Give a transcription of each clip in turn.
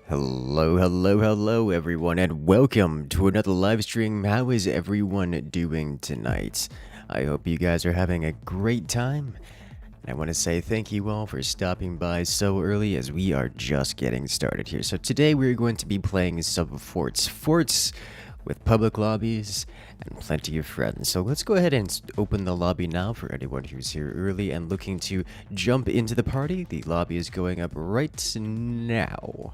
Hello, hello, hello, everyone, and welcome to another live stream. How is everyone doing tonight? I hope you guys are having a great time. And I want to say thank you all for stopping by so early as we are just getting started here. So today we're going to be playing some forts with public lobbies and plenty of friends. So let's go ahead and open the lobby now for anyone who's here early and looking to jump into the party. The lobby is going up right now.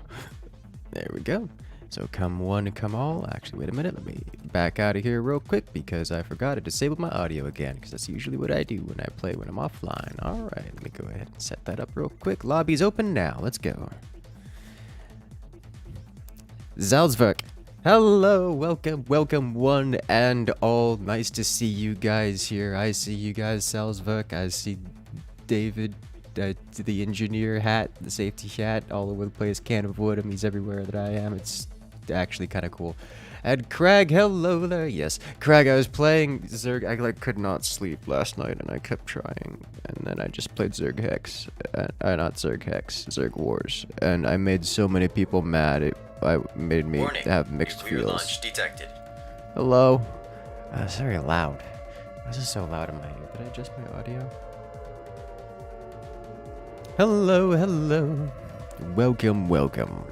There we go. So come one, come all. Actually, wait a minute. Let me back out of here real quick because I forgot to disable my audio again because that's usually what I do when I play when I'm offline. All right, let me go ahead and set that up real quick. Lobby's open now. Let's go. Salzburg. Hello, welcome one and all. Nice to see you guys here. I see you guys, Salzburg. I see David. The engineer hat, the safety hat, all over the place. Can't avoid him. He's everywhere that I am. It's actually kind of cool. And Craig, hello there. Yes, Craig, I was playing Zerg. I could not sleep last night, and I kept trying. And then I just played Zerg Hex. Not Zerg Hex, Zerg Wars. And I made so many people mad. It made me have mixed feels. Launch detected. Hello. It's very loud. Why is it so loud in my ear? Did I adjust my audio? Hello, hello. Welcome, welcome.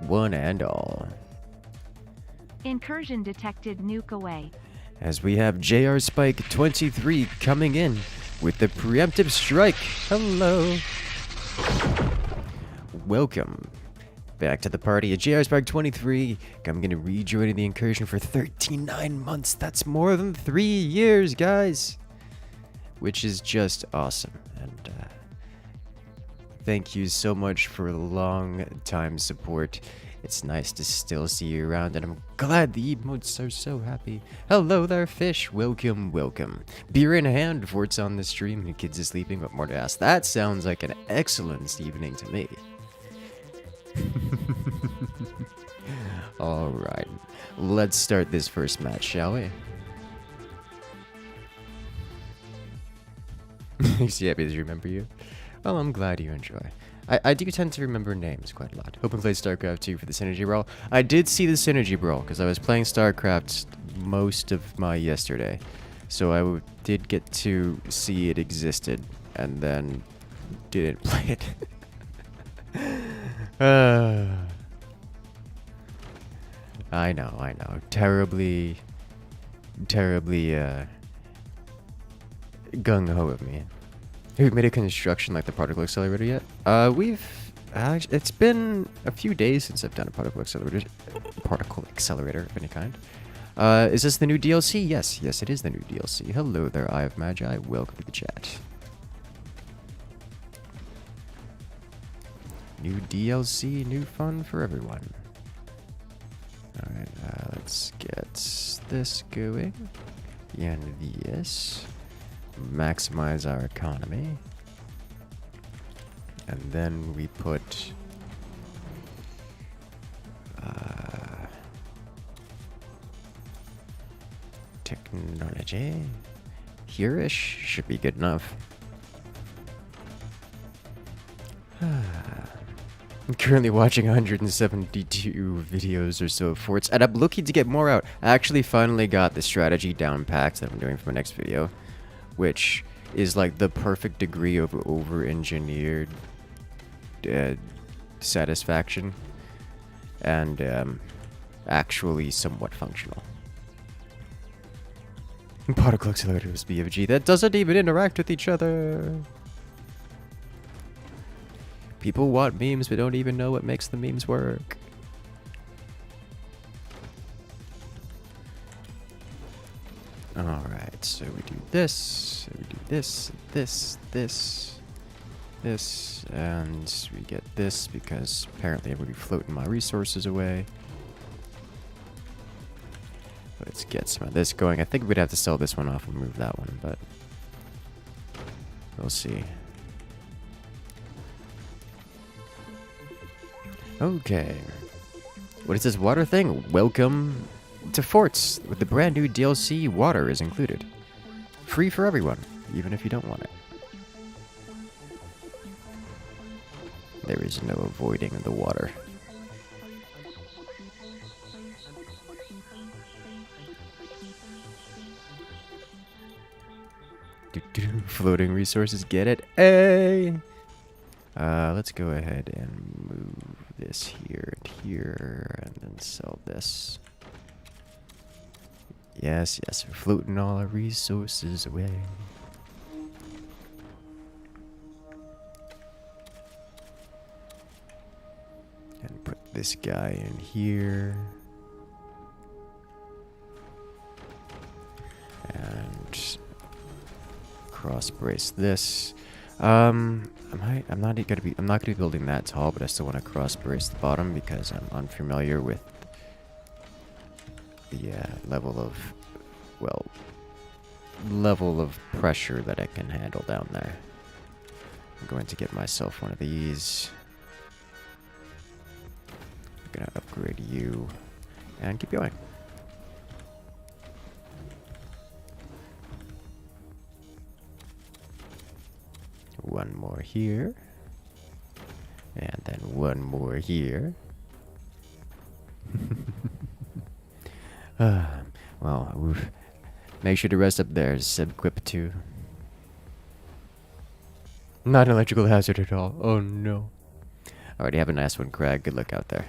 One and all. Incursion detected, nuke away. As we have JR Spike 23 coming in with the preemptive strike. Hello. Welcome back to the party. JR Spike 23 coming in and rejoining the incursion for 39 months. That's more than 3 years, guys. Which is just awesome. And, thank you so much for long time support. It's nice to still see you around, and I'm glad the emotes are so happy. Hello there, fish. Welcome, welcome. Beer in hand before it's on the stream and kids are sleeping, but more to ask. That sounds like an excellent evening to me. Alright, let's start this first match, shall we? He's happy to remember you. Well, I'm glad you enjoy. I do tend to remember names quite a lot. Hope and played StarCraft 2 for the Synergy Brawl. I did see the Synergy Brawl because I was playing StarCraft most of my yesterday. So I did get to see it existed and then didn't play it. I know. Terribly gung-ho of me. Have we made a construction like the particle accelerator yet? It's been a few days since I've done a particle accelerator of any kind. Is this the new DLC? Yes, it is the new DLC. Hello there, Eye of Magi. Welcome to the chat. New DLC, new fun for everyone. Alright, let's get this going. And this. Maximize our economy. And then we put technology here-ish should be good enough. I'm currently watching 172 videos or so of forts, and I'm looking to get more out. I actually finally got the strategy down packed that I'm doing for my next video, which is like the perfect degree of over-engineered satisfaction and actually somewhat functional. Particle accelerators, BFG, that doesn't even interact with each other. People want memes but don't even know what makes the memes work. Alright, so we do this, this, and we get this because apparently I'm going to be floating my resources away. Let's get some of this going. I think we'd have to sell this one off and move that one, but we'll see. Okay. What is this water thing? Welcome to forts with the brand new DLC. Water is included. Free for everyone, even if you don't want it. There is no avoiding the water. Floating resources, get it? Hey! Let's go ahead and move this here and here, and then sell this. Yes, yes, we're floating all our resources away. And put this guy in here. And cross brace this. I'm not gonna be building that tall, but I still want to cross brace the bottom because I'm unfamiliar with the level of pressure that I can handle down there. I'm going to get myself one of these. I'm gonna upgrade you and keep going. One more here. And then one more here. Well, oof. Make sure to rest up there, sub-quip 2. Not an electrical hazard at all. Oh no. Alrighty, have a nice one, Craig. Good luck out there.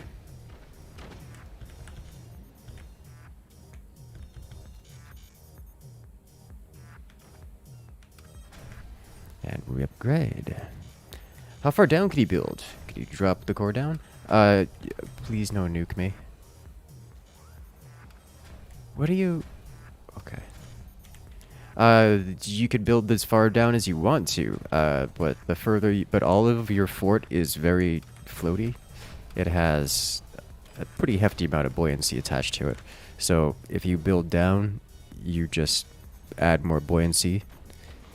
And we upgrade. How far down can you build? Could you drop the core down? Please no nuke me. What are you... Okay. You could build as far down as you want to, but the further you, but all of your fort is very floaty. It has a pretty hefty amount of buoyancy attached to it. So if you build down, you just add more buoyancy,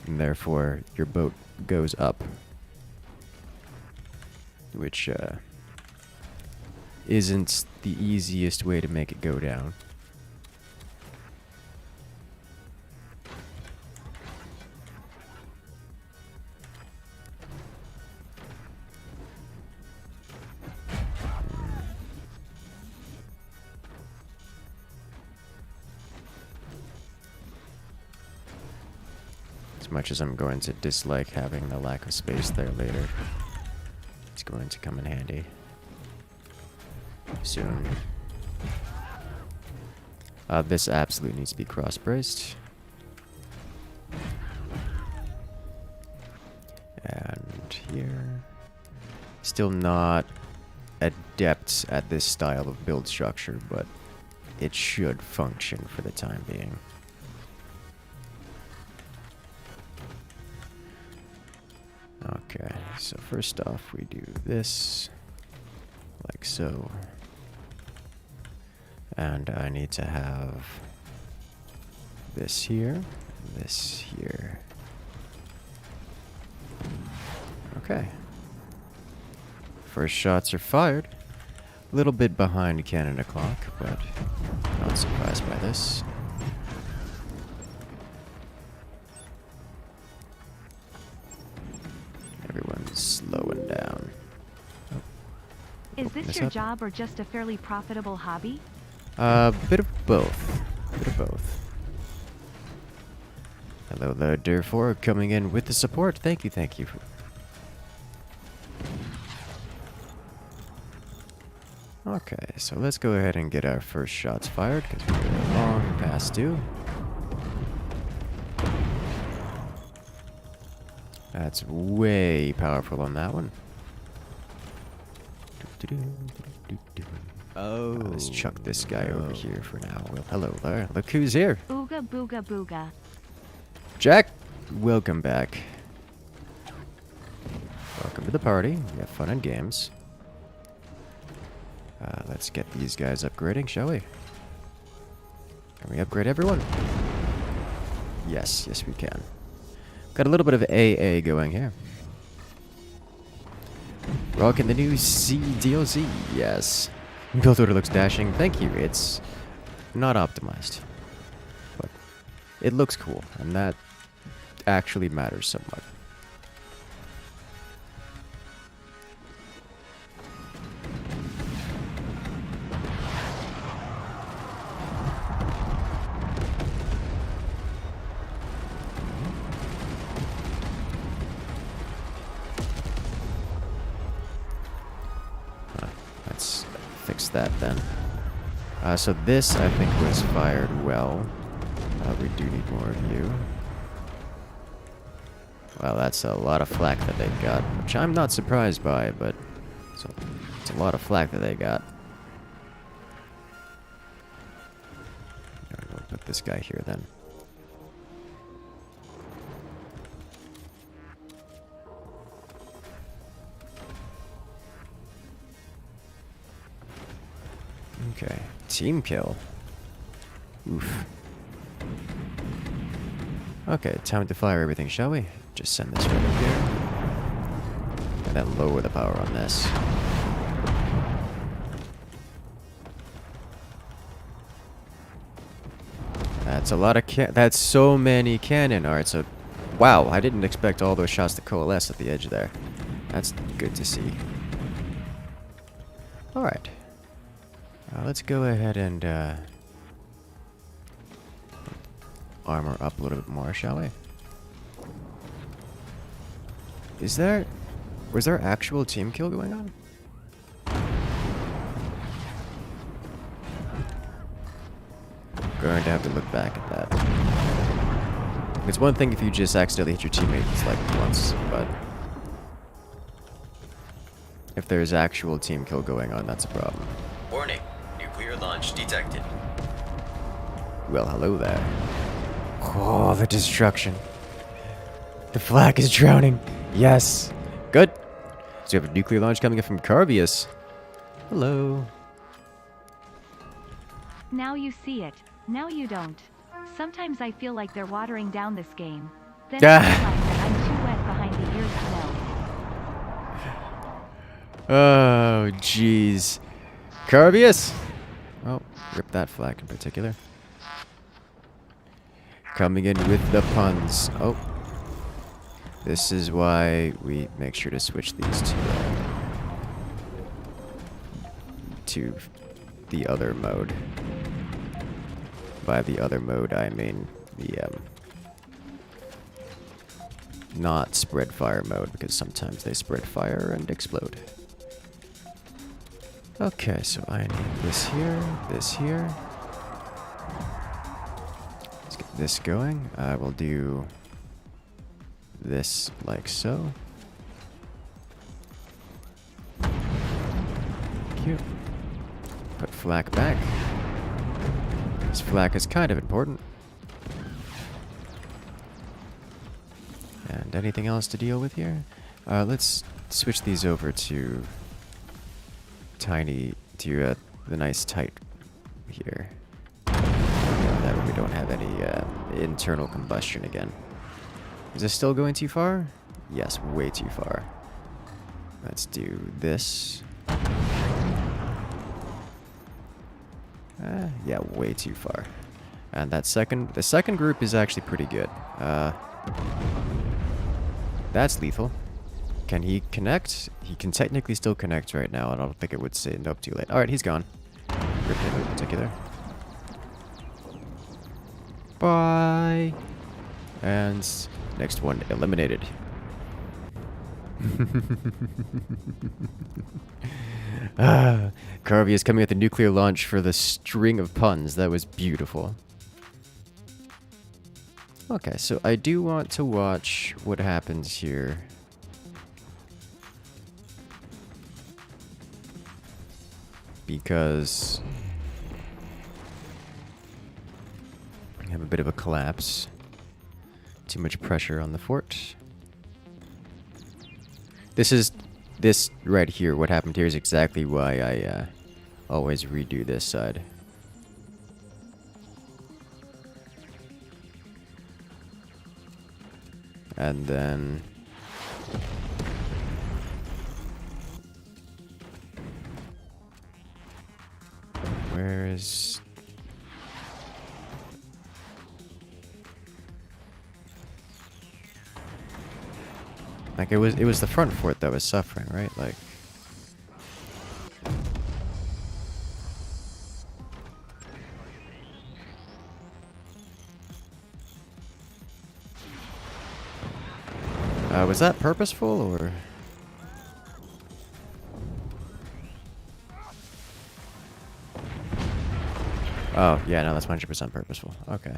and therefore your boat goes up, which isn't the easiest way to make it go down. As much as I'm going to dislike having the lack of space there later, it's going to come in handy soon. This absolutely needs to be cross-braced. And here. Still not adept at this style of build structure, but it should function for the time being. Okay, so first off we do this, like so. And I need to have this here, this here. Okay. First shots are fired. A little bit behind Canada clock, but not surprised by this. Everyone's slowing down. Oh. Is this your job or just a fairly profitable hobby? Bit of both. Bit of both. Hello there, Durfor, coming in with the support. Thank you, thank you. Okay, so let's go ahead and get our first shots fired, because we're long past due. That's way powerful on that one. Oh, let's chuck this guy over here for now. Well, hello there. Look who's here. Ooga booga booga. Jack, welcome back. Welcome to the party. We have fun and games. Let's get these guys upgrading, shall we? Can we upgrade everyone? Yes, yes we can. Got a little bit of AA going here. Rocking the new C DLC, yes. Build order looks dashing. Thank you. It's not optimized, but it looks cool, and that actually matters somewhat. fix that then. So this, I think, was fired well. We do need more of you. Well, that's a lot of flack that they got, which I'm not surprised by, but it's a lot of flack that they got. We'll put this guy here then. Okay, team kill. Oof. Okay, time to fire everything, shall we? Just send this right up here. And then lower the power on this. That's a lot of that's so many cannon. Alright, so... Wow, I didn't expect all those shots to coalesce at the edge there. That's good to see. Alright. Let's go ahead and, armor up a little bit more, shall we? Was there actual team kill going on? Going to have to look back at that. It's one thing if you just accidentally hit your teammates like once, but if there's actual team kill going on, that's a problem. Warning, nuclear launch detected. Well, hello there. Oh, the destruction. The flag is drowning. Yes. Good. So we have a nuclear launch coming in from Incursus. Hello. Now you see it. Now you don't. Sometimes I feel like they're watering down this game. Then I realize that I'm too wet behind the ears to know. Oh, jeez. Incursus. Oh, rip that flag in particular. Coming in with the puns. Oh. This is why we make sure to switch these to the other mode. By the other mode, I mean the not spread fire mode, because sometimes they spread fire and explode. Okay, so I need this here, this here. Let's get this going. I will do this like so. Cute. Put flak back. This flak is kind of important. And anything else to deal with here? Let's switch these over to the nice tight here. That way we don't have any internal combustion again. Is this still going too far? Yes, way too far. Let's do this. Yeah, way too far. And the second group is actually pretty good. That's lethal. Can he connect? He can technically still connect right now. I don't think it would say nope, too late. Alright, he's gone. Rip him in particular. Bye. And next one eliminated. Carvey is coming at the nuclear launch for the string of puns. That was beautiful. Okay, so I do want to watch what happens here. Because I have a bit of a collapse. Too much pressure on the fort. This right here, what happened here is exactly why I always redo this side. And then where is like it was the front fort that was suffering, right? Like was that purposeful or Oh, yeah, no, that's 100% purposeful. Okay.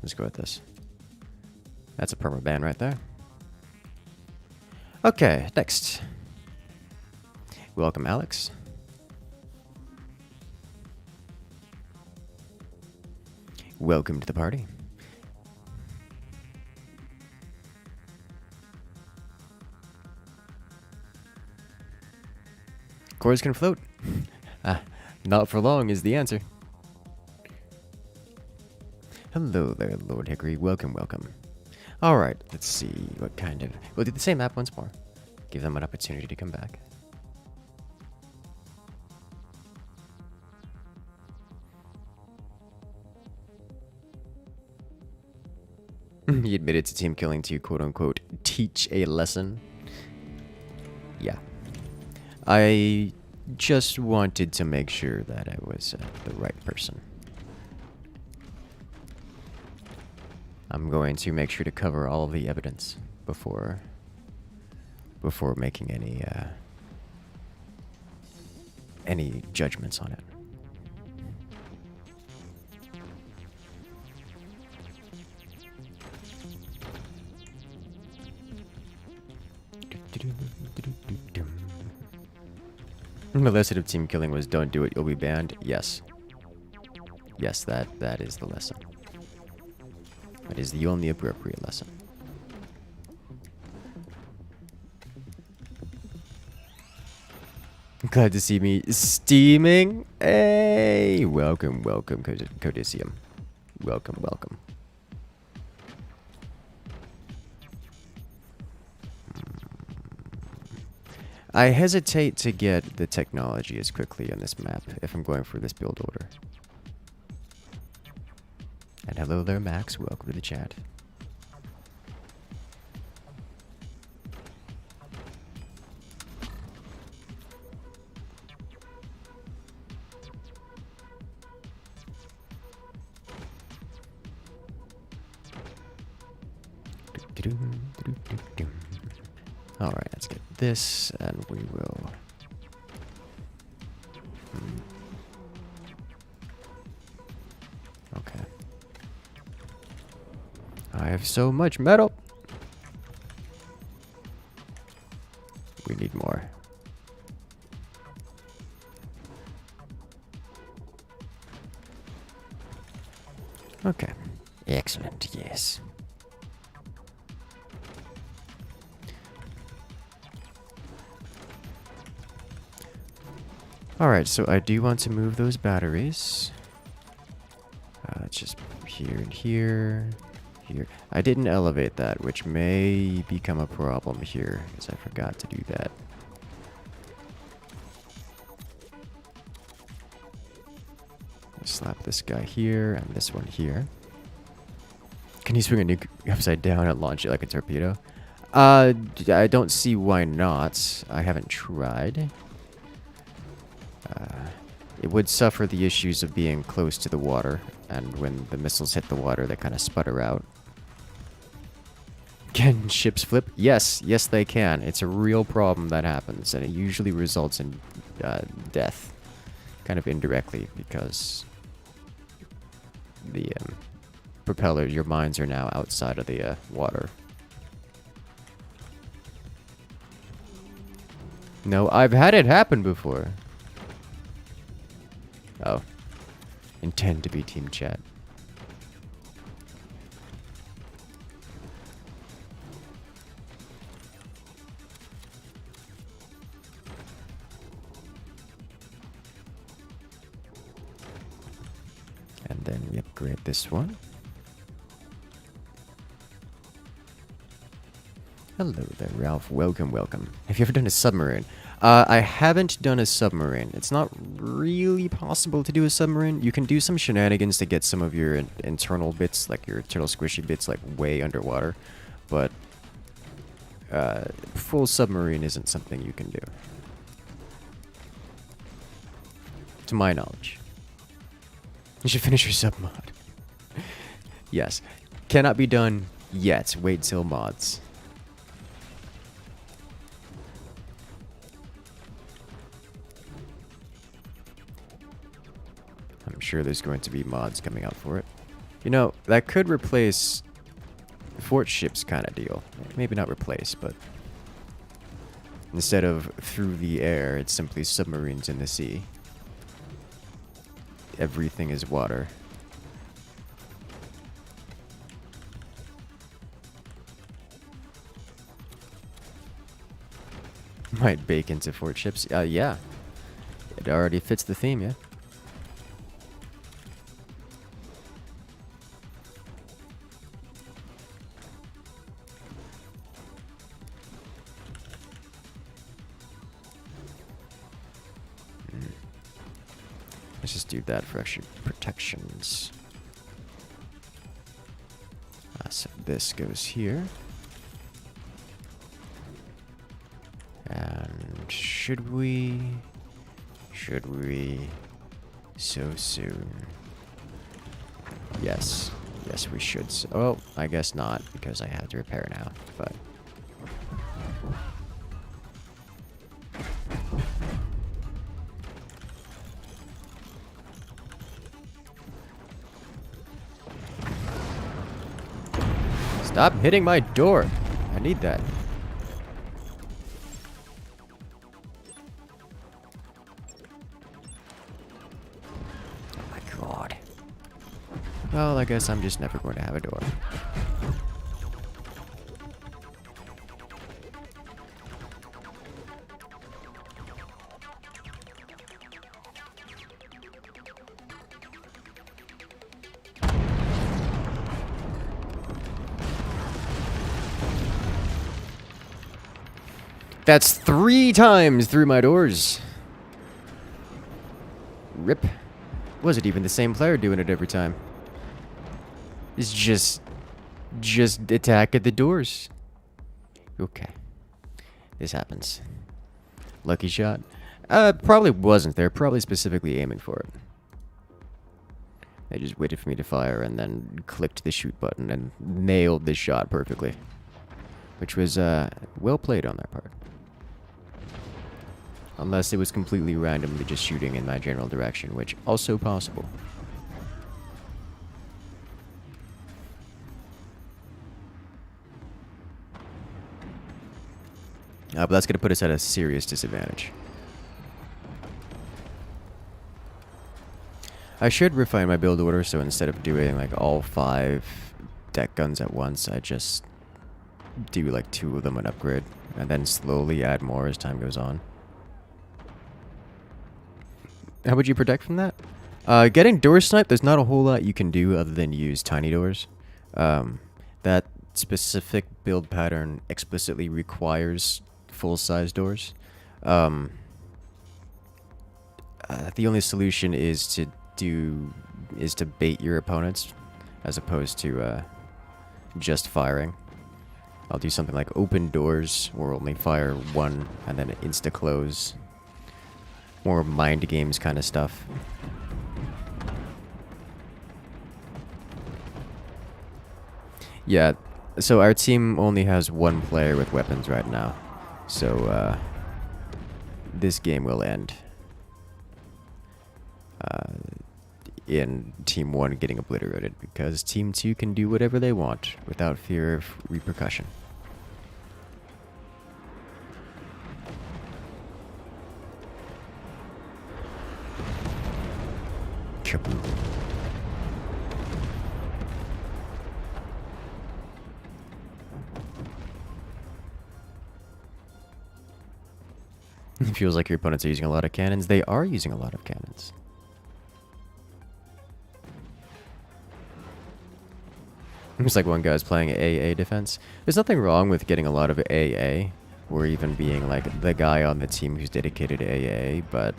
Let's go with this. That's a perma ban right there. Okay, next. Welcome, Alex. Welcome to the party. Cores can float. Not for long is the answer. Hello there, Lord Hickory. Welcome, welcome. Alright, let's see what kind of... We'll do the same map once more. Give them an opportunity to come back. He admitted to team killing to, quote-unquote, teach a lesson. Yeah. I just wanted to make sure that I was the right person. I'm going to make sure to cover all of the evidence before making any judgments on it. The lesson of team killing was don't do it, you'll be banned. Yes. Yes, that is the lesson. That is the only appropriate lesson. Glad to see me steaming. Hey, welcome, welcome, Codicium. Welcome, welcome. I hesitate to get the technology as quickly on this map if I'm going for this build order. And hello there, Max. Welcome to the chat. Alright, let's get this, and we will... Okay. I have so much metal! We need more. Okay. Excellent, yes. Alright, so I do want to move those batteries. Just here and here. Here. I didn't elevate that, which may become a problem here, because I forgot to do that. Slap this guy here, and this one here. Can you swing a nuke upside down and launch it like a torpedo? I don't see why not. I haven't tried. It would suffer the issues of being close to the water, and when the missiles hit the water, they kind of sputter out. Can ships flip? Yes, yes they can. It's a real problem that happens, and it usually results in death, kind of indirectly, because the propeller, your mines are now outside of the water. No, I've had it happen before. Oh. Intend to be team chat. And then we upgrade this one. Hello there, Ralph. Welcome, welcome. Have you ever done a submarine? I haven't done a submarine. It's not really possible to do a submarine. You can do some shenanigans to get some of your internal bits, like your internal squishy bits, like way underwater. But full submarine isn't something you can do. To my knowledge. You should finish your sub mod. Yes. Cannot be done yet. Wait till mods. sure there's going to be mods coming out for it. You know, that could replace fort ships kind of deal. Maybe not replace, but instead of through the air, it's simply submarines in the sea. Everything is water. Might bake into fort ships. Yeah. It already fits the theme, yeah. Let's just do that for extra protections. So this goes here. And should we? Should we? So soon. Yes. Yes, we should. Oh, I guess not, because I have to repair now, but... Stop hitting my door. I need that. Oh my god. Well, I guess I'm just never going to have a door. That's 3 times through my doors. Rip. Was it even the same player doing it every time? It's just attack at the doors. Okay. This happens. Lucky shot. Probably wasn't. They're probably specifically aiming for it. They just waited for me to fire and then clicked the shoot button and nailed the shot perfectly. Which was, well played on their part. Unless it was completely randomly just shooting in my general direction, which also possible. But that's going to put us at a serious disadvantage. I should refine my build order, so instead of doing like all 5 deck guns at once, I just do like 2 of them and upgrade, and then slowly add more as time goes on. How would you protect from that? Getting door snipe, there's not a whole lot you can do other than use tiny doors. That specific build pattern explicitly requires full-size doors. The only solution is to bait your opponents as opposed to just firing. I'll do something like open doors, or only fire 1 and then insta close. More mind games kind of stuff. Yeah, so our team only has 1 player with weapons right now. So, this game will end in Team 1 getting obliterated, because Team 2 can do whatever they want without fear of repercussion. Kaboom. It feels like your opponents are using a lot of cannons. They are using a lot of cannons. It's like one guy's playing AA defense. There's nothing wrong with getting a lot of AA, or even being like the guy on the team who's dedicated to AA, but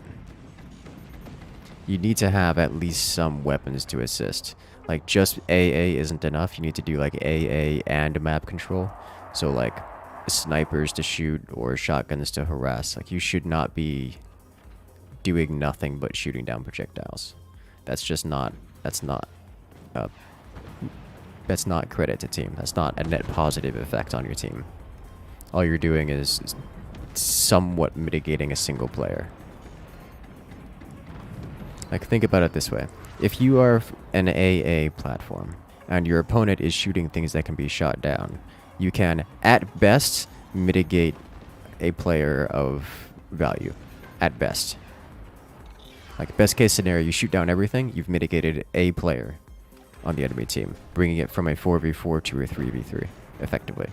you need to have at least some weapons to assist. Like, just AA isn't enough. You need to do like AA and map control. So like snipers to shoot or shotguns to harass. Like, you should not be doing nothing but shooting down projectiles. That's just not, that's not credit to team. That's not a net positive effect on your team. All you're doing is somewhat mitigating a single player. Like, think about it this way. If you are an AA platform and your opponent is shooting things that can be shot down, you can, at best, mitigate a player of value. At best. Like, best case scenario, you shoot down everything, you've mitigated a player on the enemy team, bringing it from a 4v4 to a 3v3, effectively.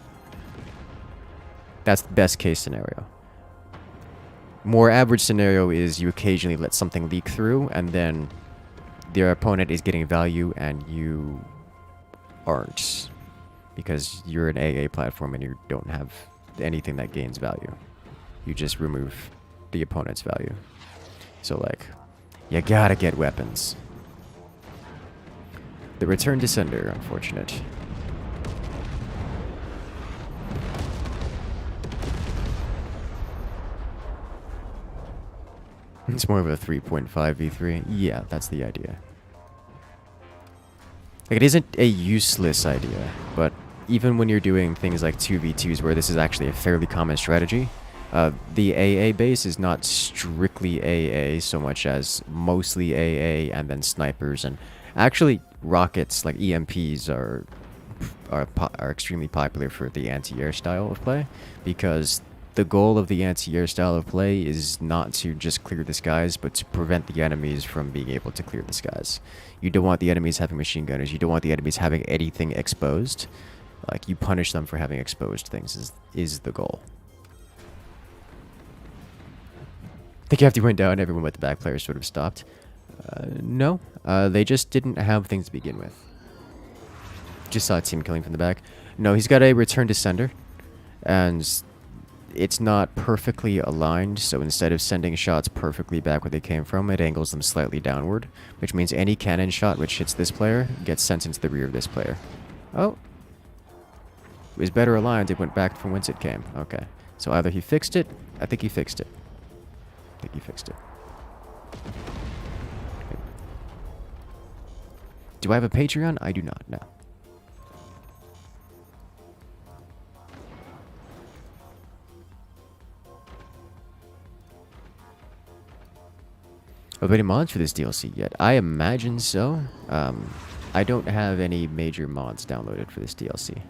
That's the best case scenario. More average scenario is you occasionally let something leak through, and then their opponent is getting value and you aren't. Because you're an AA platform and you don't have anything that gains value. You just remove the opponent's value. So, like, you gotta get weapons. The return to sender, unfortunate. It's more of a 3.5 v3. Yeah, that's the idea. Like, it isn't a useless idea, but even when you're doing things like 2v2s where this is actually a fairly common strategy, the AA base is not strictly AA so much as mostly AA and then snipers, and actually rockets like EMPs are extremely popular for the anti-air style of play, because the goal of the anti-air style of play is not to just clear the skies, but to prevent the enemies from being able to clear the skies. You don't want the enemies having machine gunners. You don't want the enemies having anything exposed. Like, you punish them for having exposed things is the goal. I think after you went down, everyone with the back players sort of stopped. No, they just didn't have things to begin with. Just saw a team killing from the back. No, he's got a return to sender, and it's not perfectly aligned, so instead of sending shots perfectly back where they came from, it angles them slightly downward, which means any cannon shot which hits this player gets sent into the rear of this player. Oh. It was better aligned, it went back from whence it came. Okay. So either he fixed it, I think he fixed it. I think he fixed it. Okay. Do I have a Patreon? I do not, no. Are there any mods for this DLC yet? I imagine so. I don't have any major mods downloaded for this DLC.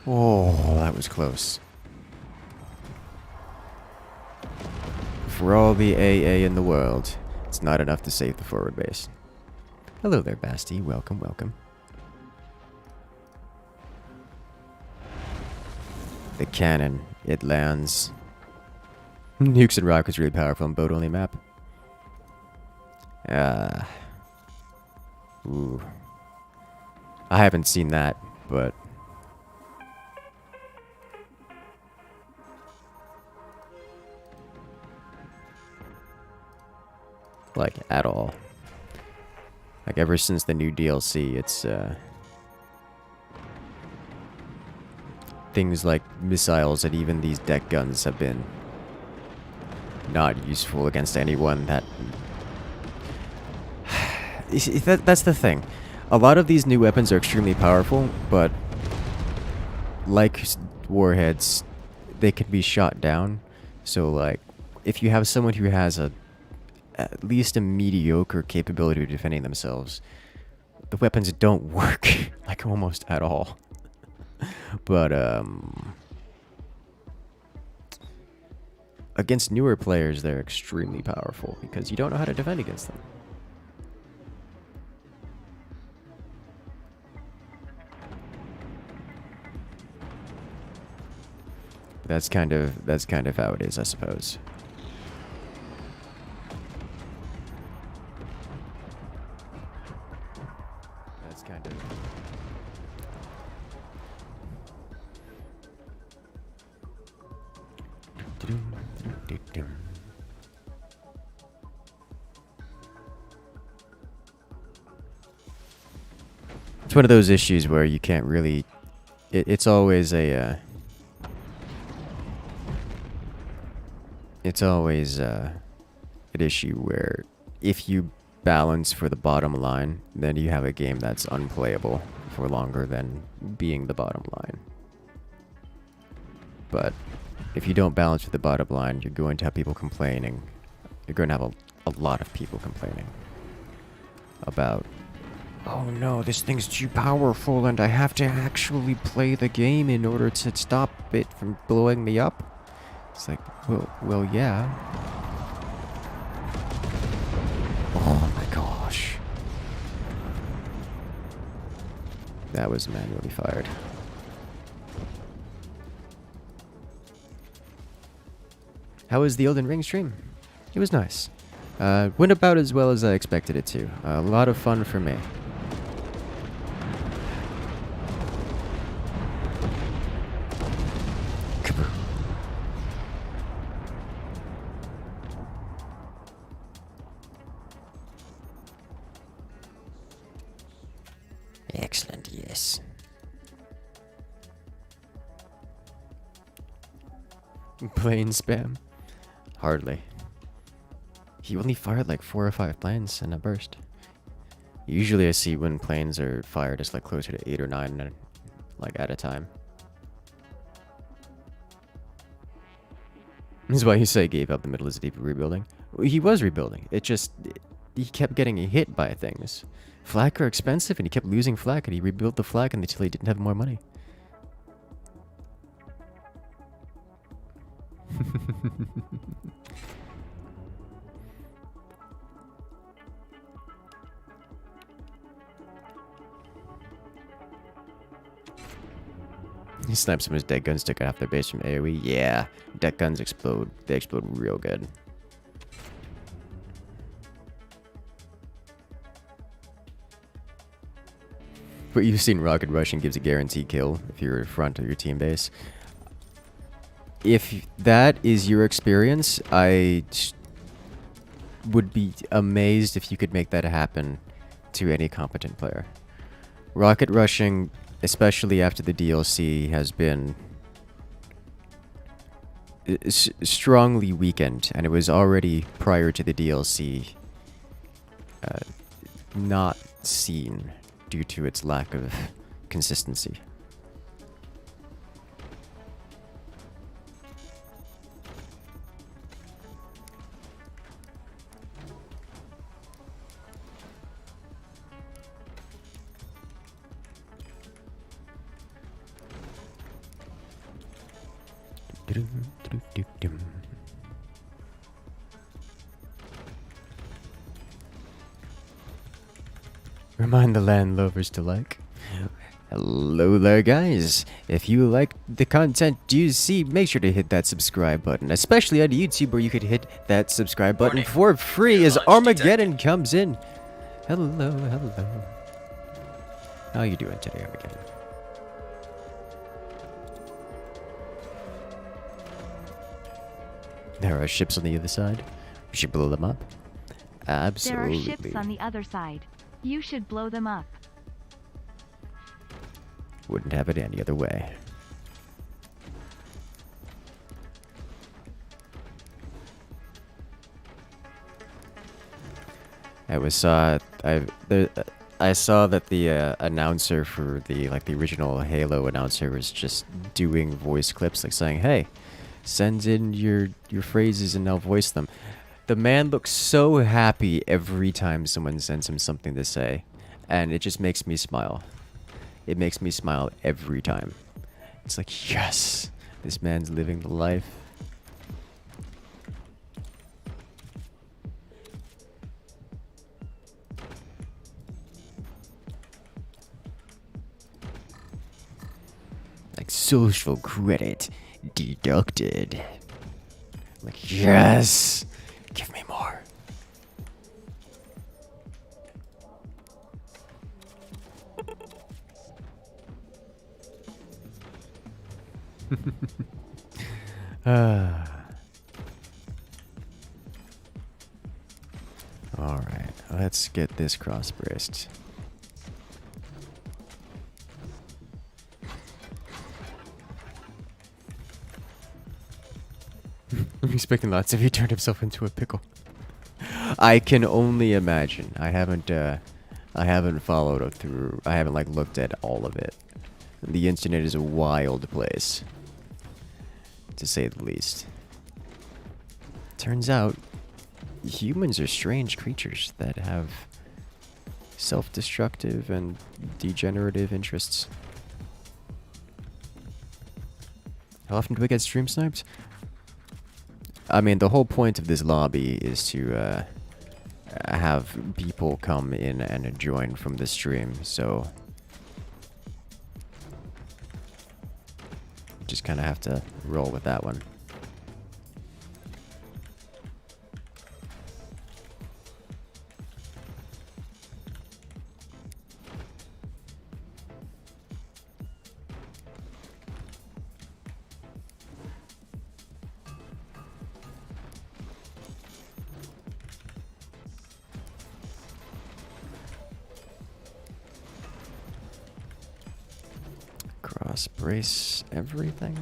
Oh, that was close. For all the AA in the world, it's not enough to save the forward base. Hello there, Basti. Welcome, welcome. The cannon, it lands. Nukes and rockets really powerful on boat-only map. Ooh. I haven't seen that, but... like, at all. Like, ever since the new DLC, it's, things like missiles and even these deck guns have been not useful against anyone that... That's the thing. A lot of these new weapons are extremely powerful, but like warheads, they can be shot down. So, like, if you have someone who has at least a mediocre capability of defending themselves, the weapons don't work, like, almost at all. But, against newer players, they're extremely powerful, because you don't know how to defend against them. That's kind of how it is, I suppose. That's kind of... It's one of those issues where you can't really... It's always a... It's always an issue where if you balance for the bottom line, then you have a game that's unplayable for longer than being the bottom line. But if you don't balance with the bottom line, you're going to have people complaining. You're going to have a lot of people complaining about, oh no, this thing's too powerful and I have to actually play the game in order to stop it from blowing me up. It's like, well, yeah. Oh my gosh. That was manually fired. How was the Elden Ring stream? It was nice. Went about as well as I expected it to. A lot of fun for me. Kaboom. Excellent, yes. Plane spam? Hardly. He only fired like 4 or 5 planes in a burst. Usually I see when planes are fired, it's like closer to 8 or 9 like at a time. This is why you say gave up the middle is deep rebuilding. He was rebuilding. He kept getting hit by things. Flak are expensive and he kept losing flak and he rebuilt the flak until he didn't have more money. He sniped some of his dead guns, took out their base from AoE. Yeah, dead guns explode. They explode real good. But you've seen rocket rushing gives a guaranteed kill if you're in front of your team base. If that is your experience, I would be amazed if you could make that happen to any competent player. Rocket rushing, especially after the DLC, has been strongly weakened, and it was already prior to the DLC not seen due to its lack of consistency. Remind the landlovers to like. Hello there, guys. If you like the content you see, make sure to hit that subscribe button, especially on YouTube where you could hit that subscribe button for free as Armageddon comes in. Hello, hello. How you doing today, Armageddon? There are ships on the other side. We should blow them up. Absolutely. There are ships on the other side. You should blow them up. Wouldn't have it any other way. I saw that the announcer for the original Halo announcer was just doing voice clips, like saying, "Hey, send in your phrases and I'll voice them." The man looks so happy every time someone sends him something to say, and it just makes me smile. It makes me smile every time. It's like, yes, this man's living the life. Like social credit deducted. Like, yes, give me more. Alright, let's get this cross-braced. I'm expecting lots if he turned himself into a pickle. I can only imagine. I haven't followed it through. I haven't looked at all of it. The internet is a wild place. to say the least. Turns out, humans are strange creatures that have self-destructive and degenerative interests. How often do I get stream sniped? I mean, the whole point of this lobby is to have people come in and join from the stream, so just kind of have to roll with that one. Cross brace everything.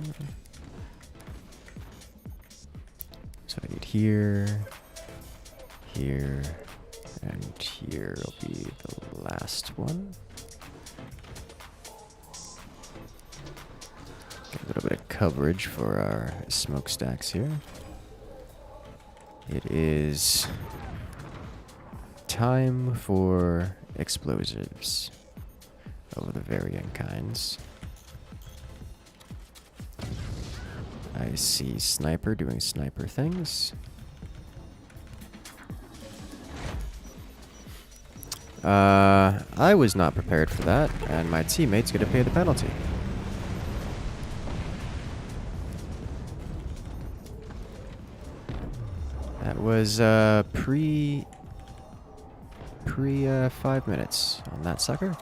So I need here, here, and here will be the last one. Get a little bit of coverage for our smokestacks here. It is time for explosives of the varying kinds. I see sniper doing sniper things. I was not prepared for that, and my teammate's gonna pay the penalty. That was pre 5 minutes on that sucker.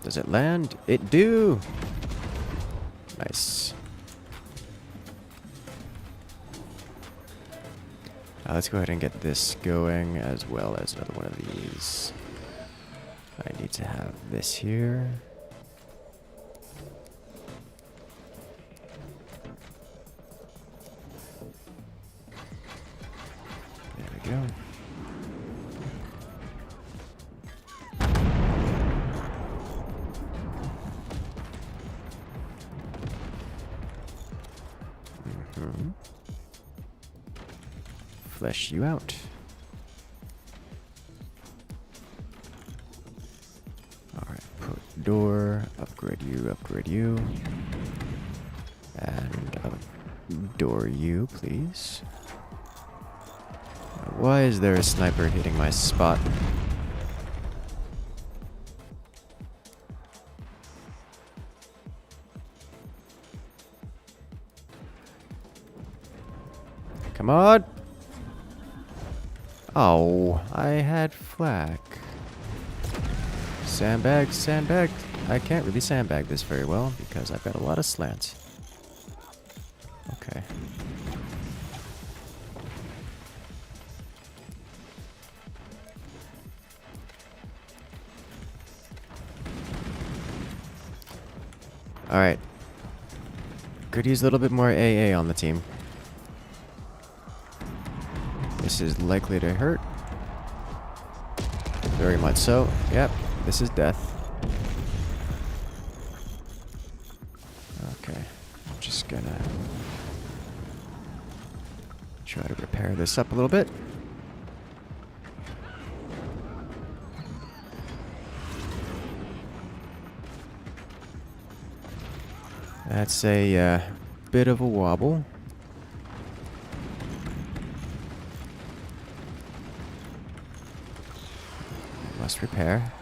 Does it land? It do! Nice. Let's go ahead and get this going, as well as another one of these. I need to have this here. There we go. Flesh you out. Alright, put door, upgrade you, and door you, please. Why is there a sniper hitting my spot? Come on! Oh, I had flak. Sandbag, sandbag. I can't really sandbag this very well because I've got a lot of slants. Okay. Alright. Could use a little bit more AA on the team. This is likely to hurt. Very much so. Yep, this is death. Okay, I'm just gonna try to repair this up a little bit. That's a bit of a wobble. Must repair.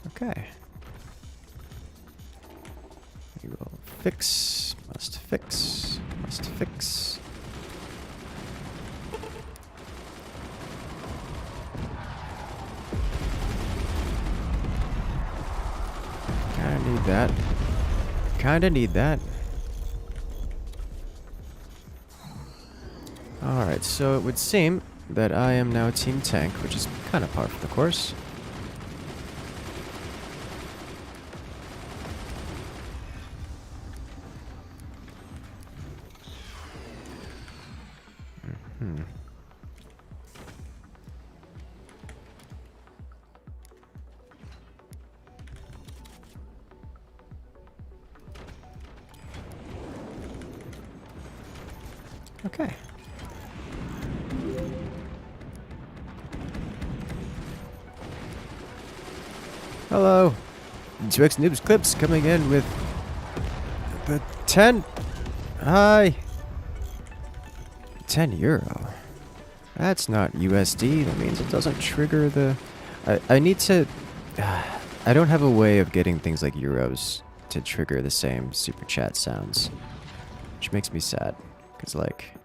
Okay. We will fix. Must fix. Must fix. Kinda need that. Kinda need that. Alright, Alright, so it would seem that I am now Team Tank, which is kind of par for the course. Okay. Hello. 2X Noobs Clips coming in with the 10. Hi. 10 euro. That's not USD. That means it doesn't trigger the... I need to... I don't have a way of getting things like euros to trigger the same super chat sounds. Which makes me sad. Because, like,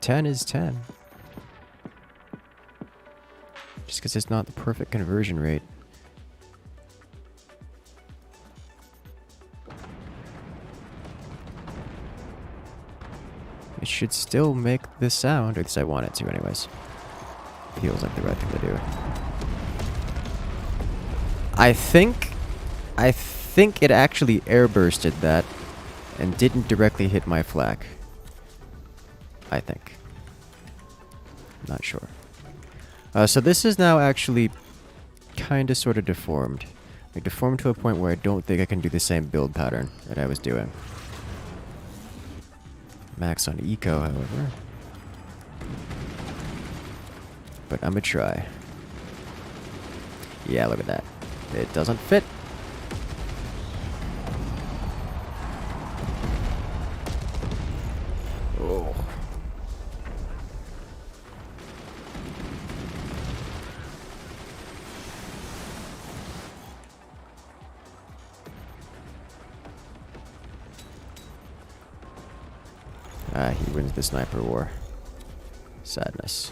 10 is 10. Just because it's not the perfect conversion rate. It should still make this sound, or at least I want it to anyways. Feels like the right thing to do. I think it actually airbursted that and didn't directly hit my flag. I think. Not sure. So this is now actually kinda sorta deformed. Like deformed to a point where I don't think I can do the same build pattern that I was doing. Max on eco, however. But I'ma try. Yeah, look at that. It doesn't fit. Oh. He wins the sniper war. Sadness.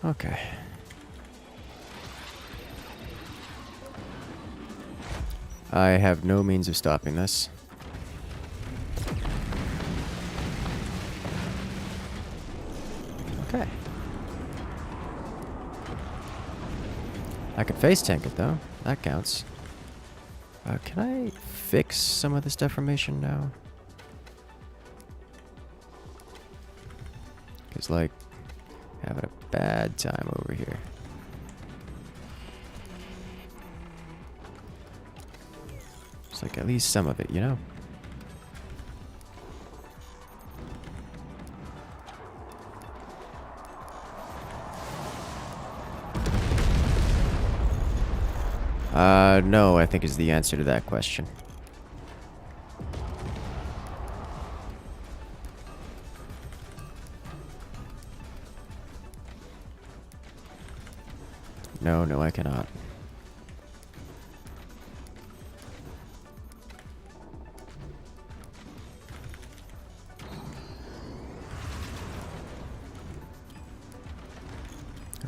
Okay. I have no means of stopping this. Okay. I could face tank it though. That counts. Can I fix some of this deformation now? Because, like, having a bad time over here. It's like at least some of it, you know? No, I think is the answer to that question. No, I cannot.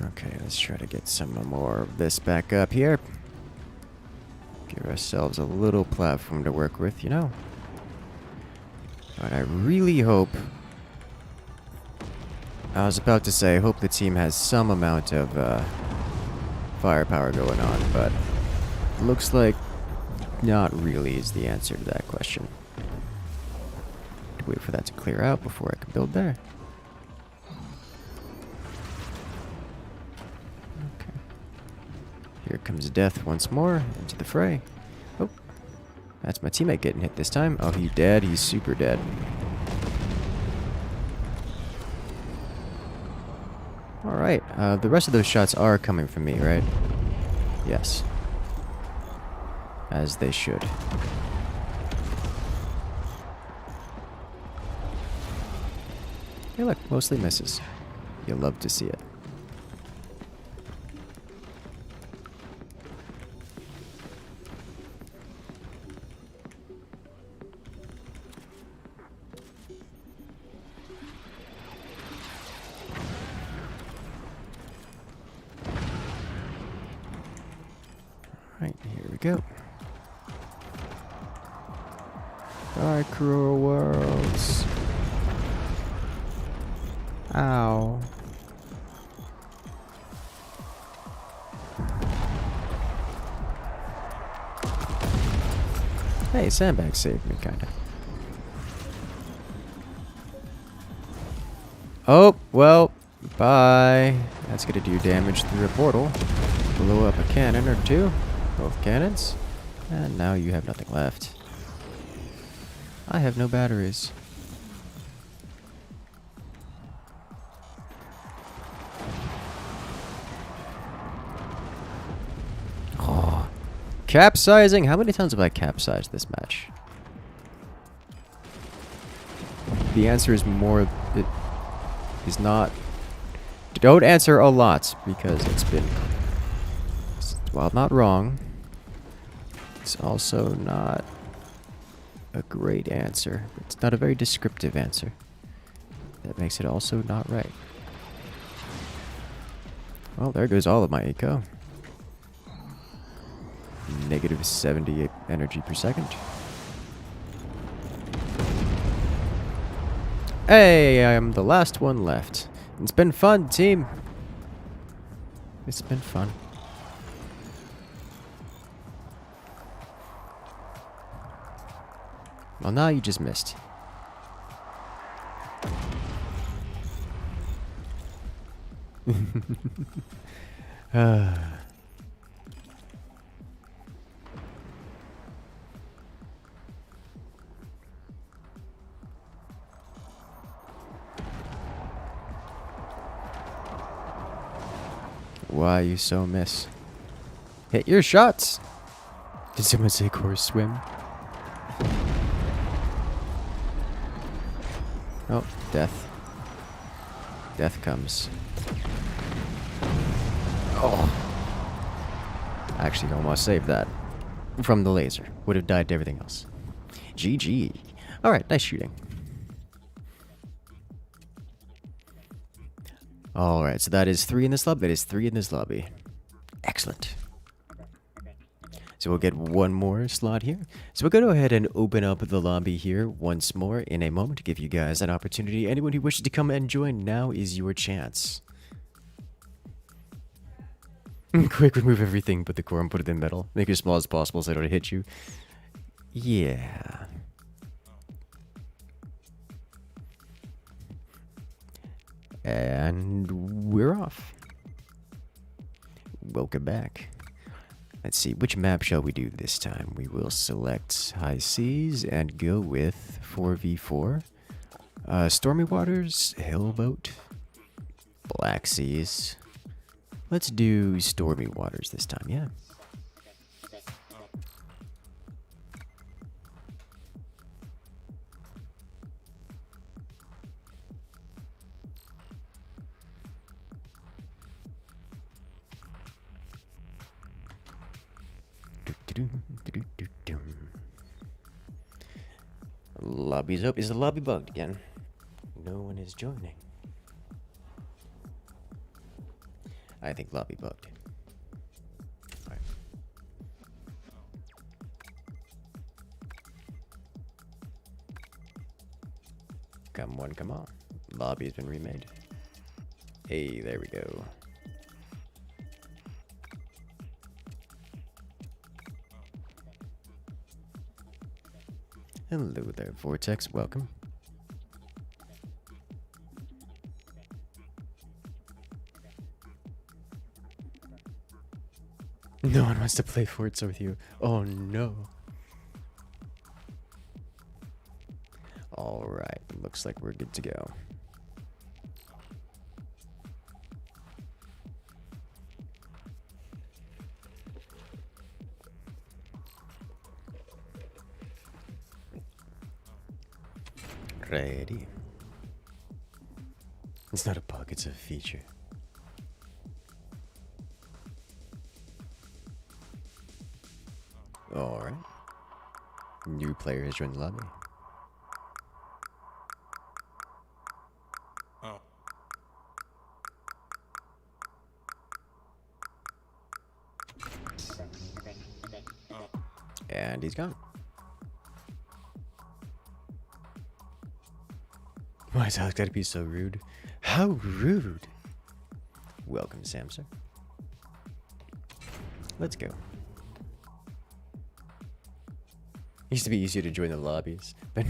Okay, let's try to get some more of this back up here. Give ourselves a little platform to work with, you know? But I really hope... I was about to say, I hope the team has some amount of firepower going on, but looks like not really is the answer to that question. Wait for that to clear out before I can build there. Okay. Here comes death once more into the fray. Oh, that's my teammate getting hit this time. Oh, he's dead. He's super dead. Alright, the rest of those shots are coming from me, right? Yes. As they should. Hey look, mostly misses. You'll love to see it. Alright, here we go. Bye, cruel worlds. Ow. Hey, sandbag saved me, kinda. Oh, well, bye. That's gonna do damage through a portal. Blow up a cannon or two. Both cannons. And now you have nothing left. I have no batteries. Oh. Capsizing? How many times have I capsized this match? The answer is more... It is not... Don't answer a lot, because it's been... While not wrong, it's also not a great answer. It's not a very descriptive answer. That makes it also not right. Well, there goes all of my eco. Negative 78 energy per second. Hey, I'm the last one left. It's been fun, team. It's been fun. Well, now you just missed. Why you so miss? Hit your shots! Did someone say course swim? Oh, death. Death comes. Oh. Actually, almost saved that. From the laser. Would have died to everything else. GG. Alright, nice shooting. Alright, so that is 3 in this lobby. That is 3 in this lobby. Excellent. So we'll get one more slot here. So we'll go ahead and open up the lobby here once more in a moment to give you guys an opportunity. Anyone who wishes to come and join, now is your chance. Quick, remove everything but the core and put it in metal. Make it as small as possible so I don't hit you. Yeah. And we're off. Welcome back. Let's see, which map shall we do this time? We will select High Seas and go with 4v4. Stormy Waters, Hillboat, Black Seas. Let's do Stormy Waters this time, yeah. Lobby's up. Is the lobby bugged again? No one is joining. I think lobby bugged. Alright. Come on, come on. Lobby has been remade. Hey, there we go. Hello there, Vortex. Welcome. No one wants to play Forza with you. Oh no. Alright, looks like we're good to go. Ready. It's not a bug, it's a feature. Alright. New player has joined the lobby. Oh. And he's gone. Why is Alex gotta be so rude? How rude. Welcome, Samsung. Let's go. Used to be easier to join the lobbies, but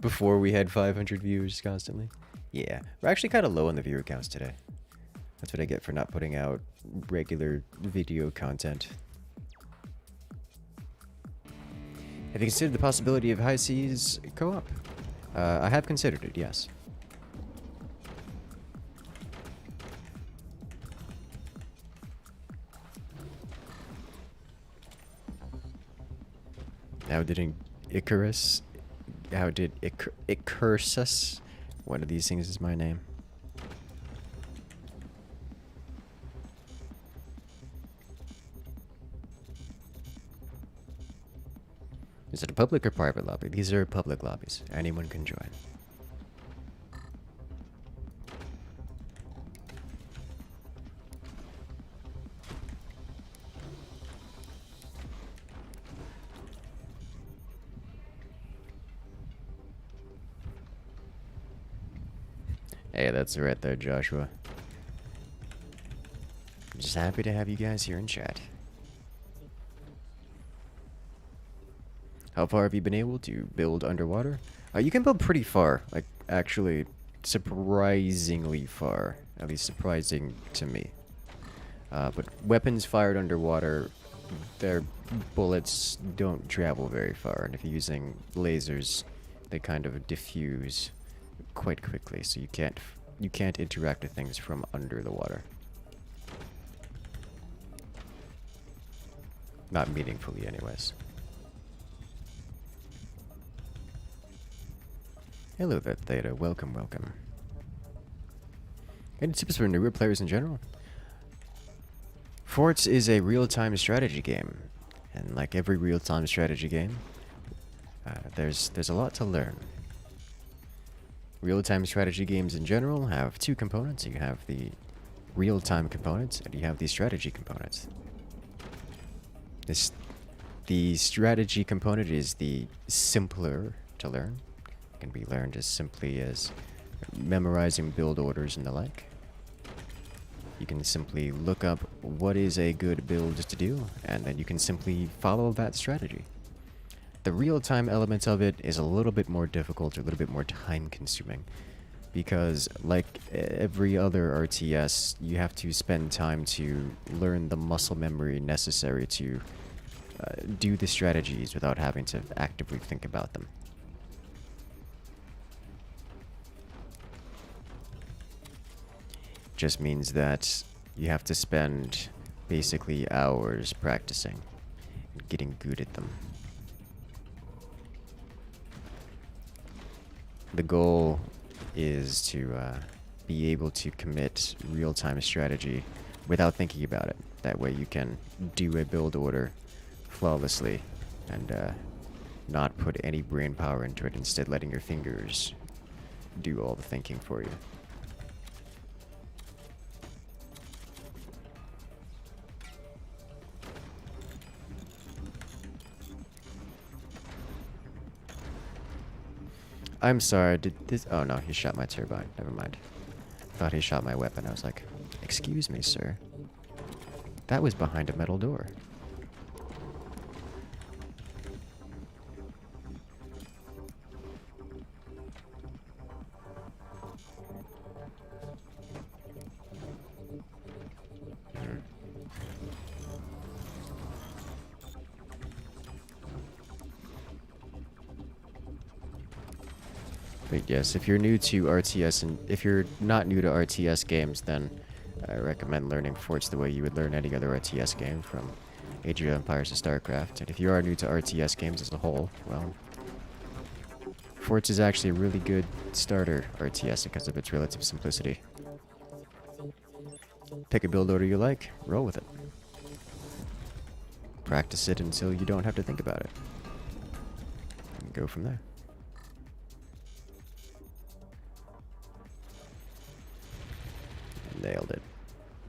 before we had 500 viewers constantly. Yeah, we're actually kind of low on the viewer counts today. That's what I get for not putting out regular video content. Have you considered the possibility of High Seas co-op? I have considered it, yes. How did Incursus? How did Incursus? One of these things is my name. Is it a public or private lobby? These are public lobbies. Anyone can join. Hey, that's right there, Joshua. Just happy to have you guys here in chat. How far have you been able to build underwater? You can build pretty far, like actually surprisingly far, at least surprising to me. But weapons fired underwater, their bullets don't travel very far, and if you're using lasers, they kind of diffuse quite quickly, so you can't interact with things from under the water. Not meaningfully, anyways. Hello there, Theta. Welcome, welcome. Any tips for newer players in general? Forts is a real-time strategy game, and like every real-time strategy game, there's a lot to learn. Real-time strategy games in general have two components. You have the real-time components, and you have the strategy components. The strategy component is the simpler to learn. It can be learned as simply as memorizing build orders and the like. You can simply look up what is a good build to do, and then you can simply follow that strategy. The real-time element of it is a little bit more difficult, or a little bit more time-consuming, because like every other RTS, you have to spend time to learn the muscle memory necessary to do the strategies without having to actively think about them. Just means that you have to spend basically hours practicing and getting good at them. The goal is to be able to commit real-time strategy without thinking about it. That way you can do a build order flawlessly and not put any brain power into it, instead letting your fingers do all the thinking for you. I'm sorry, did this... Oh no, he shot my turbine. Never mind. Thought he shot my weapon. I was like, excuse me, sir. That was behind a metal door. But yes, if you're new to RTS, and if you're not new to RTS games, then I recommend learning Forts the way you would learn any other RTS game, from Age of Empires to StarCraft. And if you are new to RTS games as a whole, well, Forts is actually a really good starter RTS because of its relative simplicity. Pick a build order you like, roll with it. Practice it until you don't have to think about it. And go from there. Nailed it.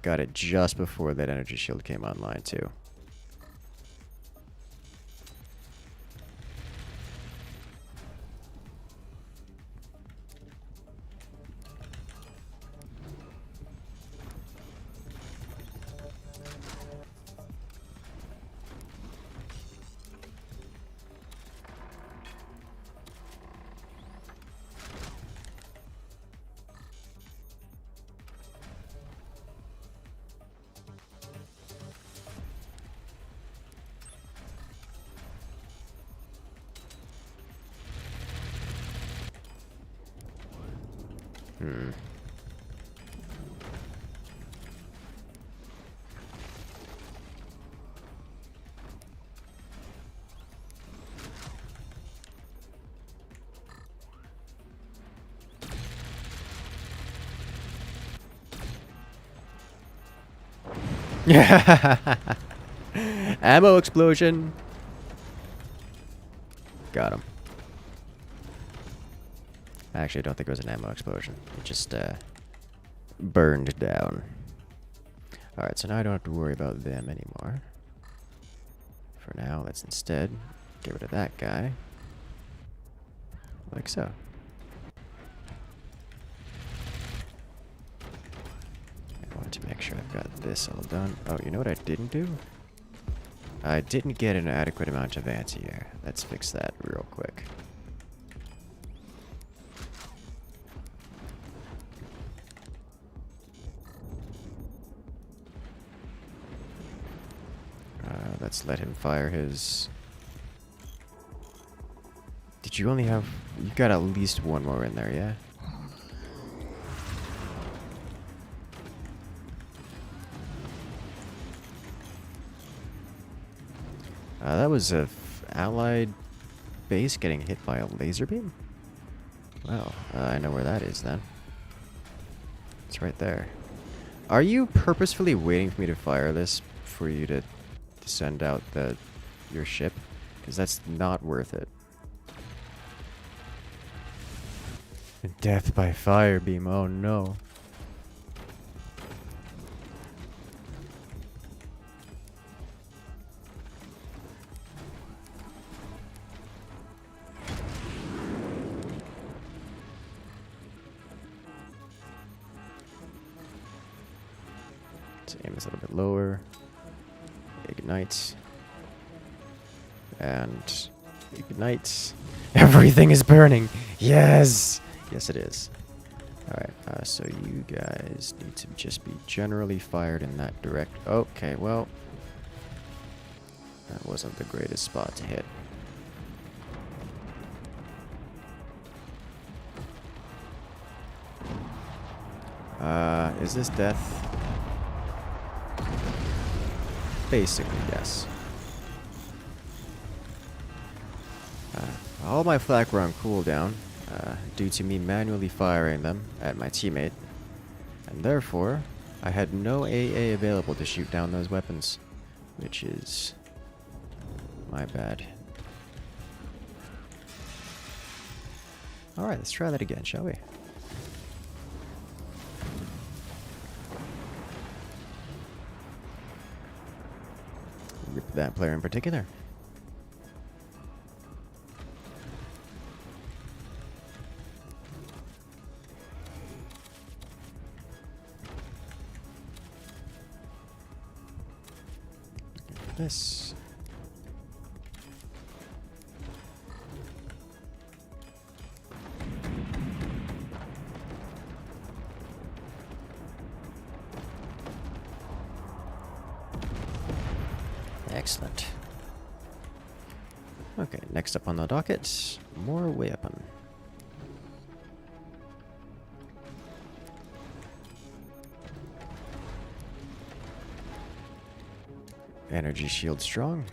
Got it just before that energy shield came online, too. Hmm. Ammo explosion. Got him. Actually, I don't think it was an ammo explosion. It just burned down. Alright, so now I don't have to worry about them anymore. For now, let's instead get rid of that guy. Like so. I want to make sure I've got this all done. Oh, you know what I didn't do? I didn't get an adequate amount of anti-air. Let's fix that real quick. Let's let him fire his... Did you only have... You got at least one more in there, yeah? That was a allied base getting hit by a laser beam? Well, I know where that is then. It's right there. Are you purposefully waiting for me to fire this for you to send out your ship? Because that's not worth it. Death by fire beam, oh no. Let's aim this a little bit lower. Ignites. And ignites. Everything is burning. Yes! Yes, it is. Alright, so you guys need to just be generally fired in that direct... Okay, well... That wasn't the greatest spot to hit. Is this death? Basically, yes. All my flak were on cooldown, due to me manually firing them at my teammate, and therefore, I had no AA available to shoot down those weapons, which is my bad. Alright, let's try that again, shall we? Rip that player in particular. This. Excellent. Okay, next up on the docket, more weapon. Energy shield strong.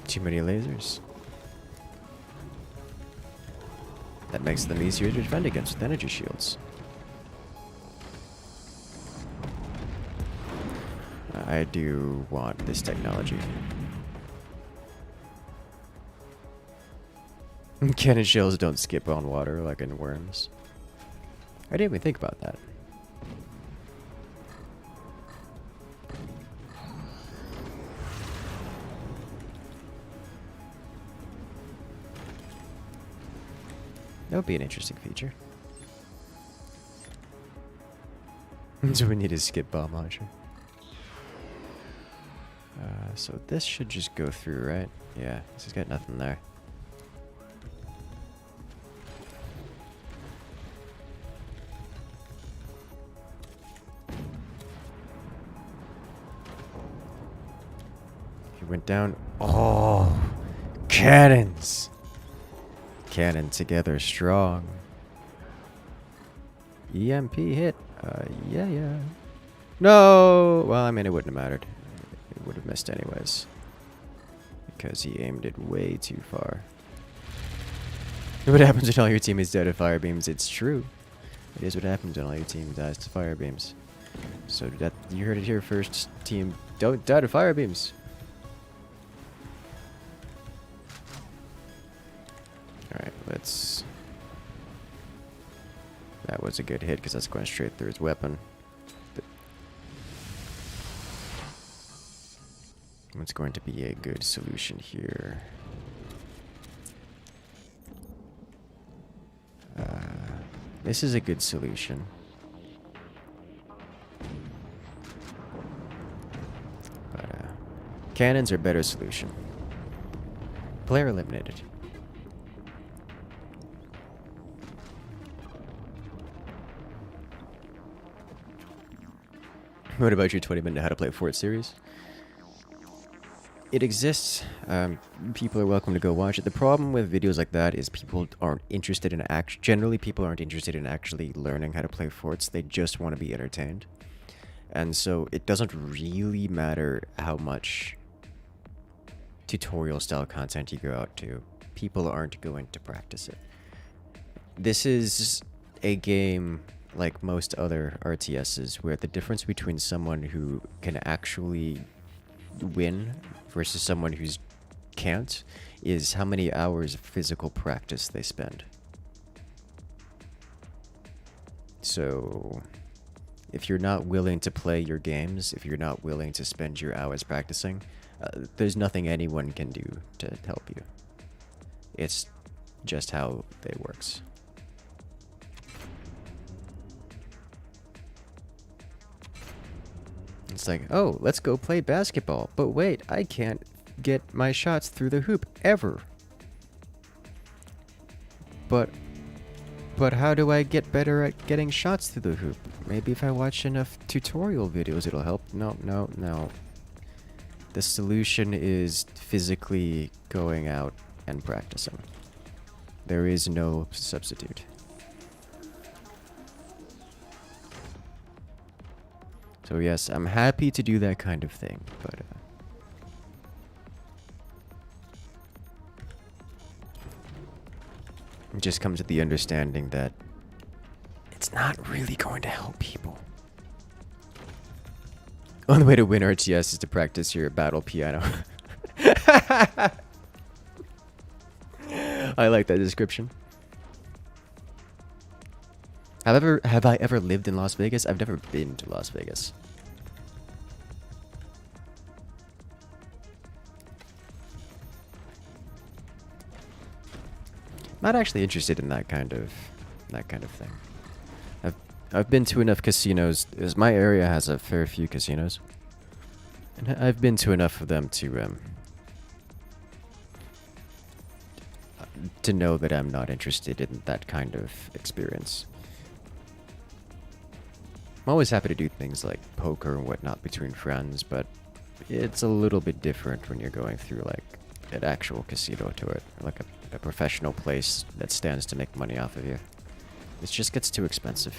Too many lasers. That makes them easier to defend against with energy shields. I do want this technology. Cannon shells don't skip on water like in worms. I didn't even think about that. That would be an interesting feature. So we need a skip bomb launcher. So this should just go through, right? Yeah, this has got nothing there. went down. Oh, cannons! Cannon together strong. EMP hit. Yeah. No! Well, I mean, it wouldn't have mattered. It would have missed anyways. Because he aimed it way too far. What happens when all your team is dead to fire beams? It's true. It is what happens when all your team dies to fire beams. So that you heard it here first. Team, don't die to fire beams. Alright, let's... That was a good hit because that's going straight through his weapon. But what's going to be a good solution here? This is a good solution. But cannons are a better solution. Player eliminated. What about your 20-minute How to Play Fort series? It exists. People are welcome to go watch it. The problem with videos like that is people aren't interested in generally people aren't interested in actually learning how to play forts. They just want to be entertained. And so it doesn't really matter how much tutorial style content you go out to. People aren't going to practice it. This is a game like most other RTSs where the difference between someone who can actually win versus someone who can't is how many hours of physical practice they spend. So if you're not willing to play your games, if you're not willing to spend your hours practicing, there's nothing anyone can do to help you. It's just how it works. It's like, oh, let's go play basketball. But wait, I can't get my shots through the hoop ever. But how do I get better at getting shots through the hoop? Maybe if I watch enough tutorial videos, it'll help. No. The solution is physically going out and practicing. There is no substitute. So yes, I'm happy to do that kind of thing, but it just comes with the understanding that it's not really going to help people. Only way to win RTS is to practice your battle piano. I like that description. Have I ever lived in Las Vegas? I've never been to Las Vegas. Not actually interested in that kind of thing. I've been to enough casinos. As my area has a fair few casinos, and I've been to enough of them to know that I'm not interested in that kind of experience. I'm always happy to do things like poker and whatnot between friends, but it's a little bit different when you're going through like an actual casino to it, like a professional place that stands to make money off of you. It just gets too expensive.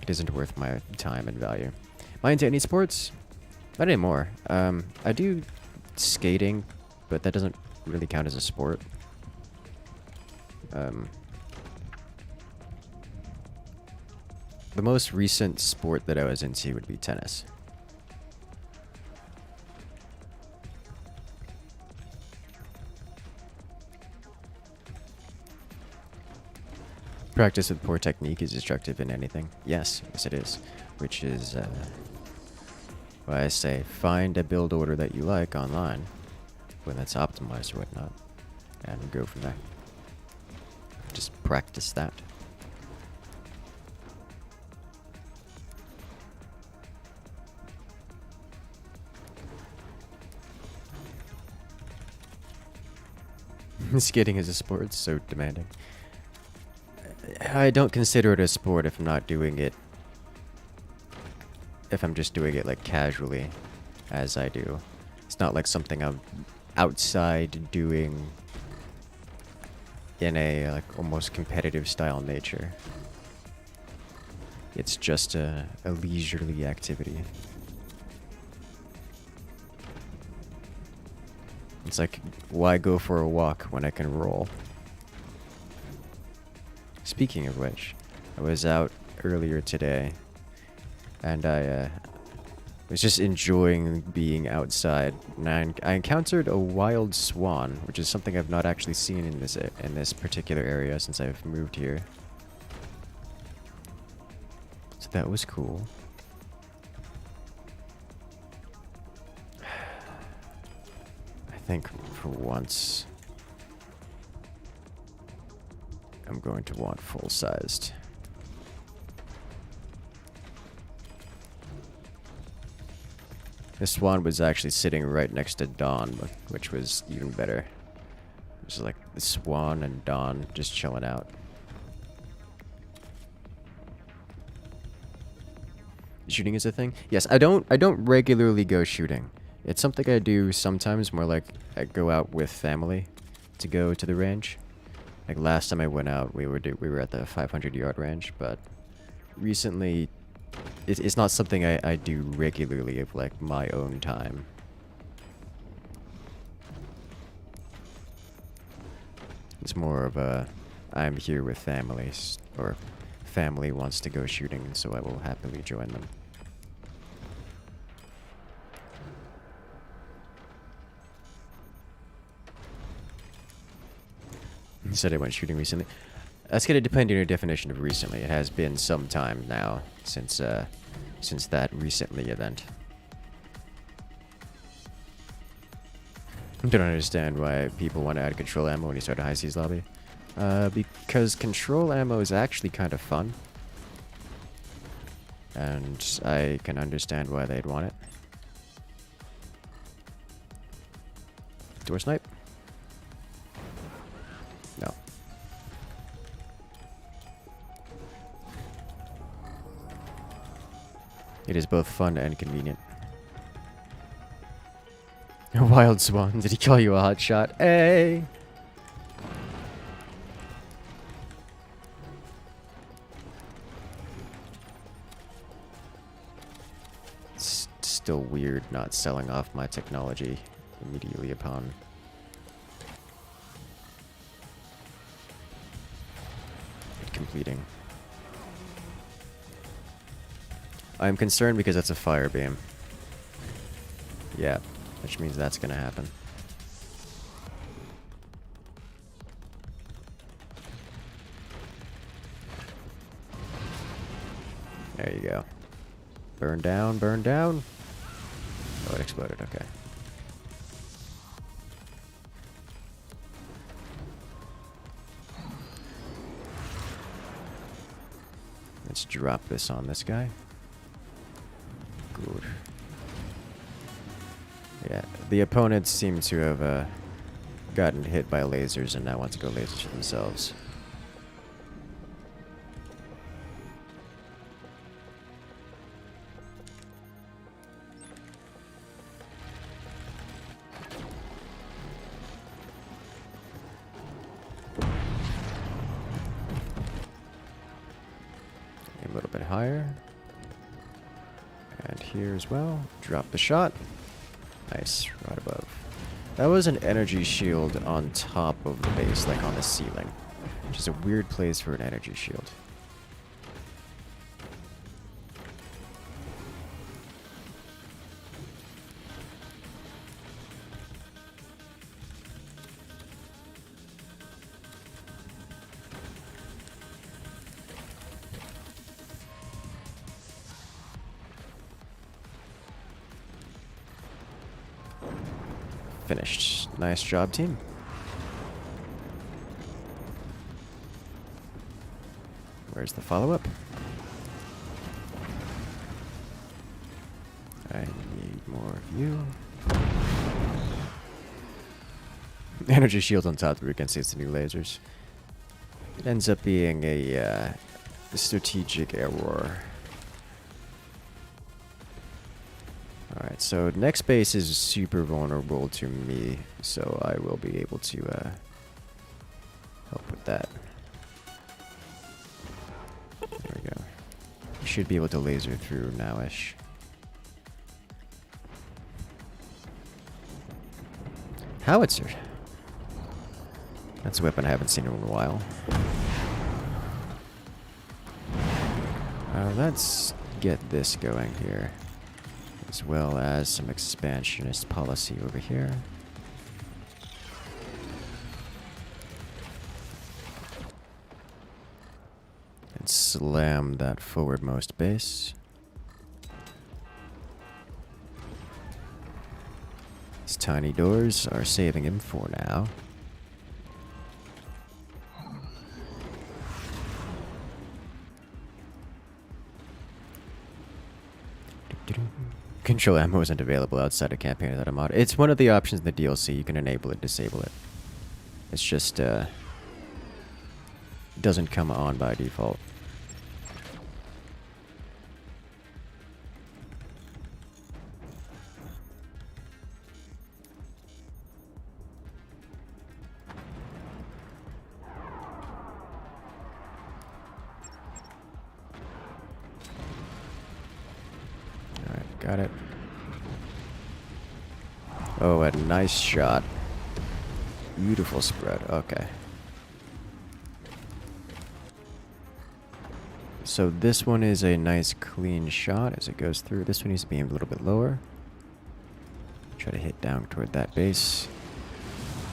It isn't worth my time and value. Am I into any sports? Not anymore. I do skating, but that doesn't really count as a sport. The most recent sport that I was into would be tennis. Practice with poor technique is destructive in anything. Yes it is. Which is why I say find a build order that you like online when it's optimized or whatnot, and go from there. Just practice that. Skating is a sport, it's so demanding. I don't consider it a sport if I'm not doing it. If I'm just doing it like casually, as I do. It's not like something I'm outside doing in a like almost competitive style nature. It's just a leisurely activity. It's like, why go for a walk when I can roll? Speaking of which, I was out earlier today, and I was just enjoying being outside. And I encountered a wild swan, which is something I've not actually seen in this particular area since I've moved here. So that was cool. I think for once I'm going to want full-sized. This swan was actually sitting right next to Dawn, which was even better. It was like the swan and Dawn just chilling out. Shooting is a thing? Yes, I don't regularly go shooting. It's something I do sometimes, more like I go out with family to go to the range. Like last time I went out, we were at the 500-yard range, but recently it's not something I do regularly of like my own time. It's more of a I'm here with families, or family wants to go shooting, so I will happily join them. You said I went shooting recently. That's gonna depend on your definition of recently. It has been some time now since that recently event. I don't understand why people want to add control ammo when you start a high seas lobby. Because control ammo is actually kind of fun. And I can understand why they'd want it. Door snipe? No. It is both fun and convenient. A wild swan. Did he call you a hot shot? Hey! It's still weird not selling off my technology immediately upon it completing. I'm concerned because that's a fire beam. Yeah, which means that's gonna happen. There you go. Burn down, burn down. Oh, it exploded, okay. Let's drop this on this guy. Good. Yeah, the opponents seem to have gotten hit by lasers and now want to go lasers for themselves. A little bit higher. And here as well. Drop the shot. Nice, right above. That was an energy shield on top of the base, like on the ceiling. Which is a weird place for an energy shield. Finished. Nice job, team. Where's the follow-up? I need more of you. Energy shield on top that we can see it's the new lasers. It ends up being a strategic error. Alright, so next base is super vulnerable to me, so I will be able to help with that. There we go. You should be able to laser through now-ish. Howitzer. That's a weapon I haven't seen in a while. Let's get this going here, as well as some expansionist policy over here. And slam that forwardmost base. These tiny doors are saving him for now. Control ammo isn't available outside a campaign without a mod. It's one of the options in the DLC. You can enable it, disable it. It's just doesn't come on by default. Got it. Oh, a nice shot. Beautiful spread. Okay. So this one is a nice clean shot as it goes through. This one needs to be aimed a little bit lower. Try to hit down toward that base.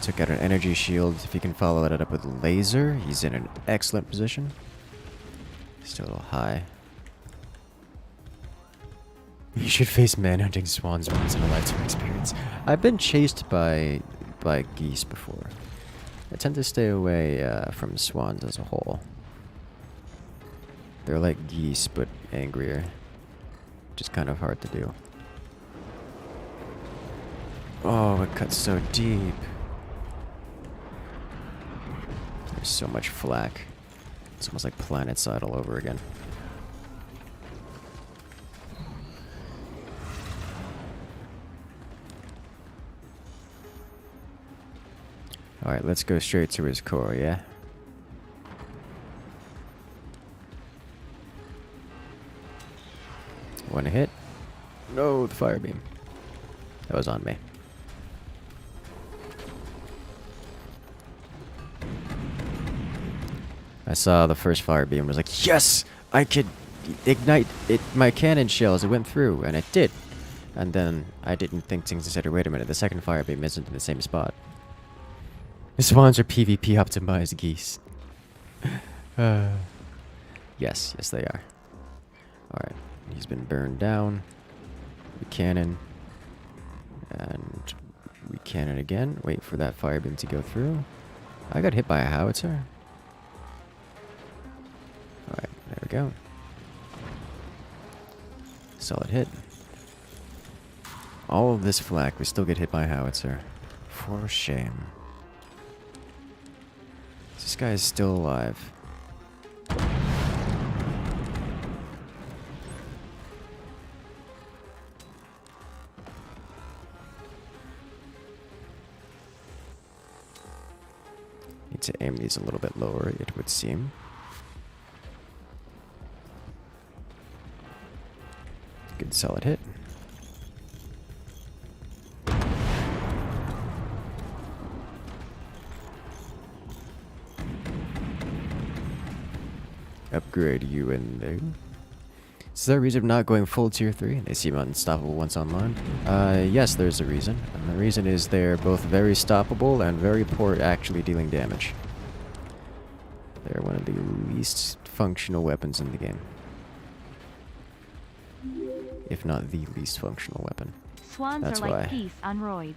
Took out an energy shield. If you can follow that up with laser, he's in an excellent position. Still a little high. You should face manhunting swans once in a lifetime experience. I've been chased by geese before. I tend to stay away from swans as a whole. They're like geese, but angrier. Which is kind of hard to do. Oh, it cuts so deep. There's so much flak. It's almost like PlanetSide all over again. Alright, let's go straight to his core, yeah? One hit. No, the fire beam. That was on me. I saw the first fire beam and was like, yes! I could ignite it, my cannon shells. It went through, and it did. And then I didn't think things consider, wait a minute, the second fire beam isn't in the same spot. The swans are PvP optimized geese. Yes, they are. Alright, he's been burned down. We cannon. And we cannon again. Wait for that fire beam to go through. I got hit by a howitzer. Alright, there we go. Solid hit. All of this flak, we still get hit by a howitzer. For shame. This guy is still alive. Need to aim these a little bit lower, it would seem. Good solid hit. Upgrade you in there. Is there a reason I'm not going full tier 3? They seem unstoppable once online. Yes, there's a reason. And the reason is they're both very stoppable and very poor at actually dealing damage. They're one of the least functional weapons in the game. If not the least functional weapon. Swans That's are like why. geese on roids.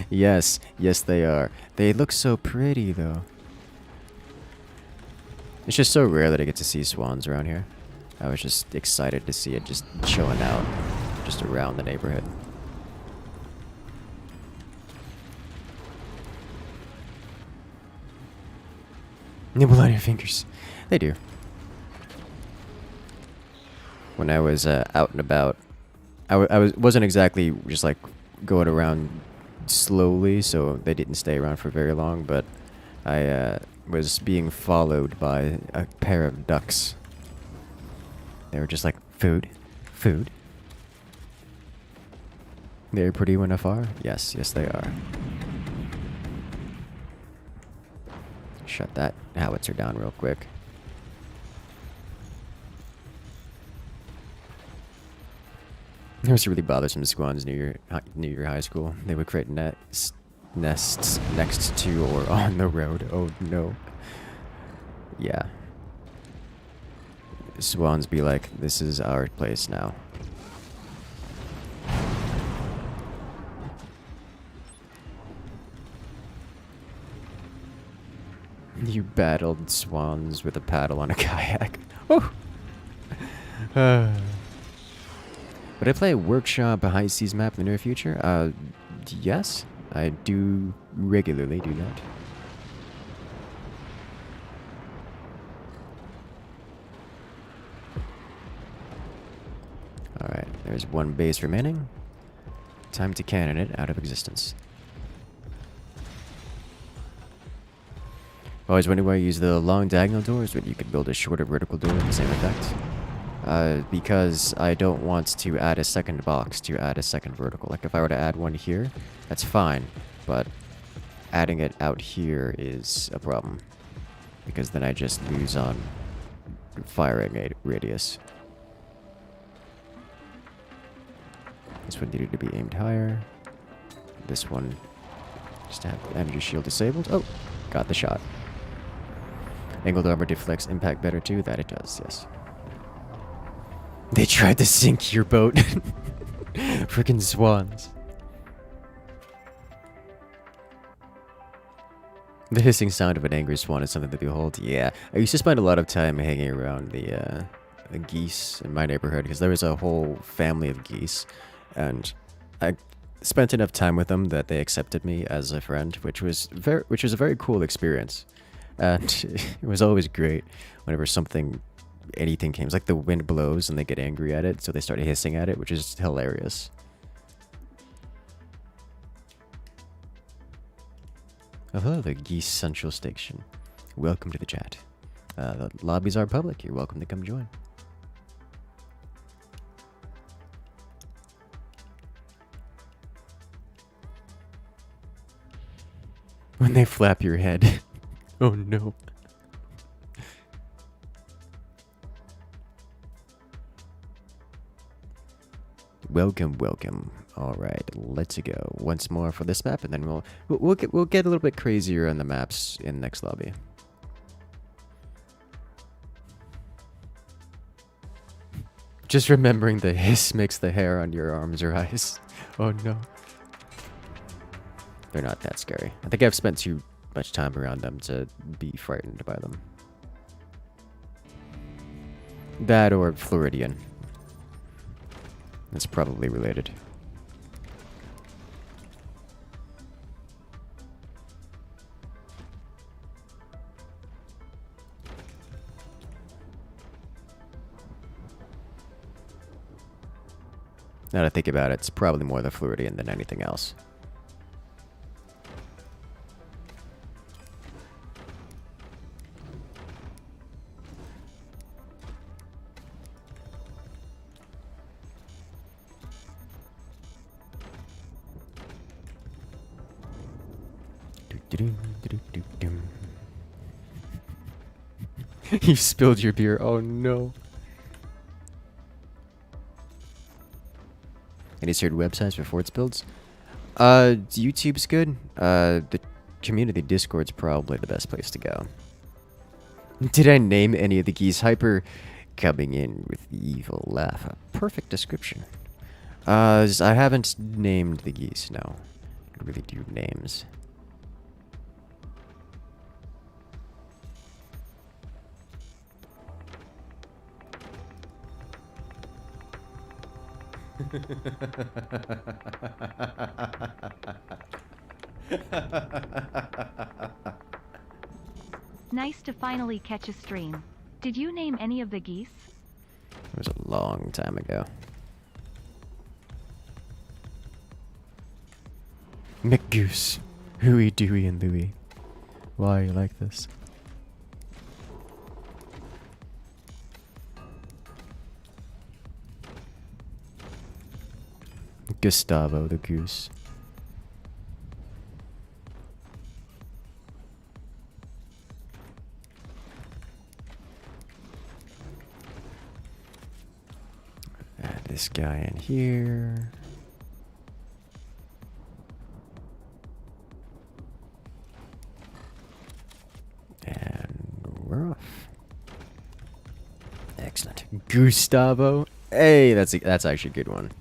Yes, they are. They look so pretty though. It's just so rare that I get to see swans around here. I was just excited to see it just chilling out just around the neighborhood. Nibble on your fingers. They do. When I was out and about wasn't exactly just like going around slowly, so they didn't stay around for very long, but I was being followed by a pair of ducks. They were just like, food, food. They're pretty when afar? Yes, yes they are. Shut that howitzer down real quick. It was really bothersome squads near your high school. They would create nests next to or on the road. Oh no. Yeah. Swans be like, this is our place now. You battled swans with a paddle on a kayak. Oh. Would I play a workshop a high seas map in the near future? Yes. I do regularly do that. Alright, there's one base remaining. Time to cannon it out of existence. Always wondering why you use the long diagonal doors when you could build a shorter vertical door with the same effect. Because I don't want to add a second box to add a second vertical. Like if I were to add one here, that's fine, but adding it out here is a problem. Because then I just lose on firing radius. This one needed to be aimed higher. This one just to have the energy shield disabled. Oh, got the shot. Angled armor deflects impact better too. That it does, yes. They tried to sink your boat. Freaking swans. The hissing sound of an angry swan is something to behold. Yeah, I used to spend a lot of time hanging around the geese in my neighborhood because there was a whole family of geese, and I spent enough time with them that they accepted me as a friend, which was a very cool experience, and it was always great whenever anything came. It's like the wind blows and they get angry at it, so they start hissing at it, which is hilarious. Oh, hello, the Geese Central Station. Welcome to the chat. The lobbies are public. You're welcome to come join. When they flap your head. Oh no. Welcome, welcome. All right, let's go once more for this map, and then we'll get a little bit crazier on the maps in next lobby. Just remembering the hiss makes the hair on your arms rise. Oh no. They're not that scary. I think I've spent too much time around them to be frightened by them. That or Floridian. That's probably related. Now that I think about it, it's probably more the Floridian than anything else. You spilled your beer. Oh no. Any certain websites for Forts builds? YouTube's good. The community Discord's probably the best place to go. Did I name any of the geese? Hyper coming in with the evil laugh. A perfect description. I haven't named the geese, no. I really do names. Nice to finally catch a stream. Did you name any of the geese? It was a long time ago. McGoose. Huey, Dewey, and Louie. Why are you like this? Gustavo the goose. Add this guy in here. And we're off. Excellent. Gustavo. Hey, that's actually a good one.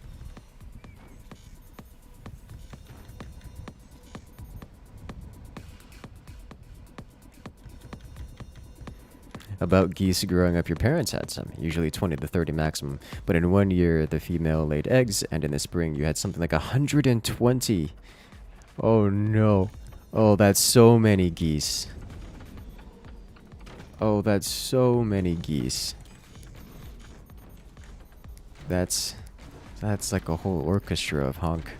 About geese growing up, your parents had some, usually 20 to 30 maximum. But in 1 year, the female laid eggs, and in the spring, you had something like 120. Oh no. Oh, that's so many geese. Oh, that's so many geese. That's like a whole orchestra of honk.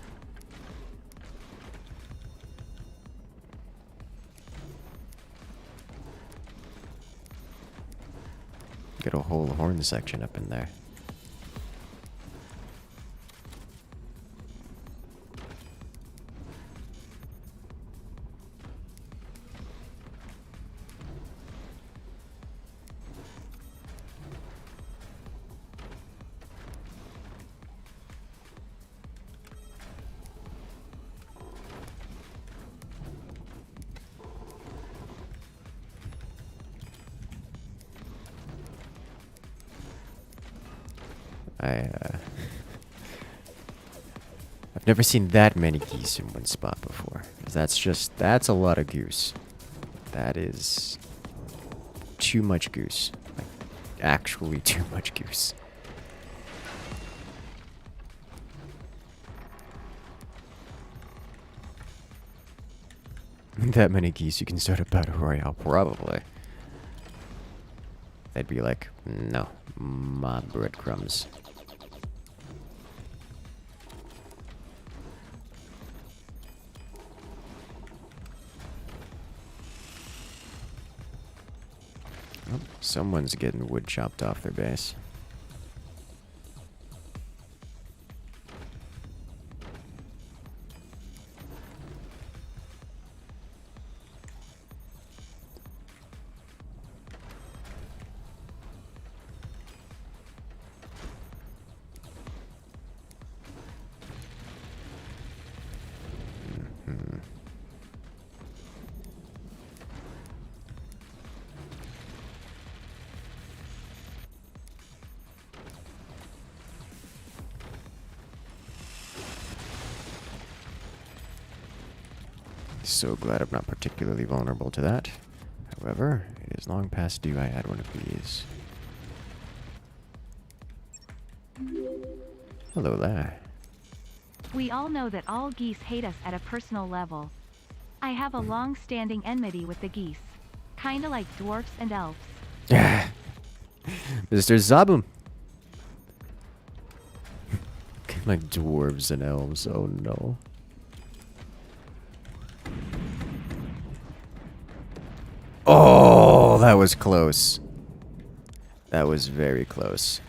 Get a whole horn section up in there. I've never seen that many geese in one spot before. 'Cause that's a lot of goose. That is too much goose. Like, actually too much goose. That many geese, you can start a battle royale, probably. They'd be like, no, my breadcrumbs. Oh, someone's getting wood chopped off their base. So glad I'm not particularly vulnerable to that. However, it is long past due I had one of these. Hello there. We all know that all geese hate us at a personal level. I have a long-standing enmity with the geese. Kinda like dwarfs and elves. Mr. Zabum. Like dwarves and elves, oh no. Oh, that was close. That was very close.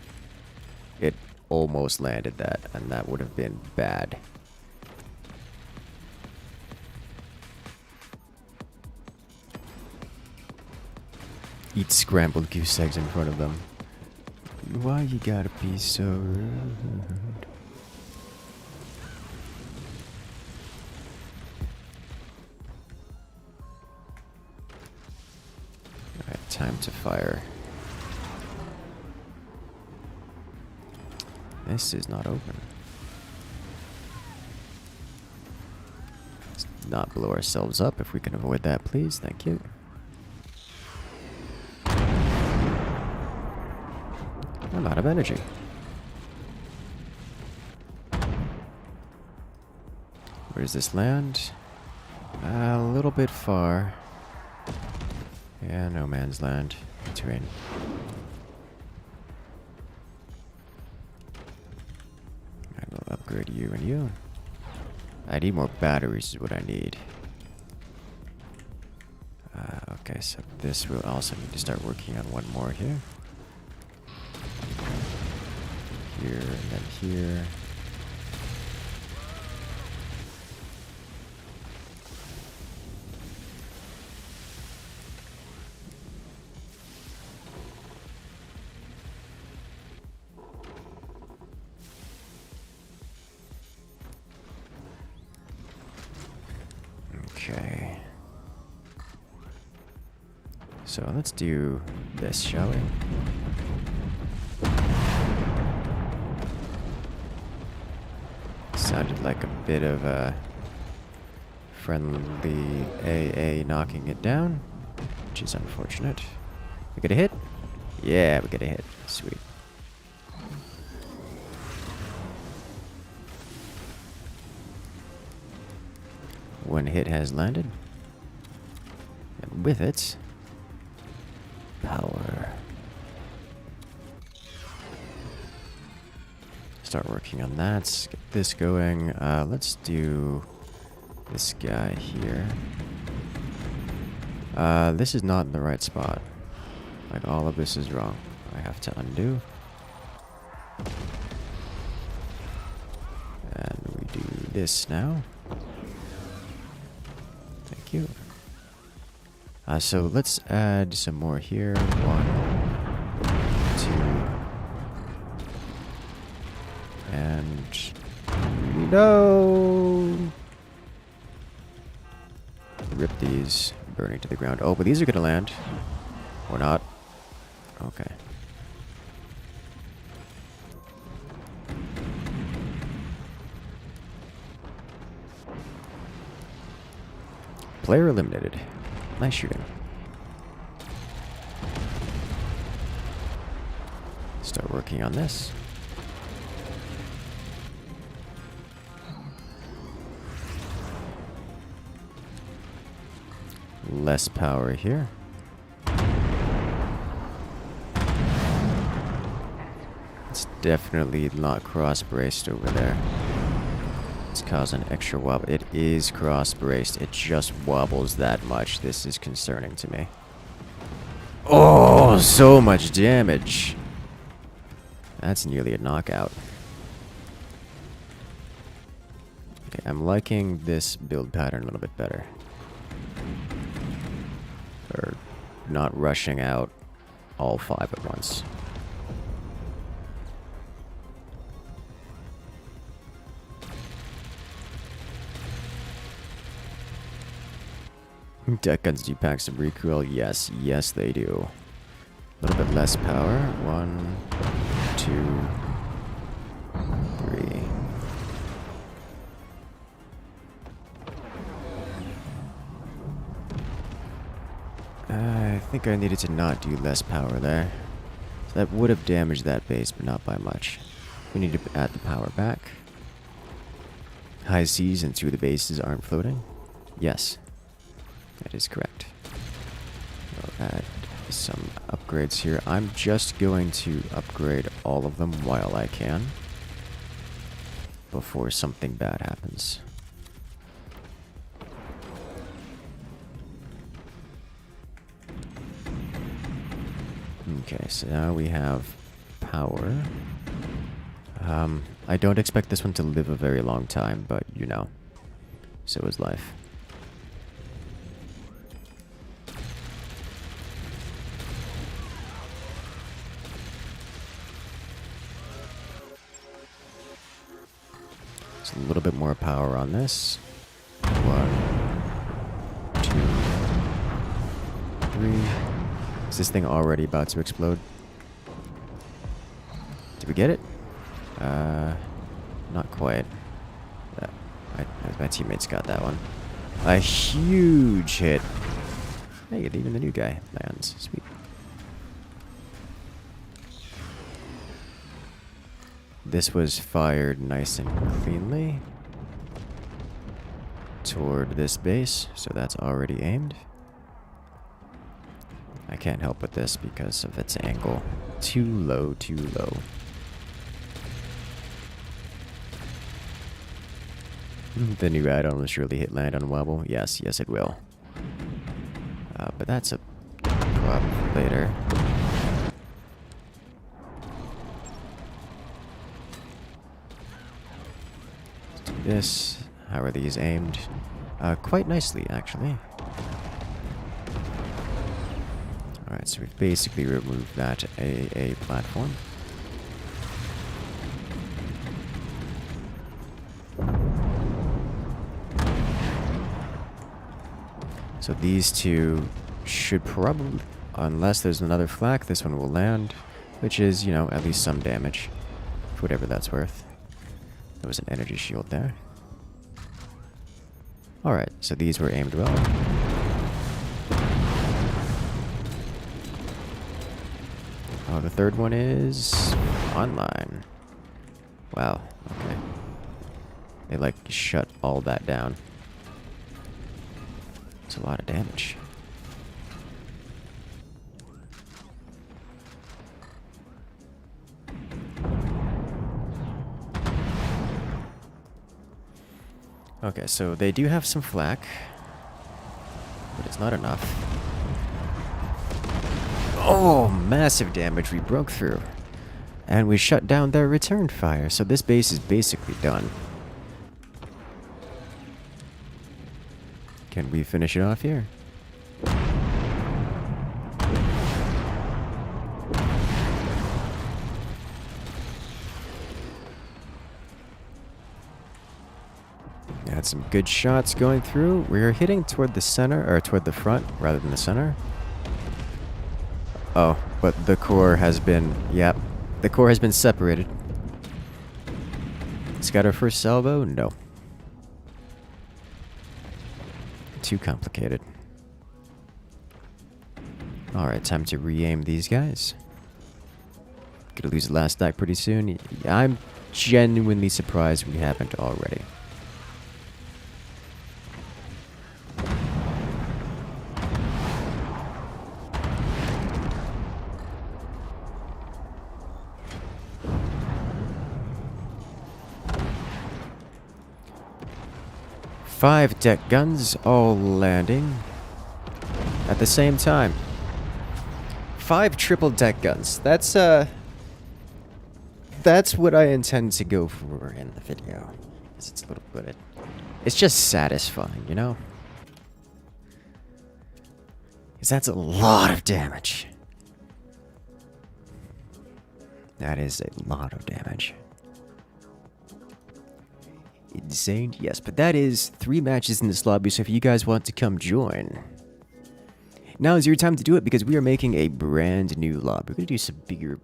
It almost landed that, and that would have been bad. Eat scrambled goose eggs in front of them. Why you gotta be so rude? Alright, time to fire. This is not open. Let's not blow ourselves up if we can avoid that, please. Thank you. I'm out of energy. Where does this land? A little bit far. Yeah, no man's land. Terrain. I will upgrade you and you. I need more batteries is what I need. Okay, so this will also need to start working on one more here. Here and then here. Okay. So let's do this, shall we? Sounded like a bit of a friendly AA knocking it down, which is unfortunate. We get a hit? Yeah, we get a hit. Sweet. One hit has landed. And with it, power. Start working on that. Let's get this going. Let's do this guy here. This is not in the right spot. Like, all of this is wrong. I have to undo. And we do this now. Thank you. So let's add some more here. 1, 2, and no. Rip these, burning to the ground. Oh, but these are gonna land, or not? Okay. Player eliminated. Nice shooting. Start working on this. Less power here. It's definitely not cross-braced over there. It's causing extra wobble. It is cross-braced. It just wobbles that much. This is concerning to me. Oh, so much damage. That's nearly a knockout. Okay, I'm liking this build pattern a little bit better. Or not rushing out all 5 at once. Deck guns do pack some recoil. Yes, yes they do. A little bit less power. 1, 2, 3. I think I needed to not do less power there. So that would have damaged that base, but not by much. We need to add the power back. High seas and 2 of the bases aren't floating. Yes. That is correct. We'll add some upgrades here. I'm just going to upgrade all of them while I can, before something bad happens. Okay, so now we have power. I don't expect this one to live a very long time, but you know, so is life. A little bit more power on this. 1, 2, 3. Is this thing already about to explode? Did we get it? Not quite. My teammates got that one. A huge hit. Hey, even the new guy lands. Sweet. This was fired nice and cleanly toward this base, so that's already aimed. I can't help with this because of its angle. Too low, too low. The new add-on will surely hit land on wobble. Yes, yes it will. But that's a problem for later. Let's do this. How are these aimed? Quite nicely, actually. Alright, so we've basically removed that AA platform. So these two should probably, unless there's another flak, this one will land, which is, you know, at least some damage, for whatever that's worth. There was an energy shield there. Alright, so these were aimed well. Oh, the third one is online. Wow, okay. They, like, shut all that down. It's a lot of damage. Okay, so they do have some flak, but it's not enough. Oh, massive damage we broke through. And we shut down their return fire, so this base is basically done. Can we finish it off here? Had some good shots going through. We're hitting toward the center, or toward the front, rather than the center. Oh, but the core has been, yep. The core has been separated. It's got our first salvo? No. Too complicated. Alright, time to re-aim these guys. Gonna lose the last stack pretty soon. I'm genuinely surprised we haven't already. Five deck guns all landing at the same time. 5 triple deck guns. That's what I intend to go for in the video. It's a little bit, it's just satisfying, you know? Because that's a lot of damage. That is a lot of damage. Insane, yes, but that is 3 matches in this lobby, so if you guys want to come join, now is your time to do it, because we are making a brand new lobby. We're gonna do some bigger,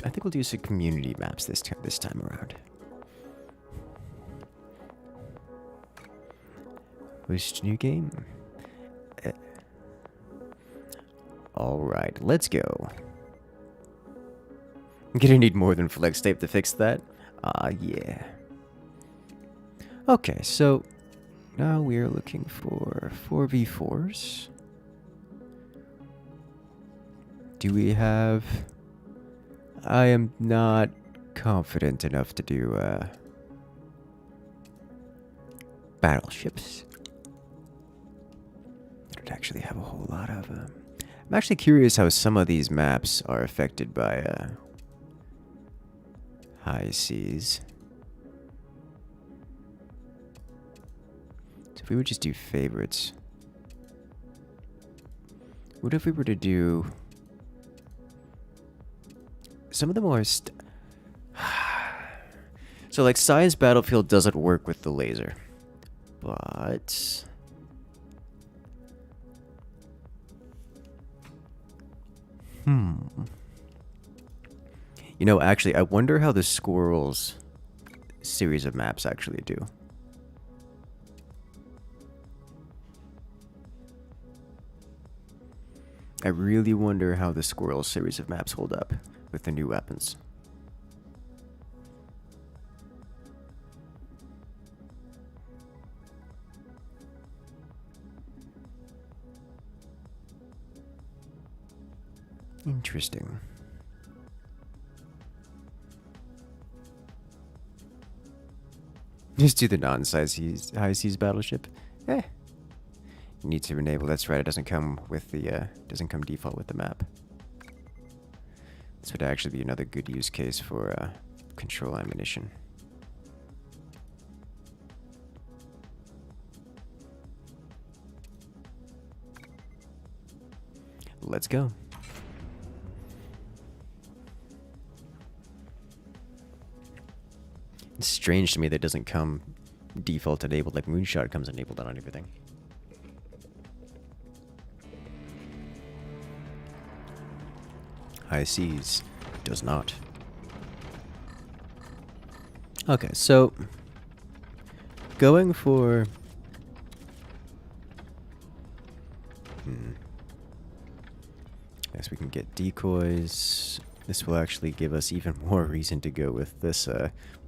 I think we'll do some community maps this time around. Host new game. Alright, let's go. I'm gonna need more than flex tape to fix that. Yeah. Okay, so now we are looking for 4v4s. Do we have... I am not confident enough to do battleships. I don't actually have a whole lot of them. I'm actually curious how some of these maps are affected by high seas. If we would just do favorites. What if we were to do... Some of the more... So, like, Science Battlefield doesn't work with the laser. But... You know, actually, I wonder how the Squirrels series of maps actually do. I really wonder how the Squirrel series of maps hold up with the new weapons. Interesting. Just do the high seas battleship. Eh. You need to enable. That's right. It doesn't come with the doesn't come default with the map. This would actually be another good use case for control ammunition. Let's go. It's strange to me that it doesn't come default enabled, like Moonshot comes enabled on everything. High Seas does not. Okay, so going for guess we can get decoys. This will actually give us even more reason to go with this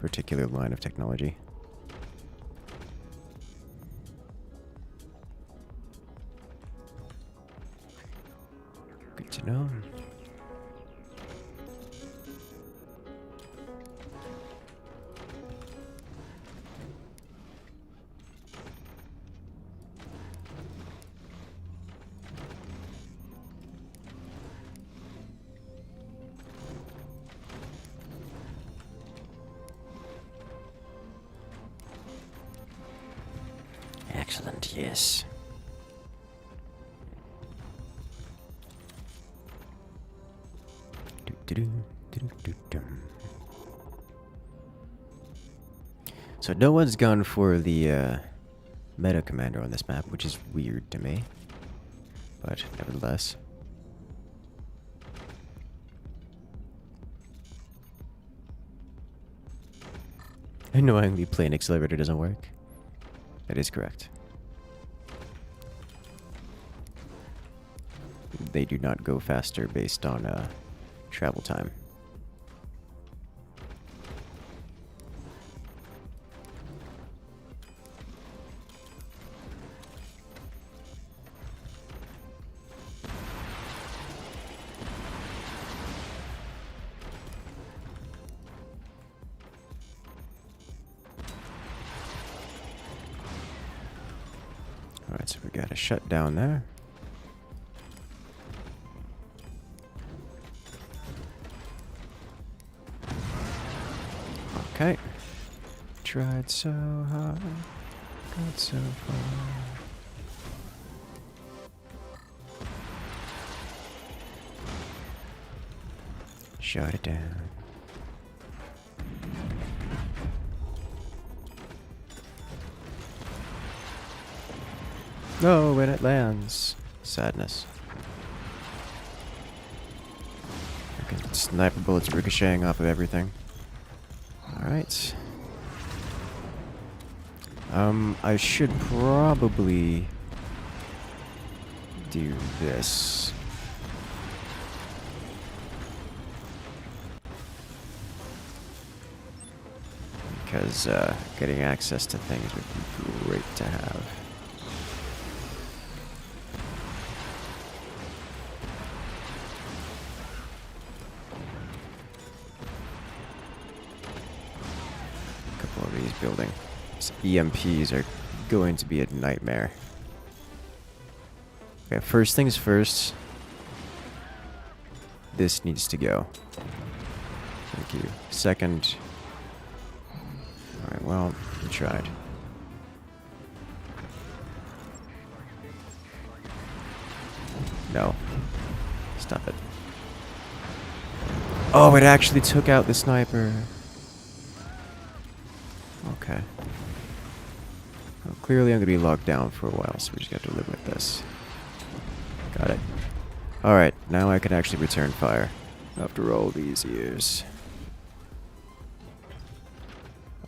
particular line of technology. Good to know. Excellent, yes. So no one's gone for the meta commander on this map, which is weird to me. But nevertheless. Annoyingly, plane accelerator doesn't work. That is correct. They do not go faster based on travel time. Alright, so we got a shutdown there. Okay. Tried so hard, got so far. Shut it down. No, when it lands. Sadness. Freaking sniper bullets ricocheting off of everything. Alright. I should probably do this. Because getting access to things would be great to have. Building. These EMPs are going to be a nightmare. Okay, first things first. This needs to go. Thank you. Second. Alright, well, we tried. No. Stop it. Oh, it actually took out the sniper. Okay. Well, clearly I'm going to be locked down for a while, so we just got to live with this. Got it. Alright, now I can actually return fire. After all these years.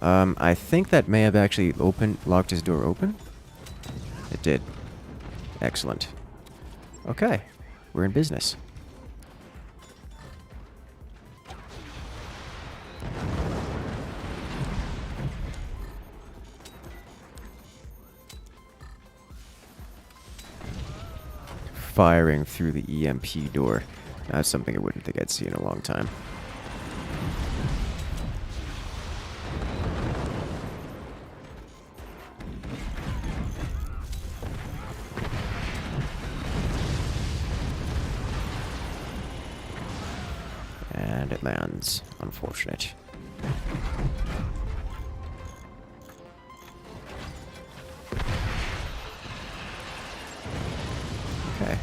I think that may have actually locked his door open. It did. Excellent. Okay, we're in business. Firing through the EMP door. That's something I wouldn't think I'd see in a long time. happens. Unfortunate. Okay.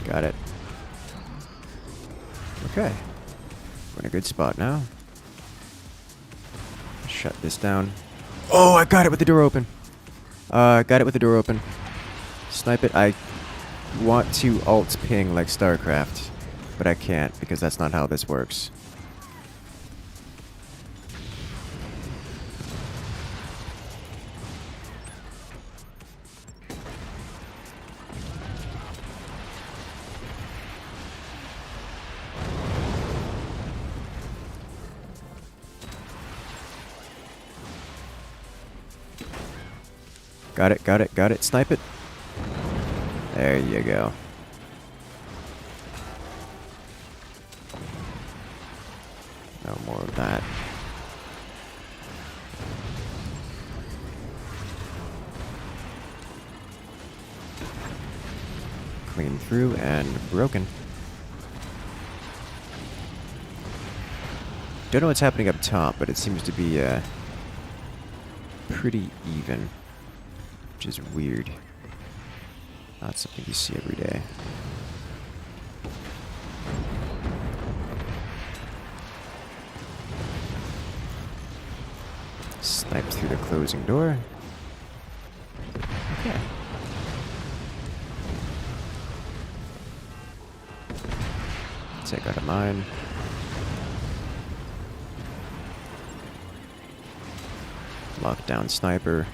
Got it. Okay. We're in a good spot now. Shut this down. Oh, I got it with the door open. Got it with the door open. Snipe it. I want to alt ping like StarCraft, but I can't because that's not how this works. Got it, got it, got it. Snipe it. There you go. No more of that. Clean through and broken. Don't know what's happening up top, but it seems to be pretty even. Which is weird. Not something you see every day. Sniped through the closing door. Okay. Take out a mine. Lockdown sniper.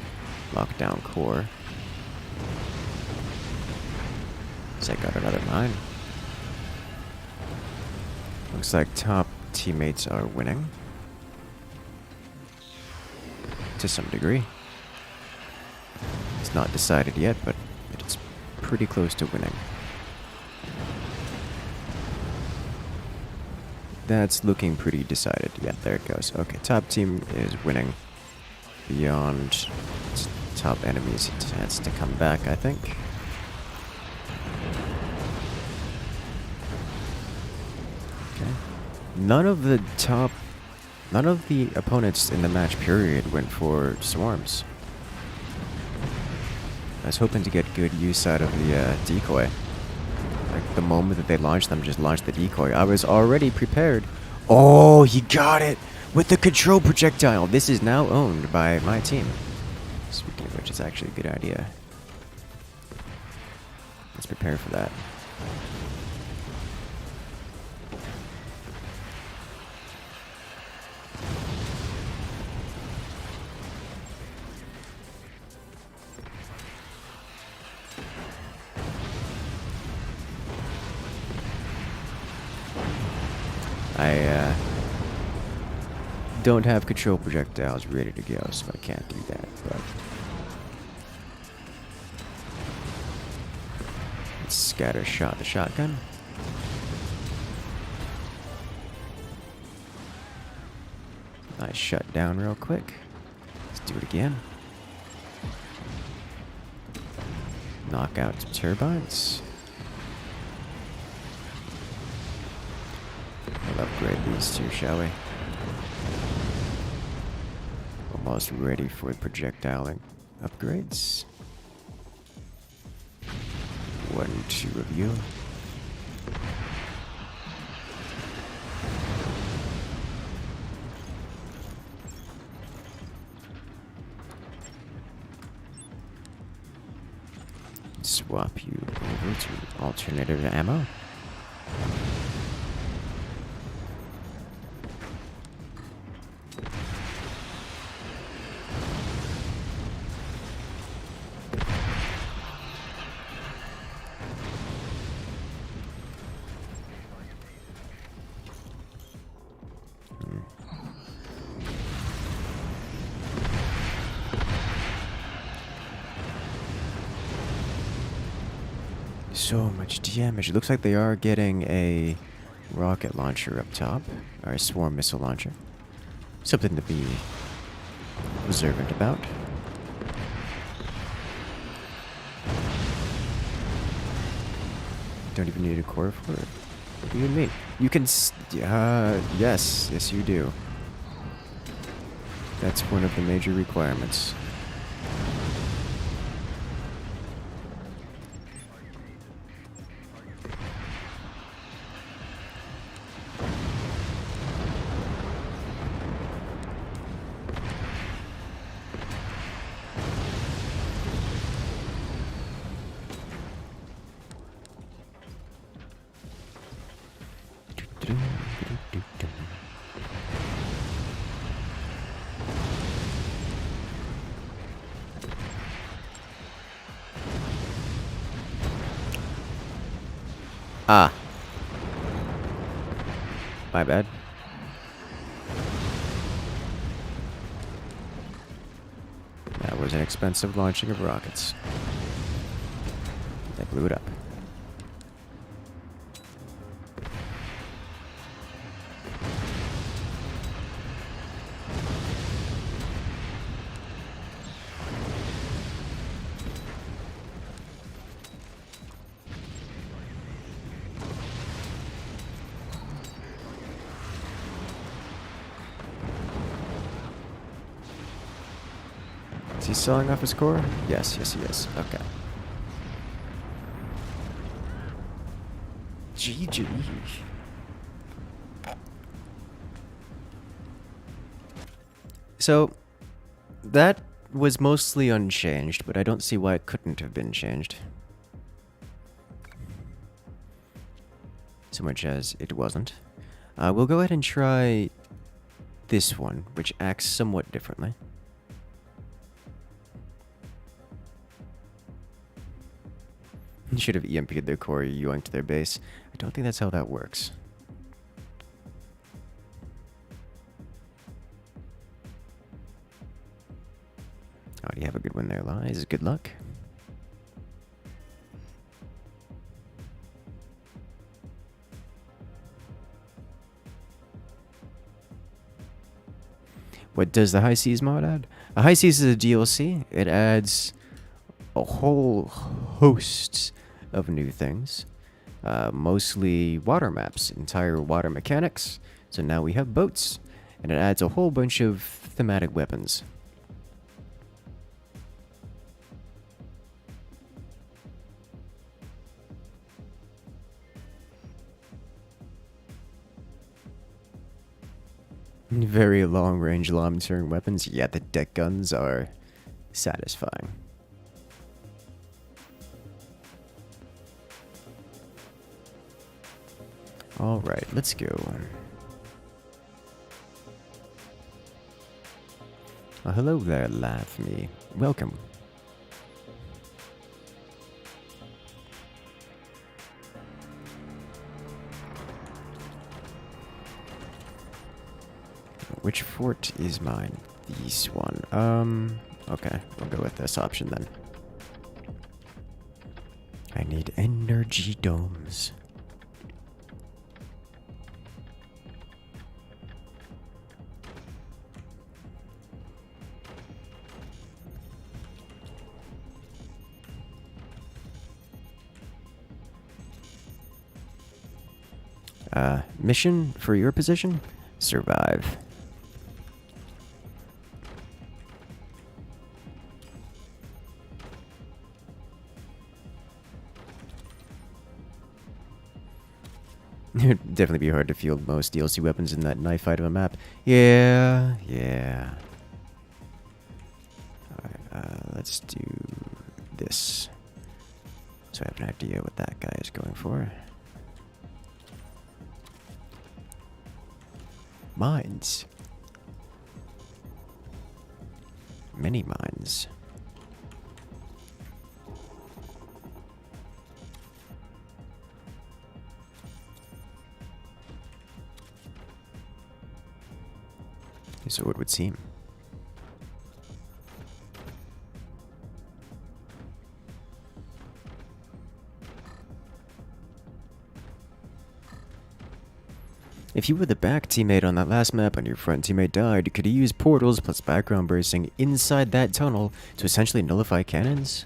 Lockdown core. Take out another mine. Looks like top teammates are winning. To some degree. It's not decided yet, but it's pretty close to winning. That's looking pretty decided. Yeah, there it goes. Okay, top team is winning. Beyond top enemies, it has to come back, I think. Okay. None of the opponents in the match period went for swarms. I was hoping to get good use out of the decoy. Like the moment that they launched them, just launched the decoy. I was already prepared. Oh, he got it! With the control projectile! This is now owned by my team. Speaking of which, it's actually a good idea. Let's prepare for that. I don't have control projectiles ready to go, so I can't do that, but let's scatter shot the shotgun. Nice shut down real quick. Let's do it again. Knock out some turbines. We'll upgrade these two, shall we? Almost ready for projectiling upgrades. 1, 2 of you. Swap you over to alternative ammo. So much damage. It looks like they are getting a rocket launcher up top, or a swarm missile launcher. Something to be observant about. Don't even need a core for it. What do you mean? You can yes, you do. That's one of the major requirements. Ah. My bad. That was an expensive launching of rockets. They blew it up. Is he selling off his core? Yes, yes he is. Okay. GG. So, that was mostly unchanged, but I don't see why it couldn't have been changed. So much as it wasn't. We'll go ahead and try this one, which acts somewhat differently. Should have EMP'd their core, yoinked their base. I don't think that's how that works. Oh, do you have a good one there, Lies? Good luck. What does the High Seas mod add? A High Seas is a DLC. It adds a whole host of new things. Mostly water maps, entire water mechanics. So now we have boats. And it adds a whole bunch of thematic weapons. Very long-range long-term weapons. Yeah, the deck guns are satisfying. Alright, let's go. Oh, hello there, Laugh Me. Welcome. Which fort is mine? This one. Okay, we'll go with this option then. I need energy domes. Mission for your position? Survive. It'd definitely be hard to field most DLC weapons in that knife fight of a map. Yeah. Alright, let's do this. So I have an idea what that guy is going for. Mines. Many mines. So it would seem. If you were the back teammate on that last map and your front teammate died, could you use portals plus background bracing inside that tunnel to essentially nullify cannons?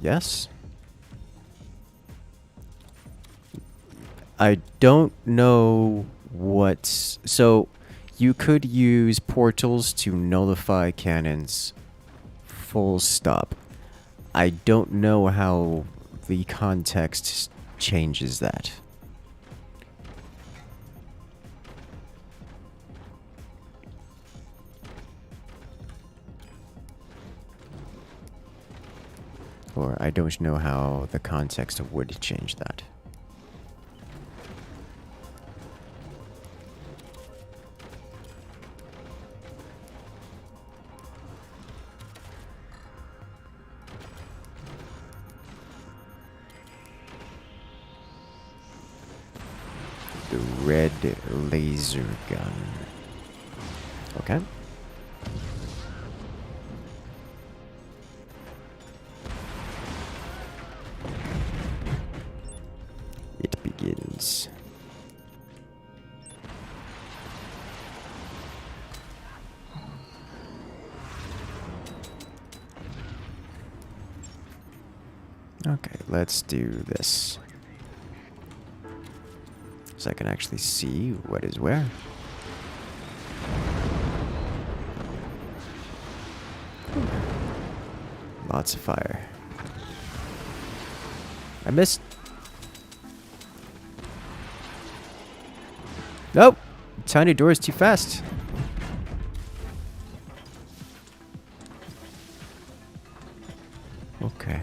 Yes? I don't know what... So, you could use portals to nullify cannons. Full stop. I don't know how the context changes that. Or I don't know how the context would change that. The red laser gun. Okay. It begins. Okay, let's do this. So I can actually see what is where. Lots of fire. I missed. Nope! Tiny door is too fast. Okay.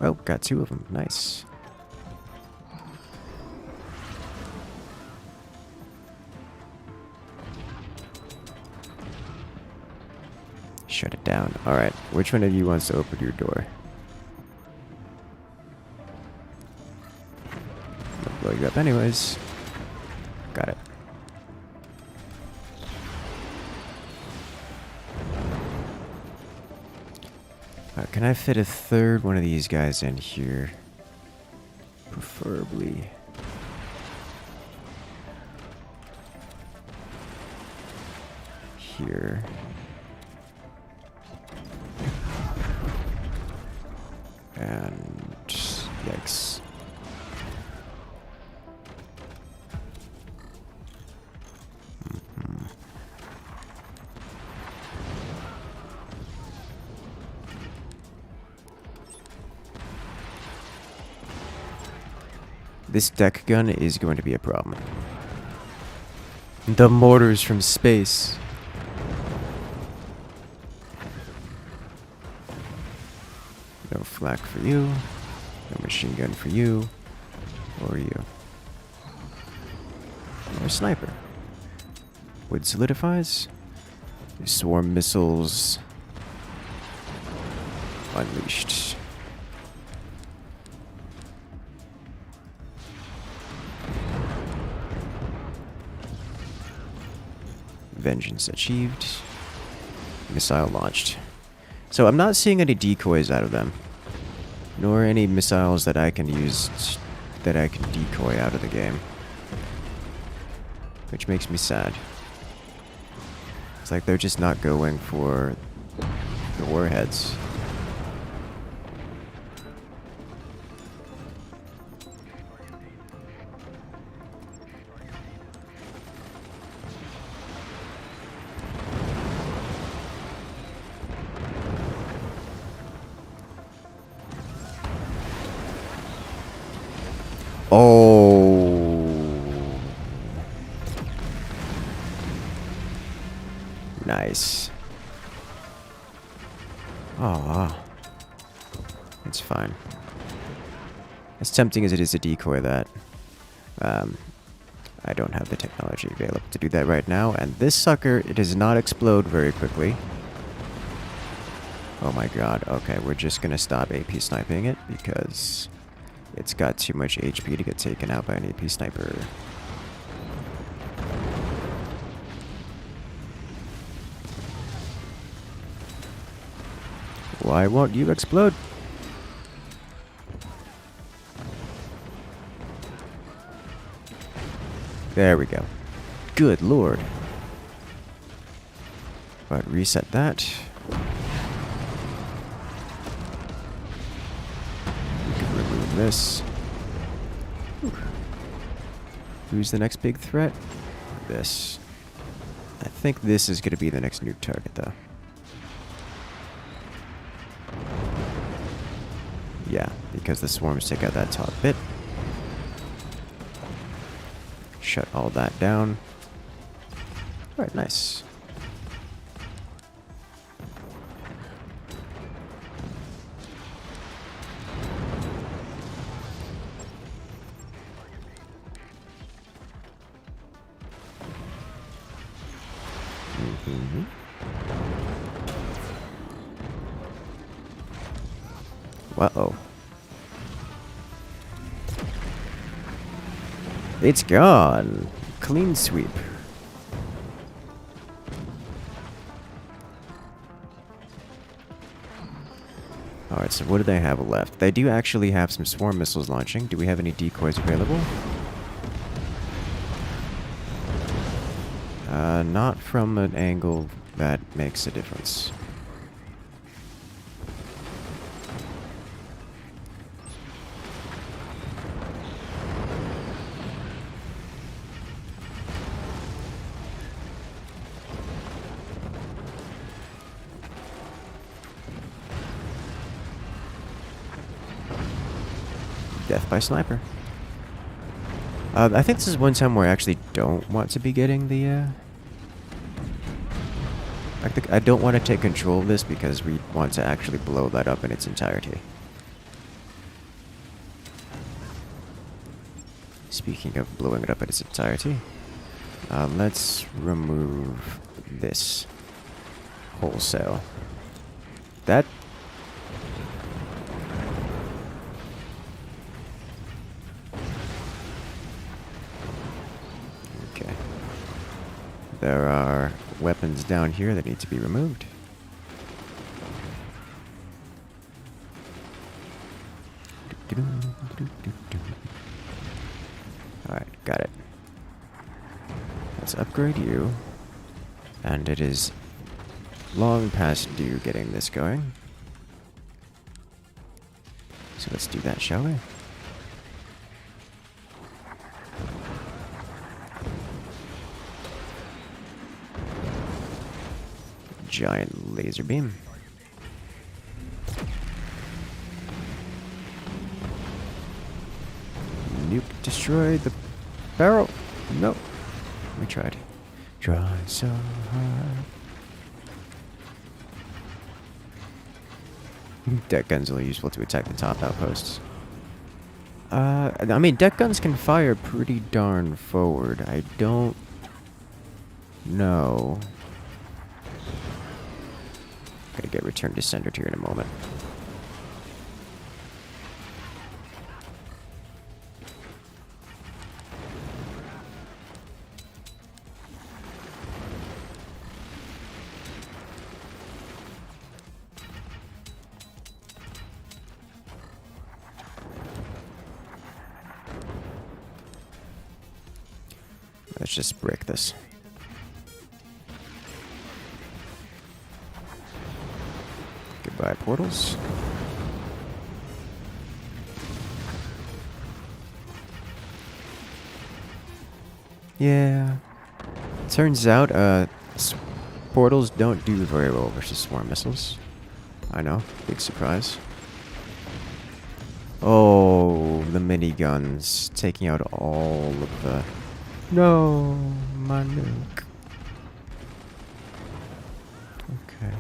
Oh, got two of them. Nice. Shut it down. Alright, which one of you wants to open your door? I'll blow you up anyways. Got it. Can I fit a third one of these guys in here? Preferably. Here. And yikes. This deck gun is going to be a problem. The mortars from space. No flak for you. No machine gun for you. Or you. Or a sniper. Wood solidifies. Swarm missiles. Unleashed. Vengeance achieved. Missile launched. So I'm not seeing any decoys out of them. Nor any missiles that I can use that I can decoy out of the game. Which makes me sad. It's like they're just not going for the warheads. Oh. Nice. Ah. It's fine. As tempting as it is to decoy that, I I don't have the technology available to do that right now. And this sucker, it does not explode very quickly. Oh my god. Okay, we're just gonna stop AP sniping it because it's got too much HP to get taken out by an AP sniper. Why won't you explode? There we go. Good lord. But reset that. We can remove this. Whew. Who's the next big threat? This. I think this is going to be the next nuke target, though. Yeah, because the swarms take out that top bit. Shut all that down. Alright, nice. Uh-oh. It's gone. Clean sweep. Alright, so what do they have left? They do actually have some swarm missiles launching. Do we have any decoys available? Not from an angle that makes a difference. Death by sniper. I think this is one time where I actually don't want to be getting the, I don't want to take control of this because we want to actually blow that up in its entirety. Speaking of blowing it up in its entirety, let's remove this wholesale. That... Okay. There are weapons down here that need to be removed. Alright, got it. Let's upgrade you. And it is long past due getting this going. So let's do that, shall we? Giant laser beam. Nuke destroyed the barrel. No. We tried. Trying so hard. Deck guns are useful to attack the top outposts. I mean, deck guns can fire pretty darn forward. I don't know. Gotta get return to sender here in a moment. Let's just break this. Goodbye, portals. Yeah. Turns out, portals don't do very well versus swarm missiles. I know. Big surprise. Oh, the miniguns. Taking out all of the... No, my nuke. Okay.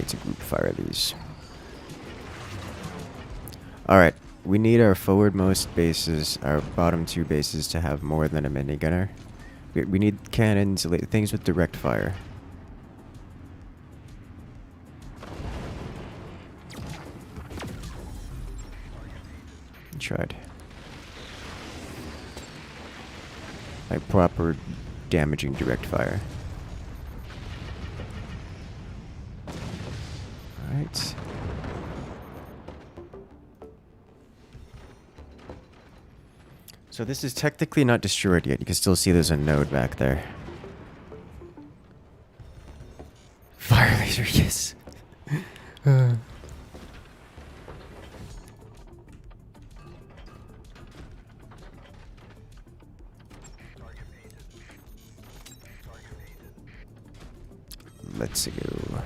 to group fire these. Alright, we need our forwardmost bases, our bottom 2 bases, to have more than a minigunner. We need cannons, things with direct fire. Tried. Like proper damaging direct fire. Alright. So this is technically not destroyed yet. You can still see there's a node back there. Fire laser, yes! Let's go.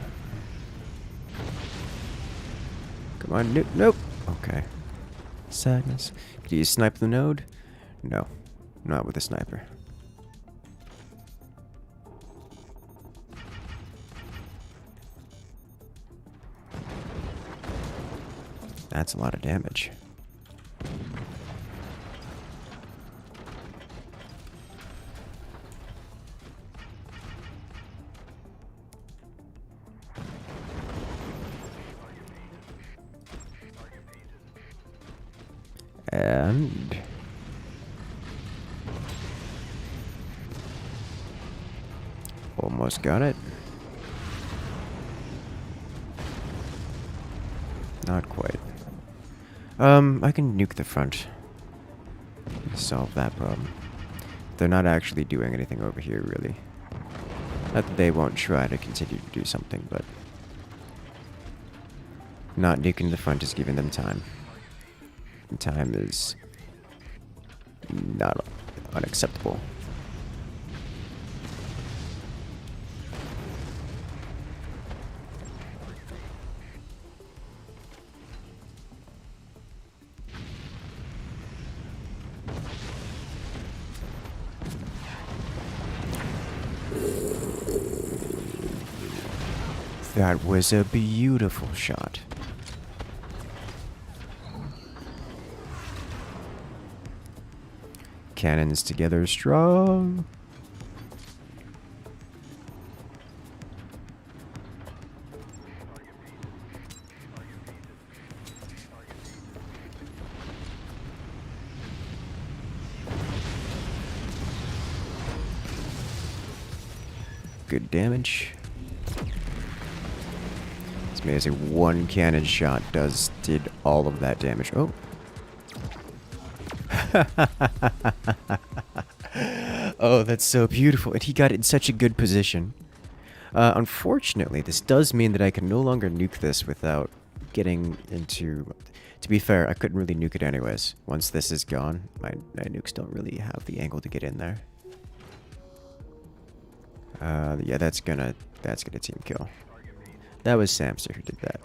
Come on, nope. Okay. Sadness. Do you snipe the node? No, not with a sniper. That's a lot of damage. And almost got it. Not quite. I can nuke the front. Solve that problem. They're not actually doing anything over here, really. Not that they won't try to continue to do something, but not nuking the front is giving them time. And time is not unacceptable. That was a beautiful shot. Cannons together strong. Good damage. It's amazing. One cannon shot did all of that damage. Oh. Oh, that's so beautiful. And he got it in such a good position. Unfortunately, this does mean that I can no longer nuke this without getting into... To be fair, I couldn't really nuke it anyways. Once this is gone, my nukes don't really have the angle to get in there. Yeah, that's gonna team kill. That was Samster who did that.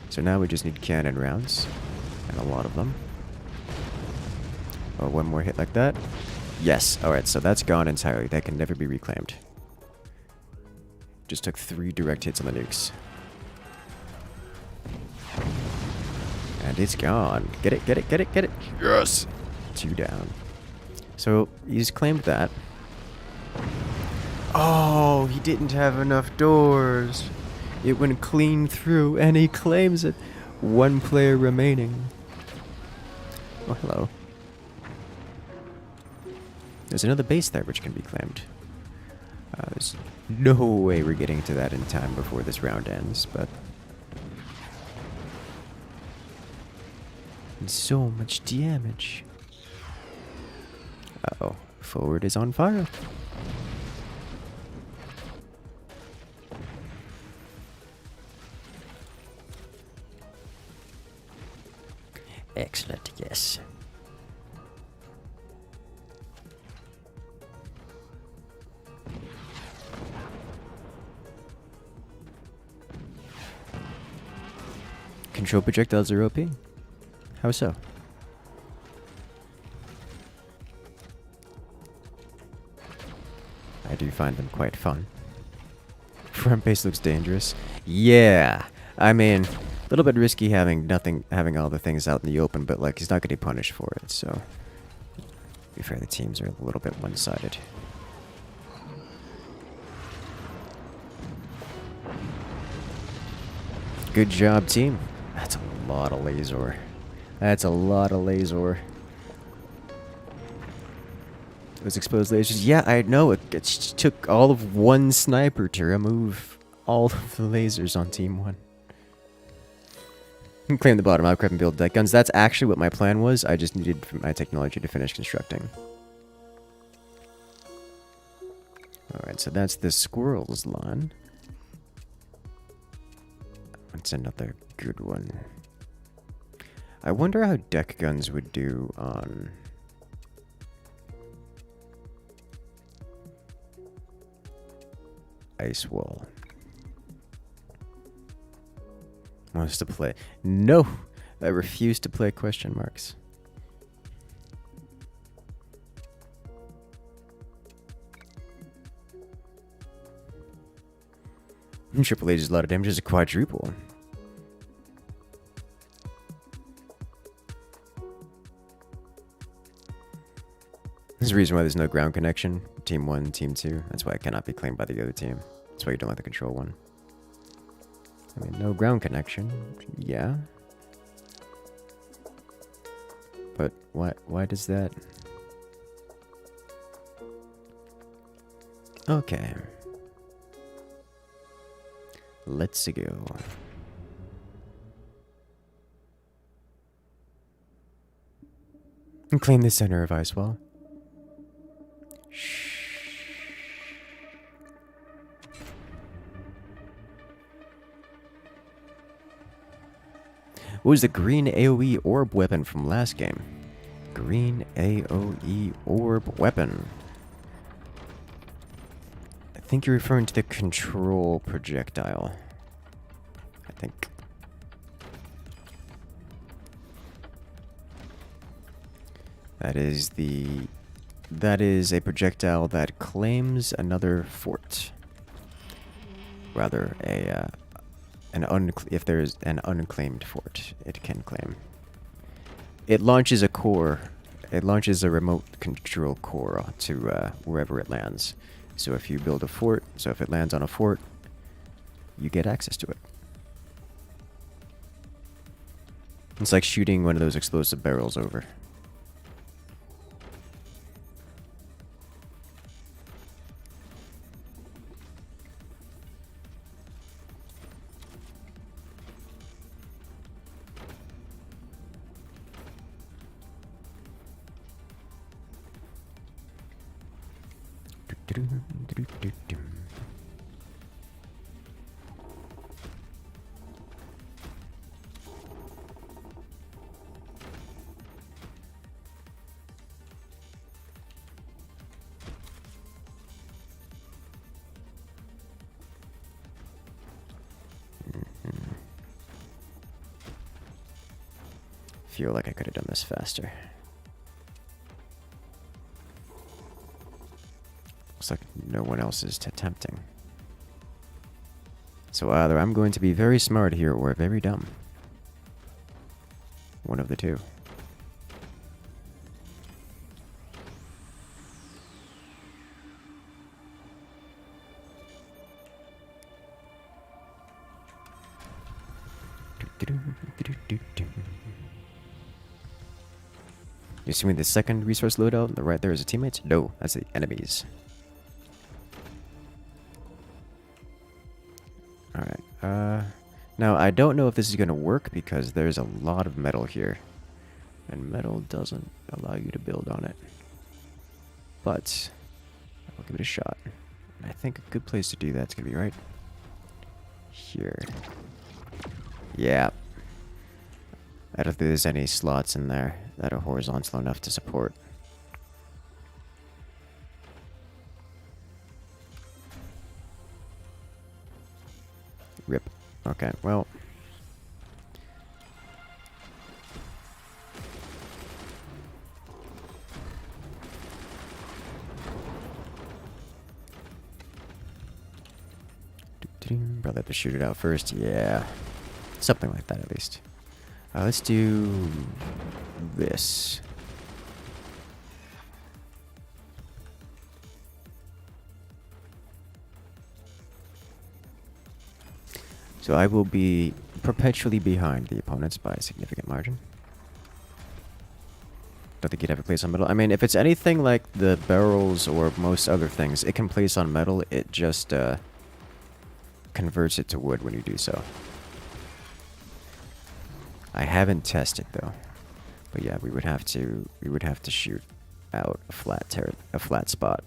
So now we just need cannon rounds. And a lot of them. Oh, one more hit like that. Yes. Alright, so that's gone entirely. That can never be reclaimed. Just took 3 direct hits on the nukes. And it's gone. Get it, get it, get it, get it. Yes! 2 down. So, he's claimed that. Oh, he didn't have enough doors. It went clean through, and he claims it. 1 player remaining. Oh, hello. There's another base there which can be claimed. There's no way we're getting to that in time before this round ends, but... And so much damage. Uh-oh. Forward is on fire. Excellent, yes. Control projectiles are OP. How so? I do find them quite fun. front base looks dangerous. Yeah, I mean, a little bit risky having all the things out in the open, but like he's not getting punished for it. So, to be fair, the teams are a little bit one-sided. Good job, team. That's a lot of laser. That's a lot of laser. Those exposed lasers. Yeah, I know. It took all of one sniper to remove all of the lasers on Team 1. Claim the bottom. I'll prep and build deck guns. That's actually what my plan was. I just needed my technology to finish constructing. Alright, so that's the squirrel's lawn. That's another good one. I wonder how deck guns would do on... Ice wall. Wants to play. No! I refuse to play question marks. Triple H is a lot of damage. It's a quadruple. There's a reason why there's no ground connection. Team 1, Team 2. That's why it cannot be claimed by the other team. That's why you don't like the control one. I mean, no ground connection. Yeah. But why does that... Okay. Let's go. And claim the center of ice wall. Shh. What was the green AoE orb weapon from last game? Green AoE orb weapon. I think you're referring to the control projectile. I think. That is a projectile that claims another fort. Rather, if there's an unclaimed fort, it can claim. It launches a core. It launches a remote control core to wherever it lands. So if you build a fort, so if it lands on a fort, you get access to it. It's like shooting one of those explosive barrels over. Feel like I could have done this faster. Looks like no one else is attempting. So either I'm going to be very smart here or very dumb. One of the two. You see me the second resource loadout? The right there is a teammate? No, that's the enemies. Alright, now I don't know if this is gonna work because there's a lot of metal here. And metal doesn't allow you to build on it. But I'll give it a shot. And I think a good place to do that's gonna be right here. Yeah. I don't think there's any slots in there that are horizontal enough to support. Rip. Okay, well. probably have to shoot it out first. Yeah. Something like that, at least. Let's do this. So I will be perpetually behind the opponents by a significant margin. Don't think you'd have a place on metal. I mean, if it's anything like the barrels or most other things, it can place on metal. It just converts it to wood when you do so. I haven't tested though, but yeah, we would have to shoot out a flat spot.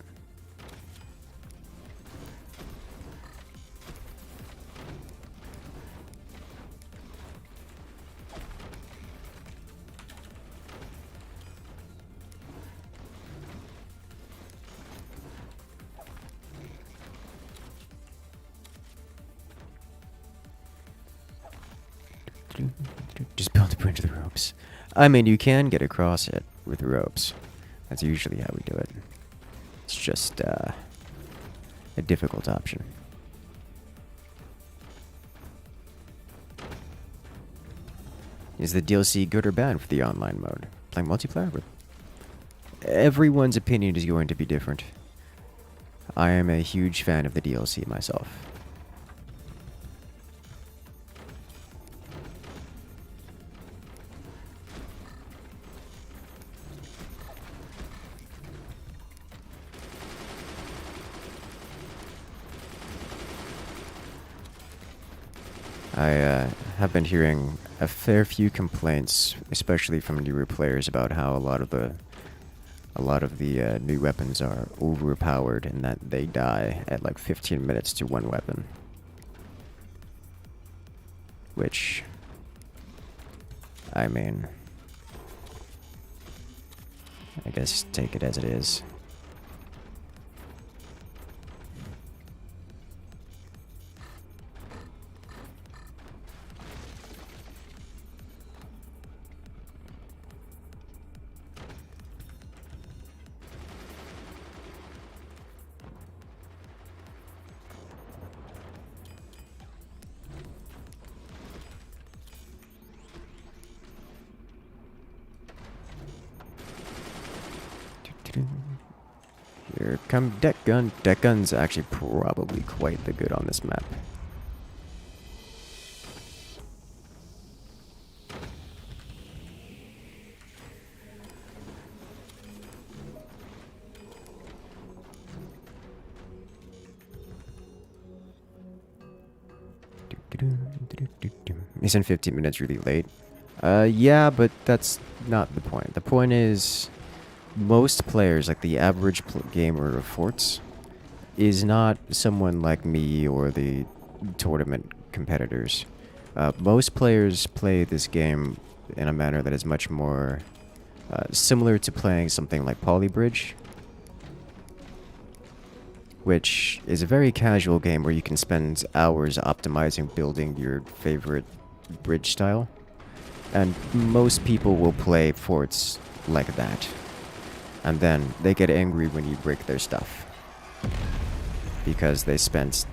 Just build a bridge with ropes. I mean, you can get across it with ropes. That's usually how we do it. It's just a difficult option. Is the DLC good or bad for the online mode? Playing multiplayer? Everyone's opinion is going to be different. I am a huge fan of the DLC myself. I have been hearing a fair few complaints, especially from newer players, about how a lot of the new weapons are overpowered and that they die at like 15 minutes to one weapon. Which, I mean, I guess take it as it is. Here come deck gun. Deck gun's actually probably quite the good on this map. Isn't 15 minutes really late? Yeah, but that's not the point. The point is, most players, like the average gamer of Forts, is not someone like me or the tournament competitors. Most players play this game in a manner that is much more similar to playing something like Polybridge, which is a very casual game where you can spend hours optimizing building your favorite bridge style. And most people will play Forts like that. And then they get angry when you break their stuff. Because they spent,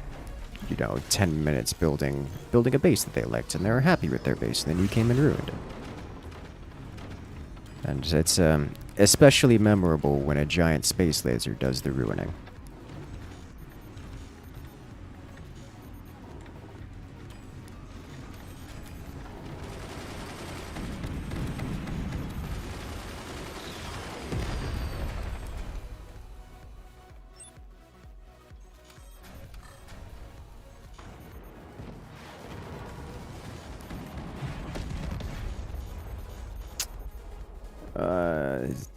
10 minutes building a base that they liked, and they were happy with their base, and then you came and ruined it. And it's especially memorable when a giant space laser does the ruining.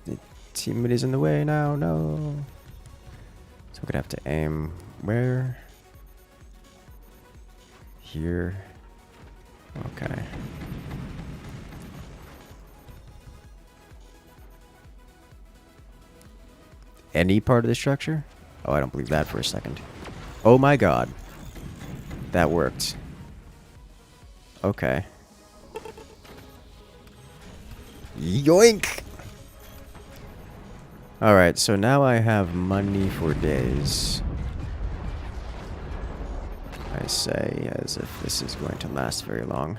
The teammate is in the way now, no. So we're gonna have to aim where? Here. Okay. Any part of the structure? Oh, I don't believe that for a second. Oh my god. That worked. Okay. Yoink! Alright, so now I have money for days. I to say, as if this is going to last very long.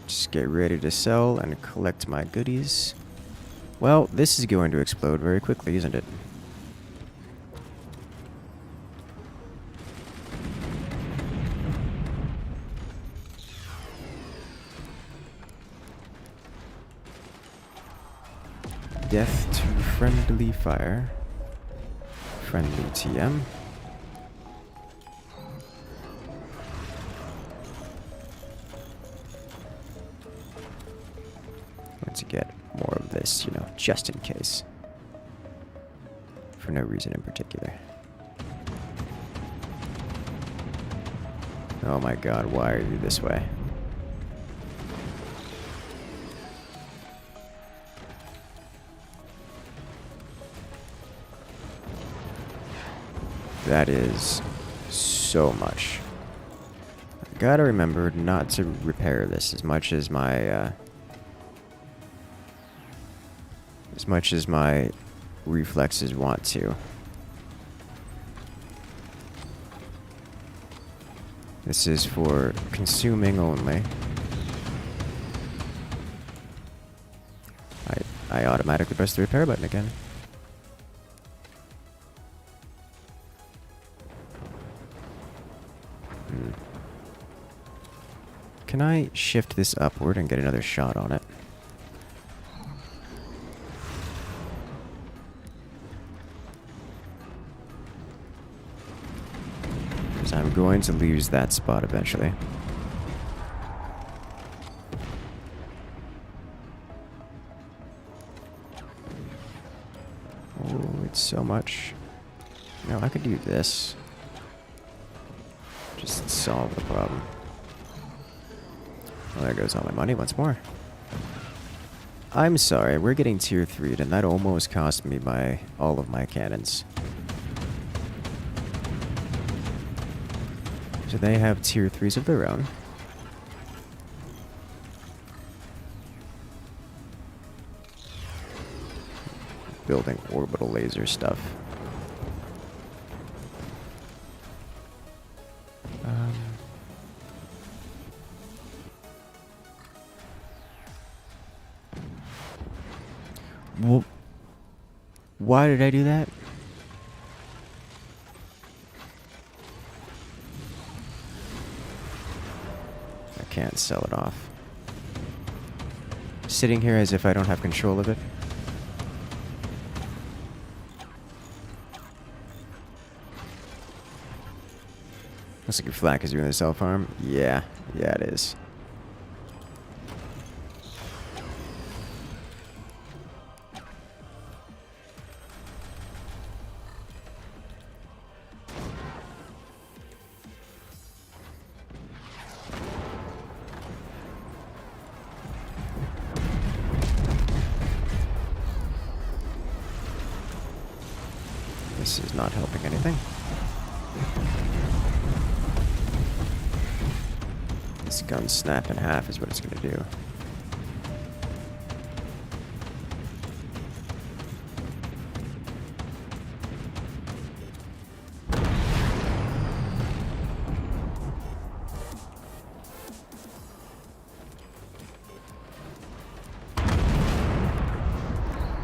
Just get ready to sell and collect my goodies. Well, this is going to explode very quickly, isn't it? Death to friendly fire. Friendly TM. Going to get more of this, you know, just in case. For no reason in particular. Oh my god, why are you this way? That is so much. I gotta remember not to repair this as much as my reflexes want to. This is for consuming only. I automatically press the repair button again. Can I shift this upward and get another shot on it? Because I'm going to lose that spot eventually. Oh, it's so much. No, I could do this. Just solve the problem. Well, there goes all my money once more. I'm sorry, we're getting tier 3'd, and that almost cost me all of my cannons. So they have tier 3s of their own. Building orbital laser stuff. Well, why did I do that? I can't sell it off. Sitting here as if I don't have control of it. Looks like your flak is doing the self-harm. Yeah, it is. This is not helping anything. This gun snap in half is what it's going to do.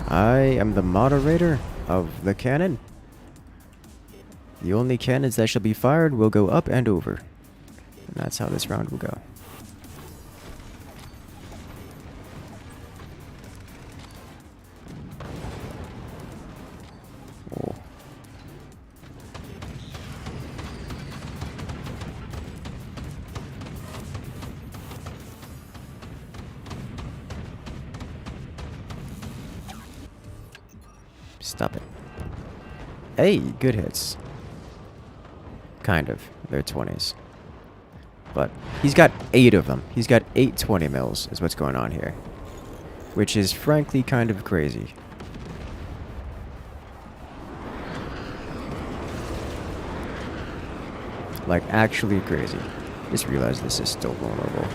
I am the moderator of the cannon. The only cannons that shall be fired will go up and over. And that's how this round will go. Oh. Stop it. Hey, good hits. Kind of. They're 20s. But he's got 8 of them. He's got 8 20 mils is what's going on here. Which is frankly kind of crazy. Like, actually crazy. Just realized this is still vulnerable.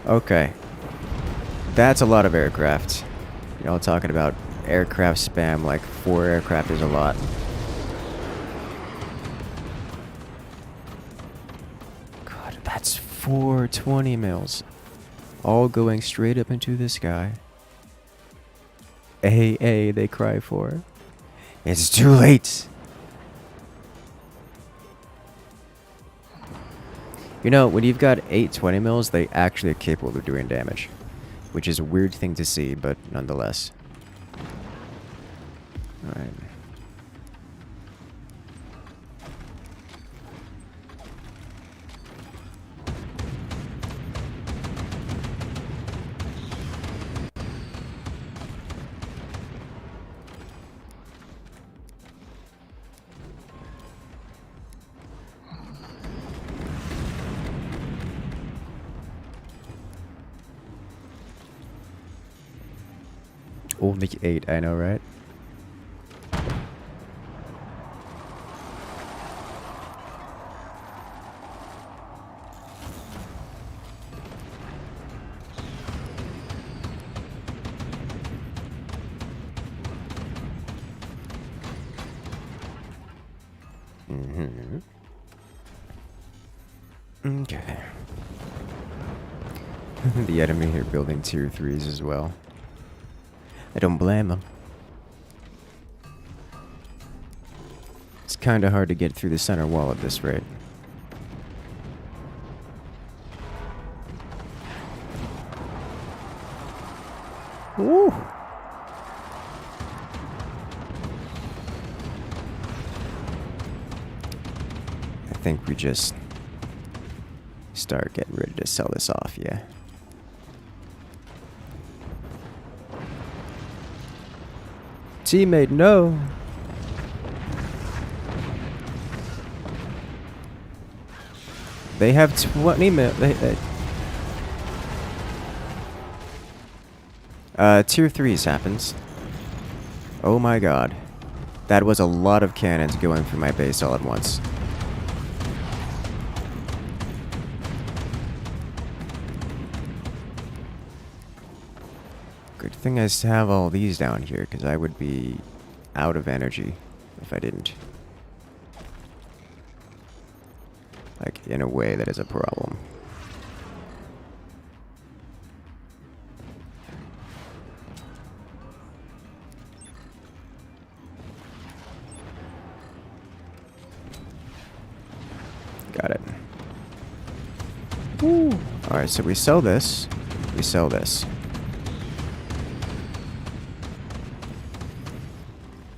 Okay. That's a lot of aircraft. Y'all talking about aircraft spam. Like 4 aircraft is a lot. God, that's 4 20 mils. All going straight up into the sky. AA, they cry for. It's too late. You know, when you've got 8 20 mils, they actually are capable of doing damage. Which is a weird thing to see, but nonetheless. Alright. Only 8, I know, right? Okay. The enemy here building tier 3s as well. I don't blame them. It's kind of hard to get through the center wall at this rate. Woo! I think we just start getting ready to sell this off, yeah. Teammate, no. They have 20 mil. Tier 3s happens. Oh my god. That was a lot of cannons going through my base all at once. Good thing I have all these down here, because I would be out of energy if I didn't. Like, in a way, that is a problem. Got it. Woo. Alright, so we sell this. We sell this.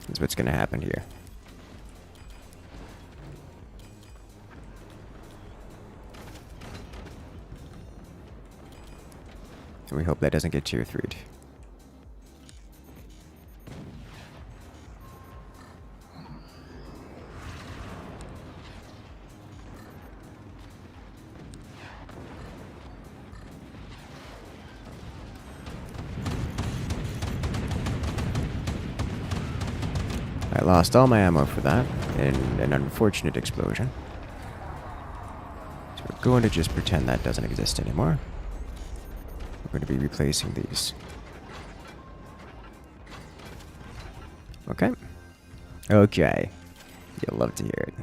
That's what's going to happen here. And we hope that doesn't get tier 3'd. I lost all my ammo for that in an unfortunate explosion. So we're going to just pretend that doesn't exist anymore. We're going to be replacing these. Okay. Okay. You'll love to hear it.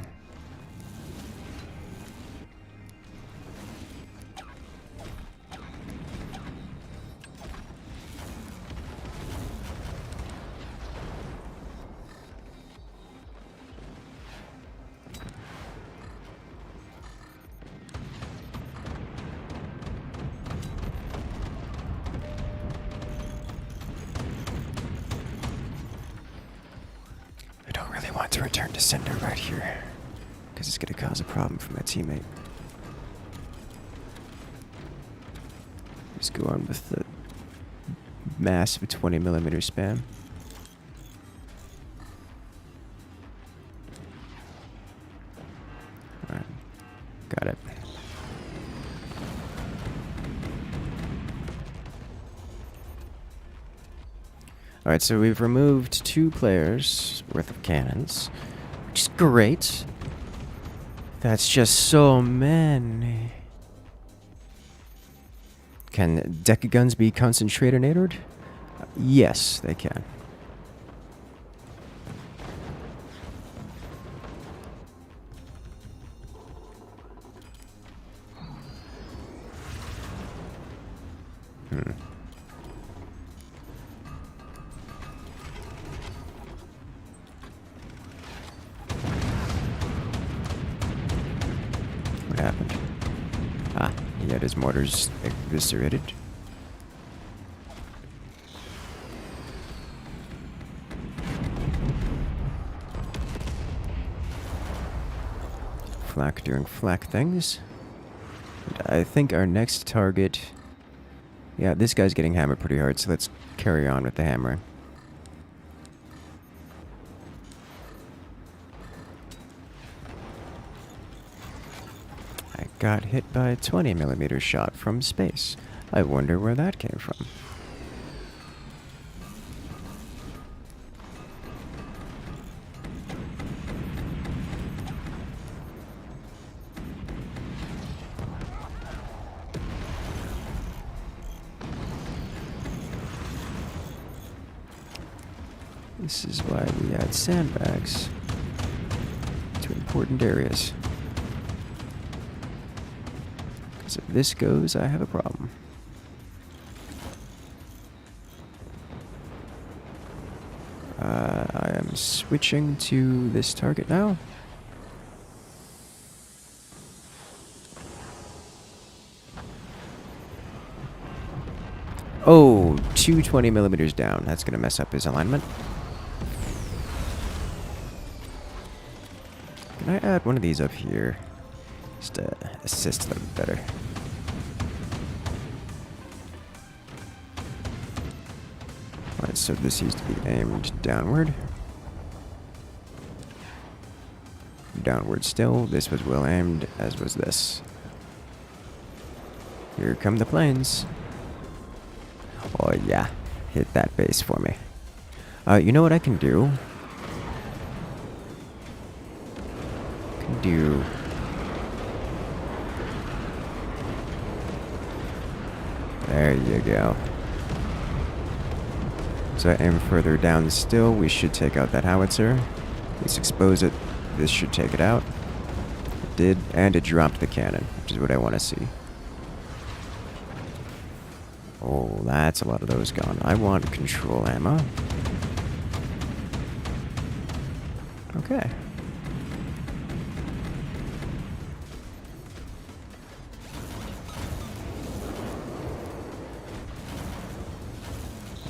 To return to sender right here, because it's going to cause a problem for my teammate. Just go on with the massive 20mm spam. Alright, got it. Alright, so we've removed 2 players worth of cannons, which is great. That's just so many. Can deca guns be concentrated? Yes, they can. What happened? Ah, he had his mortars eviscerated. Flak doing flak things. And I think our next target... Yeah, this guy's getting hammered pretty hard, so let's carry on with the hammer. I got hit by a 20mm shot from space. I wonder where that came from. This is why we add sandbags to important areas. Because if this goes, I have a problem. I am switching to this target now. Oh, 220mm down. That's going to mess up his alignment. Can I add one of these up here? Just to assist them better. Alright, so this needs to be aimed downward. Downward still. This was well aimed, as was this. Here come the planes. Oh yeah, hit that base for me. You know what I can do? There you go. So I aim further down still. We should take out that howitzer. Let's expose it. This should take it out. It did, and it dropped the cannon, which is what I want to see. Oh, that's a lot of those gone. I want control ammo. Okay.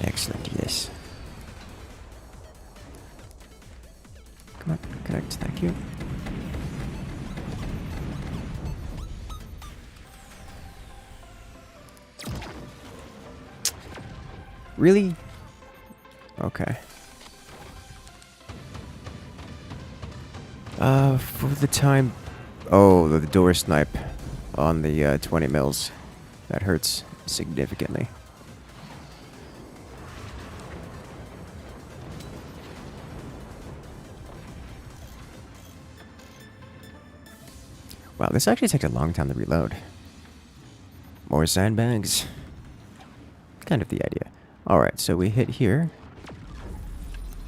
Excellent, yes. Come on, connect, thank you. Really? Okay. For the time... Oh, the door snipe on the 20 mils. That hurts significantly. Wow, this actually takes a long time to reload. More sandbags. Kind of the idea. Alright, so we hit here.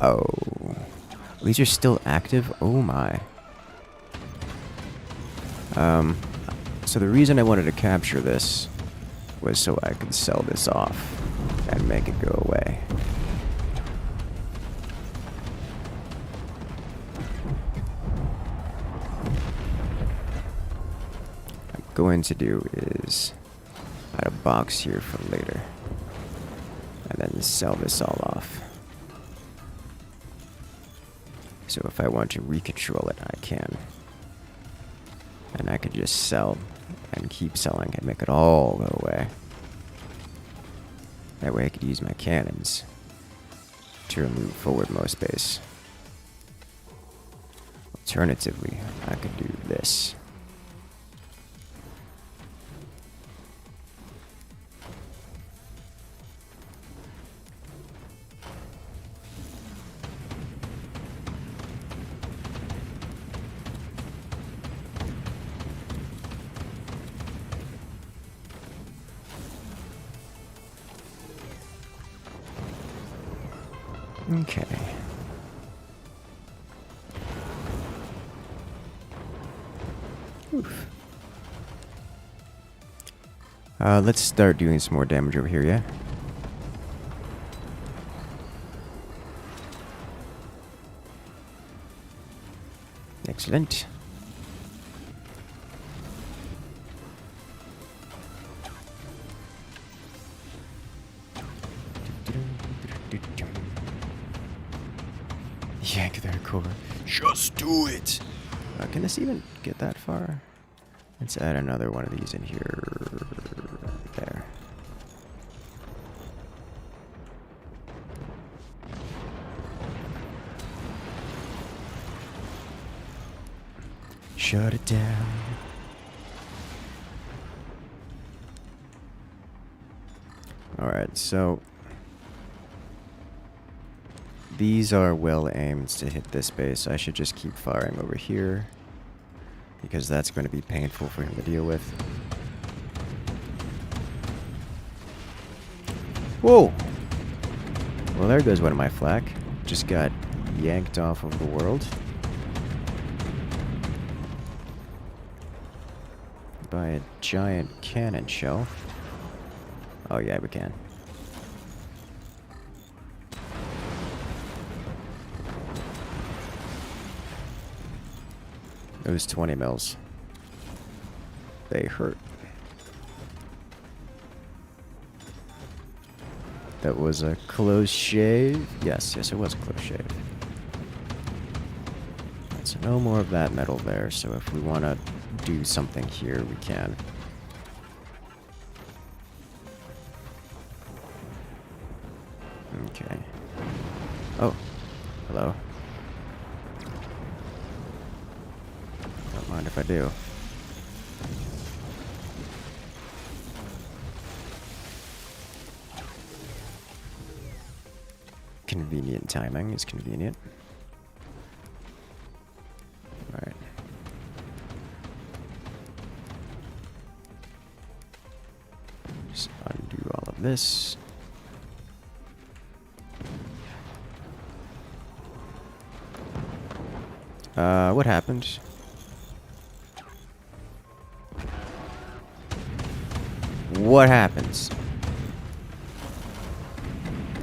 Oh. These are still active? Oh my. So the reason I wanted to capture this was so I could sell this off and make it go away. What I'm going to do is add a box here for later. And then sell this all off. So if I want to recontrol it, I can. And I could just sell and keep selling and make it all go away. That way I could use my cannons to remove forward most base. Alternatively, I could do this. Okay. Oof. Let's start doing some more damage over here, yeah? Excellent. Yank their core. Just do it! Can this even get that far? Let's add another one of these in here. There. Shut it down. Alright, so these are well aimed to hit this base. I should just keep firing over here, because that's going to be painful for him to deal with. Whoa! Well, there goes one of my flak. Just got yanked off of the world by a giant cannon shell. Oh yeah, we can. Those 20 mils. They hurt. That was a close shave. Yes, it was a close shave. So no more of that metal there, so if we want to do something here, we can. Okay. Oh, hello. Don't mind if I do. Convenient timing is convenient. Alright. Just undo all of this. What happened? What happens?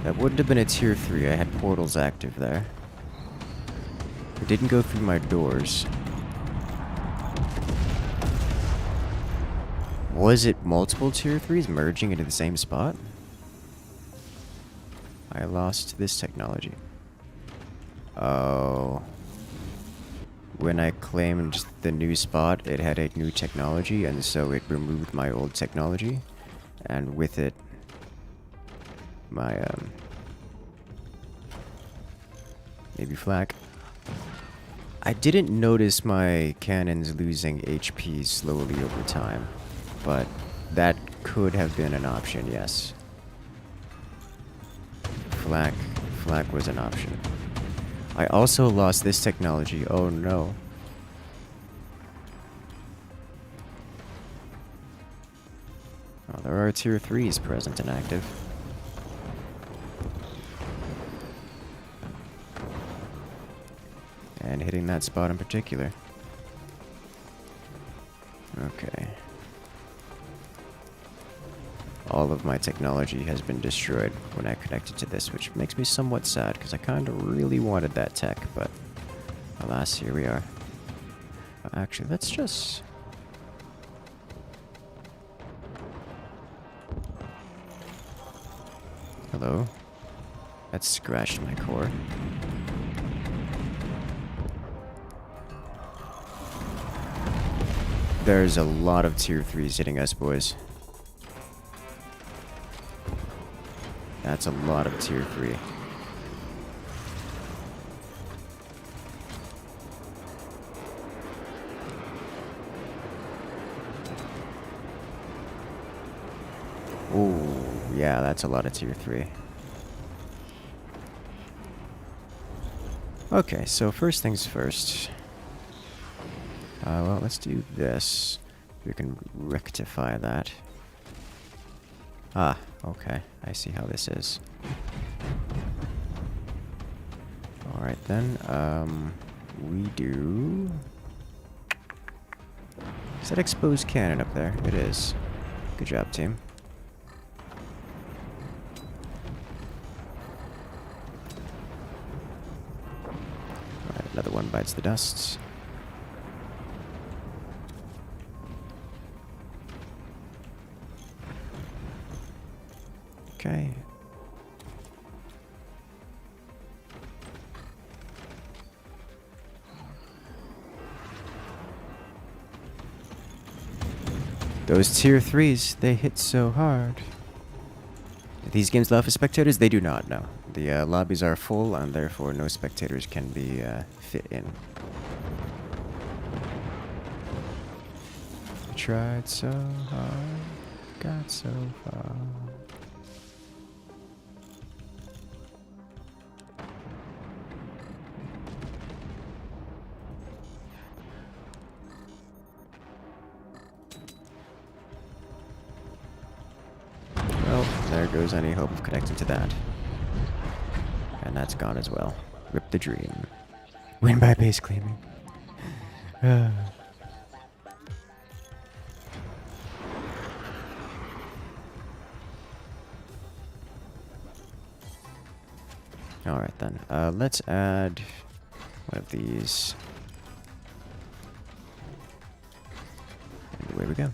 That wouldn't have been a tier 3. I had portals active there. It didn't go through my doors. Was it multiple tier 3s merging into the same spot? I lost this technology. Oh. When I claimed the new spot, it had a new technology, and so it removed my old technology. And with it, my, maybe flak. I didn't notice my cannons losing HP slowly over time, but that could have been an option, yes. Flak was an option. I also lost this technology. Oh no. Oh, there are tier 3s present and active. And hitting that spot in particular. Okay. All of my technology has been destroyed when I connected to this, which makes me somewhat sad, because I kind of really wanted that tech, but alas, here we are. Actually, let's just... Hello? That scratched my core. There's a lot of tier 3s hitting us, boys. That's a lot of tier 3. Ooh, yeah, that's a lot of tier 3. Okay, so first things first. Well, let's do this. We can rectify that. Ah, okay. I see how this is. Alright then, we do... Is that exposed cannon up there? It is. Good job, team. Alright, another one bites the dust. Okay. Those tier 3s, they hit so hard. Do these games allow for spectators? They do not, no. The lobbies are full, and therefore no spectators can be fit in. I tried so hard, got so far. Well, there goes any hope of connecting to that. And that's gone as well. Rip the dream. Win by base claiming. Alright then. Let's add one of these. And away we go.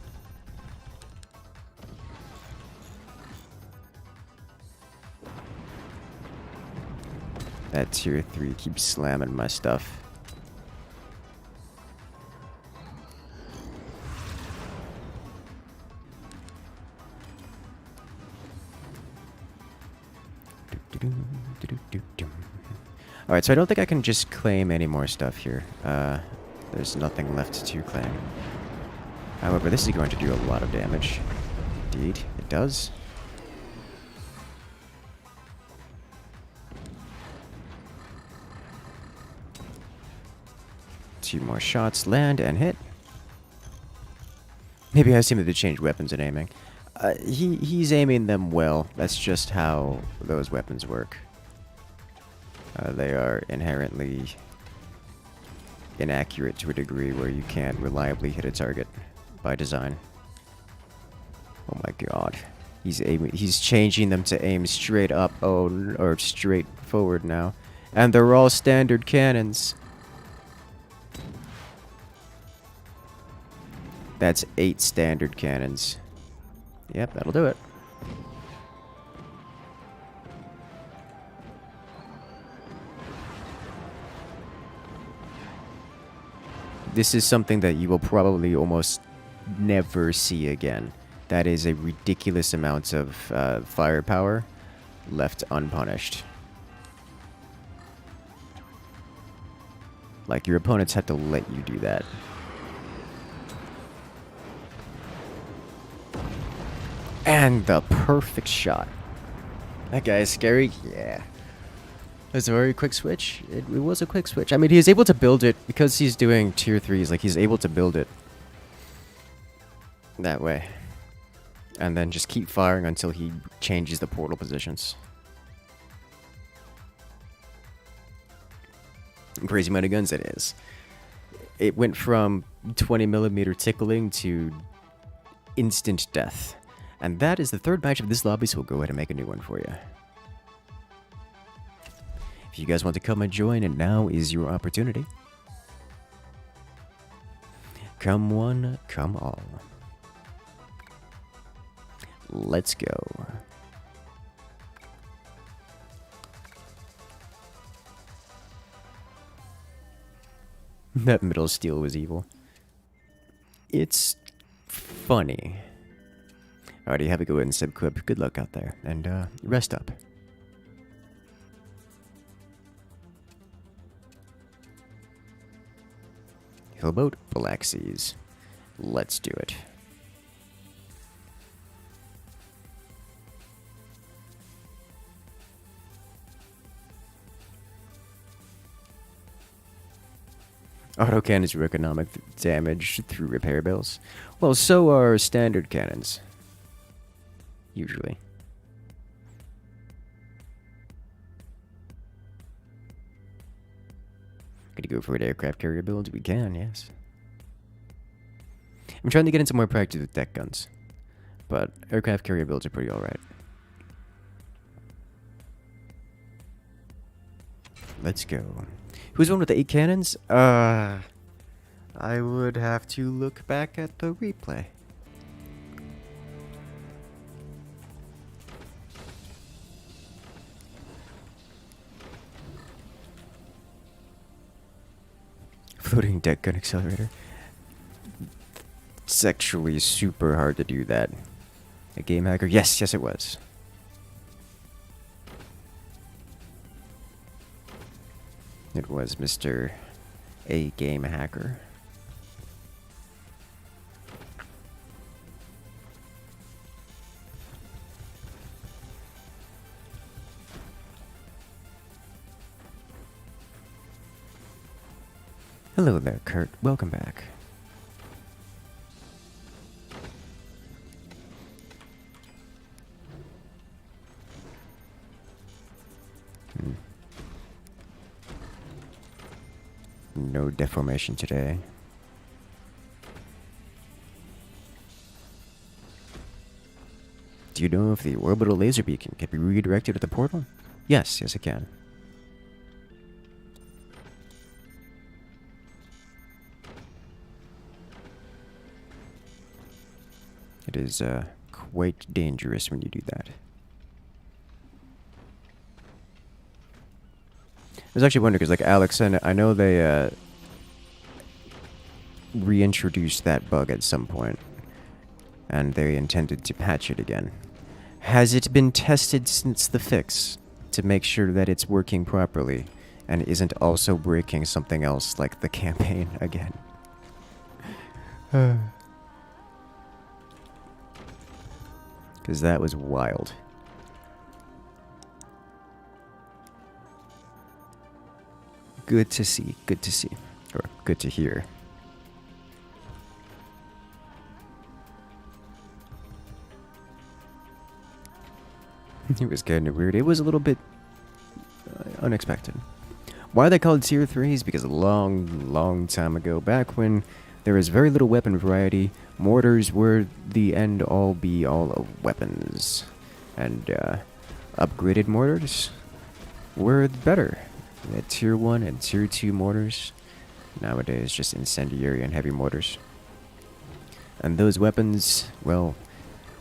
That tier 3 keeps slamming my stuff. Alright, so I don't think I can just claim any more stuff here. There's nothing left to claim. However, this is going to do a lot of damage. Indeed, it does. Two more shots, land and hit. Maybe I seem to change weapons and aiming. He's aiming them well. That's just how those weapons work. They are inherently inaccurate to a degree where you can't reliably hit a target by design. Oh my god. He's changing them to aim straight up, or straight forward now. And they're all standard cannons. That's 8 standard cannons. Yep, that'll do it. This is something that you will probably almost never see again. That is a ridiculous amount of firepower left unpunished. Like, your opponents have to let you do that. And the perfect shot. That guy is scary. Yeah. It's a very quick switch. It was a quick switch. I mean, he's able to build it because he's doing tier 3s. Like, he's able to build it that way. And then just keep firing until he changes the portal positions. Crazy amount of guns it is. It went from 20mm tickling to instant death. And that is the third match of this lobby, so we'll go ahead and make a new one for you. If you guys want to come and join, and now is your opportunity. Come one, come all. Let's go. That middle steel was evil. It's funny. Alrighty, have a good one, Subquip. Good luck out there, and rest up. Hillboat, Black Seas. Let's do it. Autocannons do economic damage through repair bills. Well, so are standard cannons. Usually. Gonna go for an aircraft carrier build? We can, yes. I'm trying to get into more practice with deck guns. but aircraft carrier builds are pretty alright. Let's go. Who's the one with the 8 cannons? I would have to look back at the replay. Floating deck gun accelerator. It's actually super hard to do that. A game hacker? Yes, yes it was. It was Mr. A Game Hacker. Hello there, Kurt. Welcome back. No deformation today. Do you know if the orbital laser beacon can be redirected to the portal? Yes, yes it can. It is quite dangerous when you do that. I was actually wondering, because like Alex, and I know they reintroduced that bug at some point, and they intended to patch it again. Has it been tested since the fix to make sure that it's working properly and isn't also breaking something else like the campaign again? Because that was wild. Good to see, or good to hear. It was kind of weird. It was a little bit unexpected. Why are they called tier 3s? Because a long time ago, back when there was very little weapon variety, mortars were the end-all be-all of weapons. And upgraded mortars were better. We had tier 1 and tier 2 mortars. Nowadays, just incendiary and heavy mortars. And those weapons, well,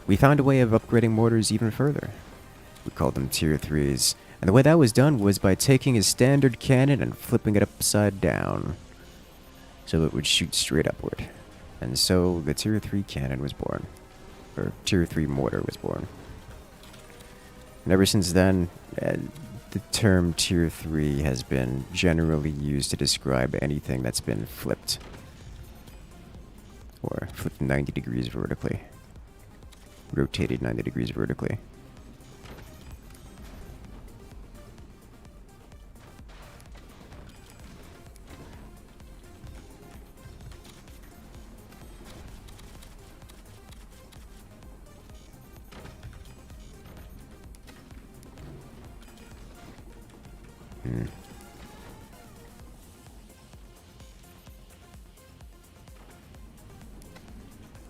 we found a way of upgrading mortars even further. We called them tier 3s. And the way that was done was by taking a standard cannon and flipping it upside down, so it would shoot straight upward. And so the tier 3 cannon was born. Or tier 3 mortar was born. And ever since then, the term tier 3 has been generally used to describe anything that's been flipped. Or flipped 90 degrees vertically. Rotated 90 degrees vertically.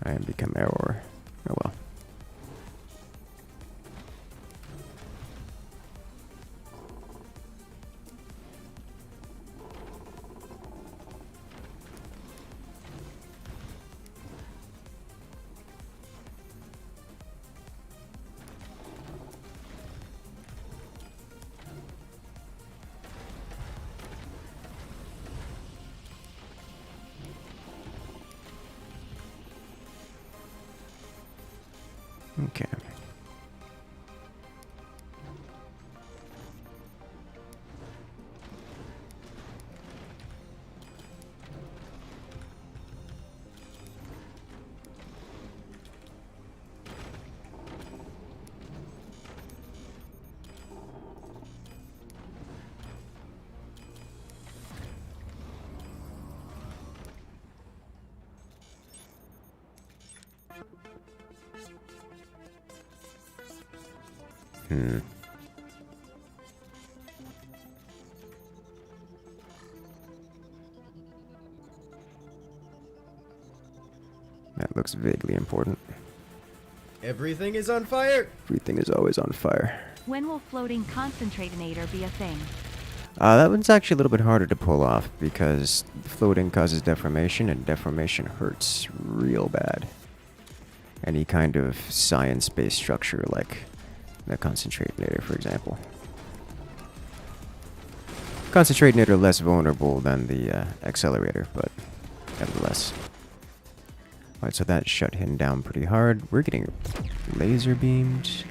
I have become error. Oh well. Okay. That looks vaguely important. Everything is on fire! Everything is always on fire. When will floating concentrator be a thing? That one's actually a little bit harder to pull off because floating causes deformation and deformation hurts real bad. Any kind of science-based structure like the concentrator, for example. Concentrator less vulnerable than the accelerator, but nevertheless. Alright, so that shut him down pretty hard. We're getting laser beamed.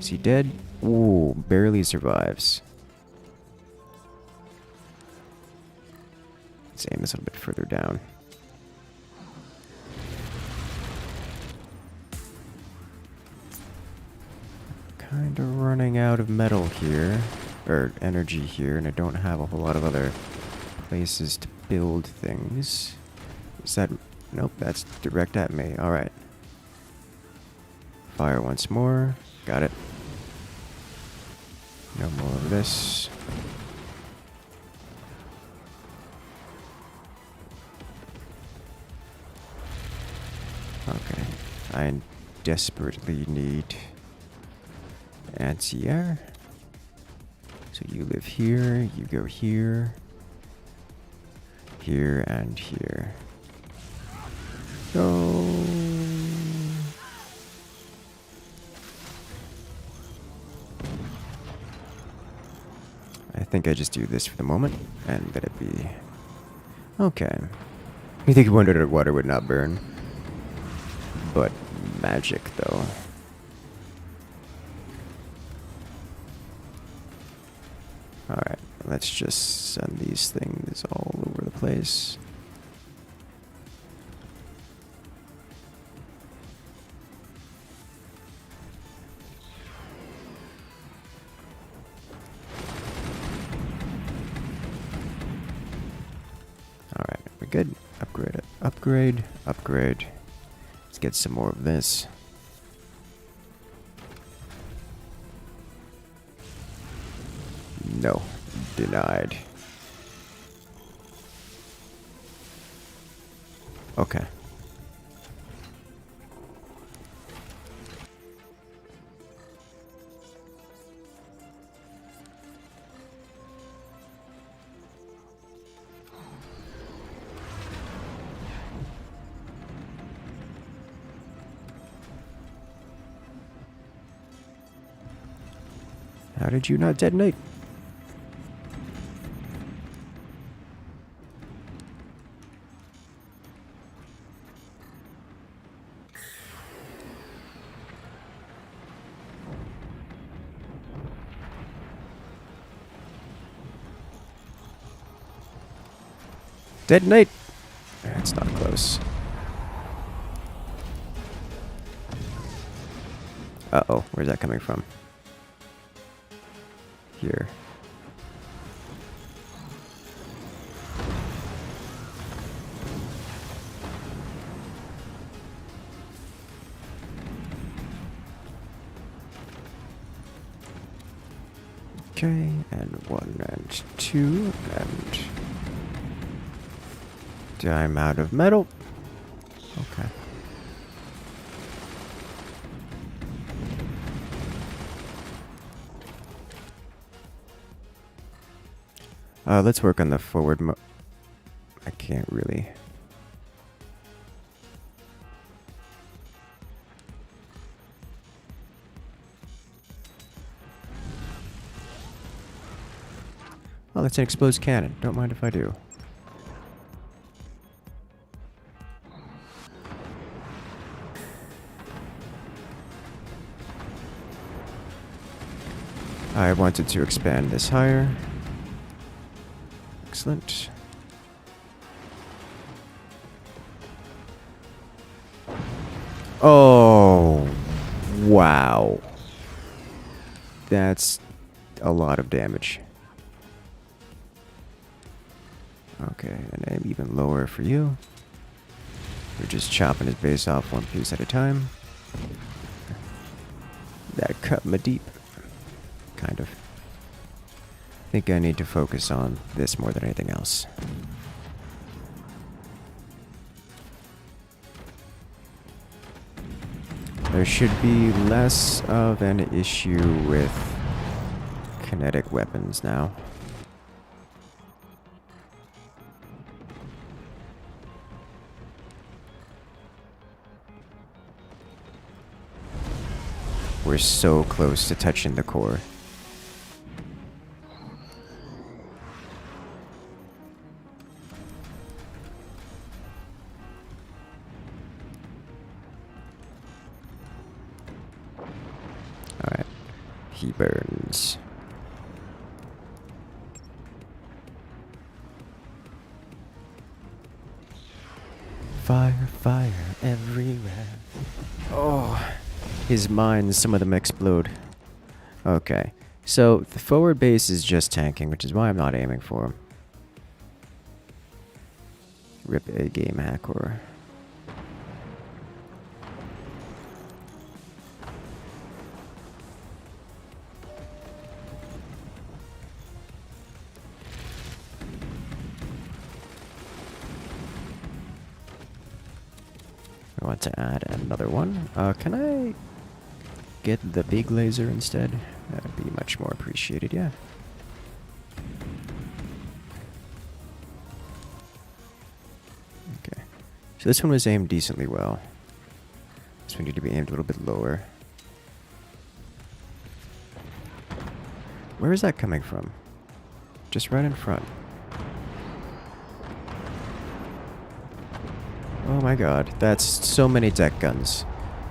Is he dead? Ooh, barely survives. Let's aim this a little bit further down. Kind of running out of metal here, or energy here, and I don't have a whole lot of other places to build things. Is that... Nope, that's direct at me. Alright. Fire once more. Got it. No more of this. Okay. I desperately need anti-air. So you live here, you go here, here, and here. Go. I think I just do this for the moment and let it be. Okay. You think wonder that water would not burn? But magic, though. Alright, let's just send these things all over the place. Alright, we're good. Upgrade it. Upgrade. Upgrade. Let's get some more of this. No. Denied. Okay. How did you not detonate? Detonate! That's not close. Uh-oh, where's that coming from? Here. Okay, and 1 and 2, and I'm out of metal. Okay. Let's work on the forward I can't really. Oh, that's an exposed cannon. Don't mind if I do. I wanted to expand this higher. Excellent. Oh, wow. That's a lot of damage. Okay, and aim even lower for you. We're just chopping his base off one piece at a time. That cut me deep. Kind of. I think I need to focus on this more than anything else. there should be less of an issue with kinetic weapons now. We're so close to touching the core. Alright. He burns. Fire, fire everywhere. Oh. His mines, some of them explode. Okay. So, the forward base is just tanking, which is why I'm not aiming for him. Rip a game hacker. I want to add another one. Can I get the big laser instead? That would be much more appreciated, yeah. Okay. So this one was aimed decently well. This one needed to be aimed a little bit lower. Where is that coming from? Just right in front. Oh my god, that's so many deck guns.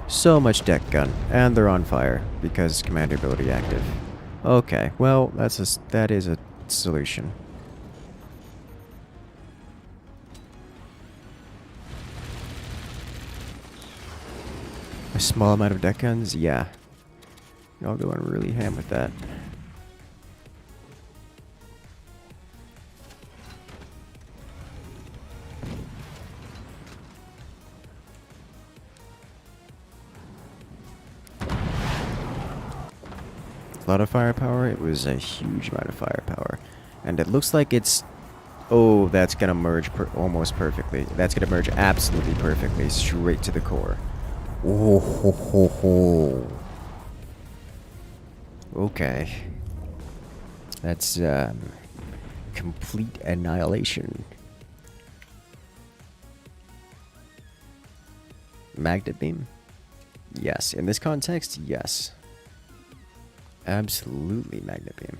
So much deck gun. And they're on fire, because commander ability active. Okay, well, that is a solution. A small amount of deck guns? Yeah. Y'all going really ham with that. A lot of firepower. It was a huge amount of firepower. And it looks like it's... Oh, that's going to merge almost perfectly. That's going to merge absolutely perfectly straight to the core. Oh, ho, ho, ho. Okay. That's complete annihilation. Magnet beam? Yes. In this context, yes. Absolutely magnet beam.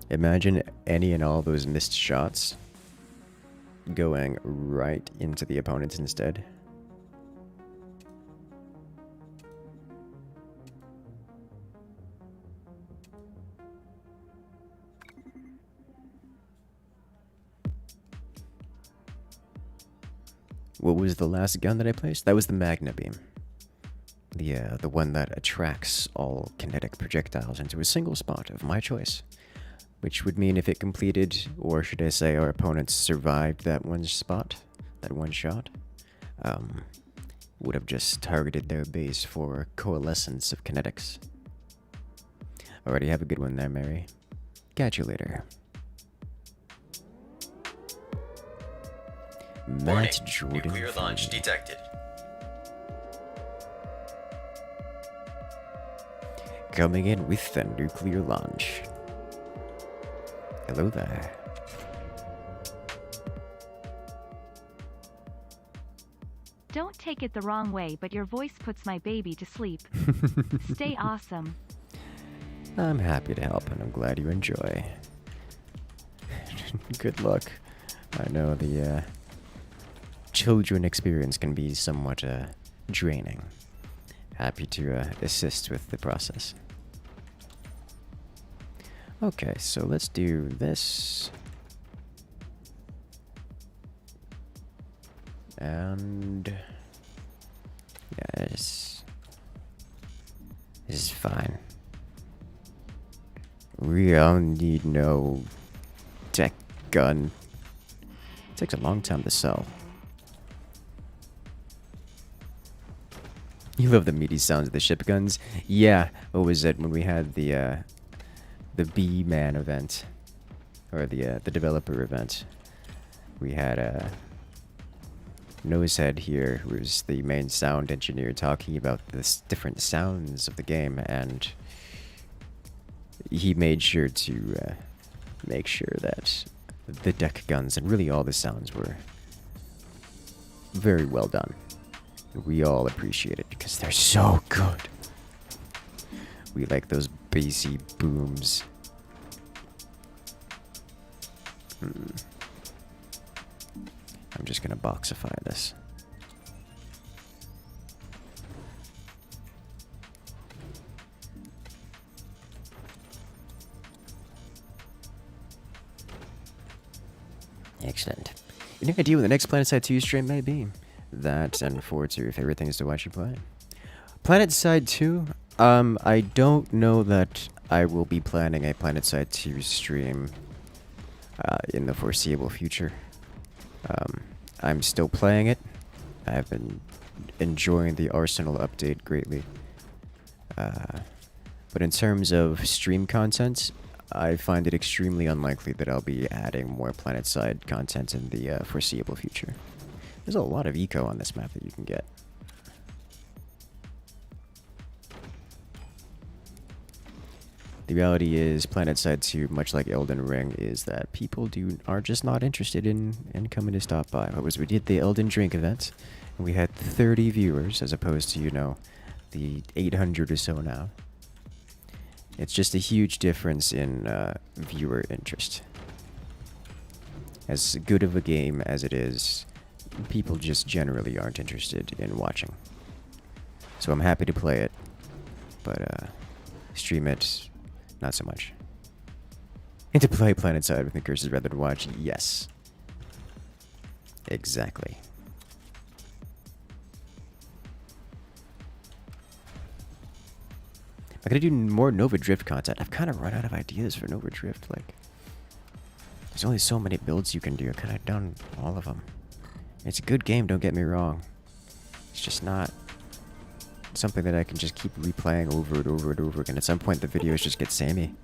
Imagine any and all those missed shots going right into the opponents instead. What was the last gun that I placed? That was the magnet beam. The one that attracts all kinetic projectiles into a single spot of my choice. Which would mean if it completed, or should I say our opponents survived that one spot, that one shot, would have just targeted their base for coalescence of kinetics. Alrighty, have a good one there, Mary. Catch you later. Warning. Matt Jordan. Nuclear launch detected. Coming in with the nuclear launch. Hello there. Don't take it the wrong way, but your voice puts my baby to sleep. Stay awesome. I'm happy to help, and I'm glad you enjoy. Good luck. I know the children experience can be somewhat draining. Happy to assist with the process. Okay, so let's do this. And yeah, this is fine. We don't need no tech gun. It takes a long time to sell. You love the meaty sounds of the ship guns? Yeah, what was it when we had the B-Man event, or the developer event? We had Nosehead here, who's the main sound engineer, talking about the different sounds of the game, and he made sure to make sure that the deck guns and really all the sounds were very well done. We all appreciate it because they're so good. We like those bassy booms. I'm just gonna boxify this. Excellent. Any idea what the next PlanetSide 2 stream may be? That and forward to your favorite things to watch you play. PlanetSide 2? I don't know that I will be planning a PlanetSide 2 stream in the foreseeable future. I'm still playing it. I've been enjoying the Arsenal update greatly. But in terms of stream content, I find it extremely unlikely that I'll be adding more PlanetSide content in the foreseeable future. There's a lot of eco on this map that you can get. The reality is, PlanetSide 2, much like Elden Ring, is that people are just not interested in coming to stop by. We did the Elden Drink event, and we had 30 viewers, as opposed to, you know, the 800 or so now. It's just a huge difference in viewer interest. As good of a game as it is, people just generally aren't interested in watching. So I'm happy to play it, but stream it, not so much. And to play PlanetSide with Incursus rather than watch, yes. Exactly. I gotta do more Nova Drift content. I've kind of run out of ideas for Nova Drift. Like, there's only so many builds you can do. I've kind of done all of them. It's a good game, don't get me wrong. It's just not something that I can just keep replaying over and over and over again. At some point, the videos just get samey.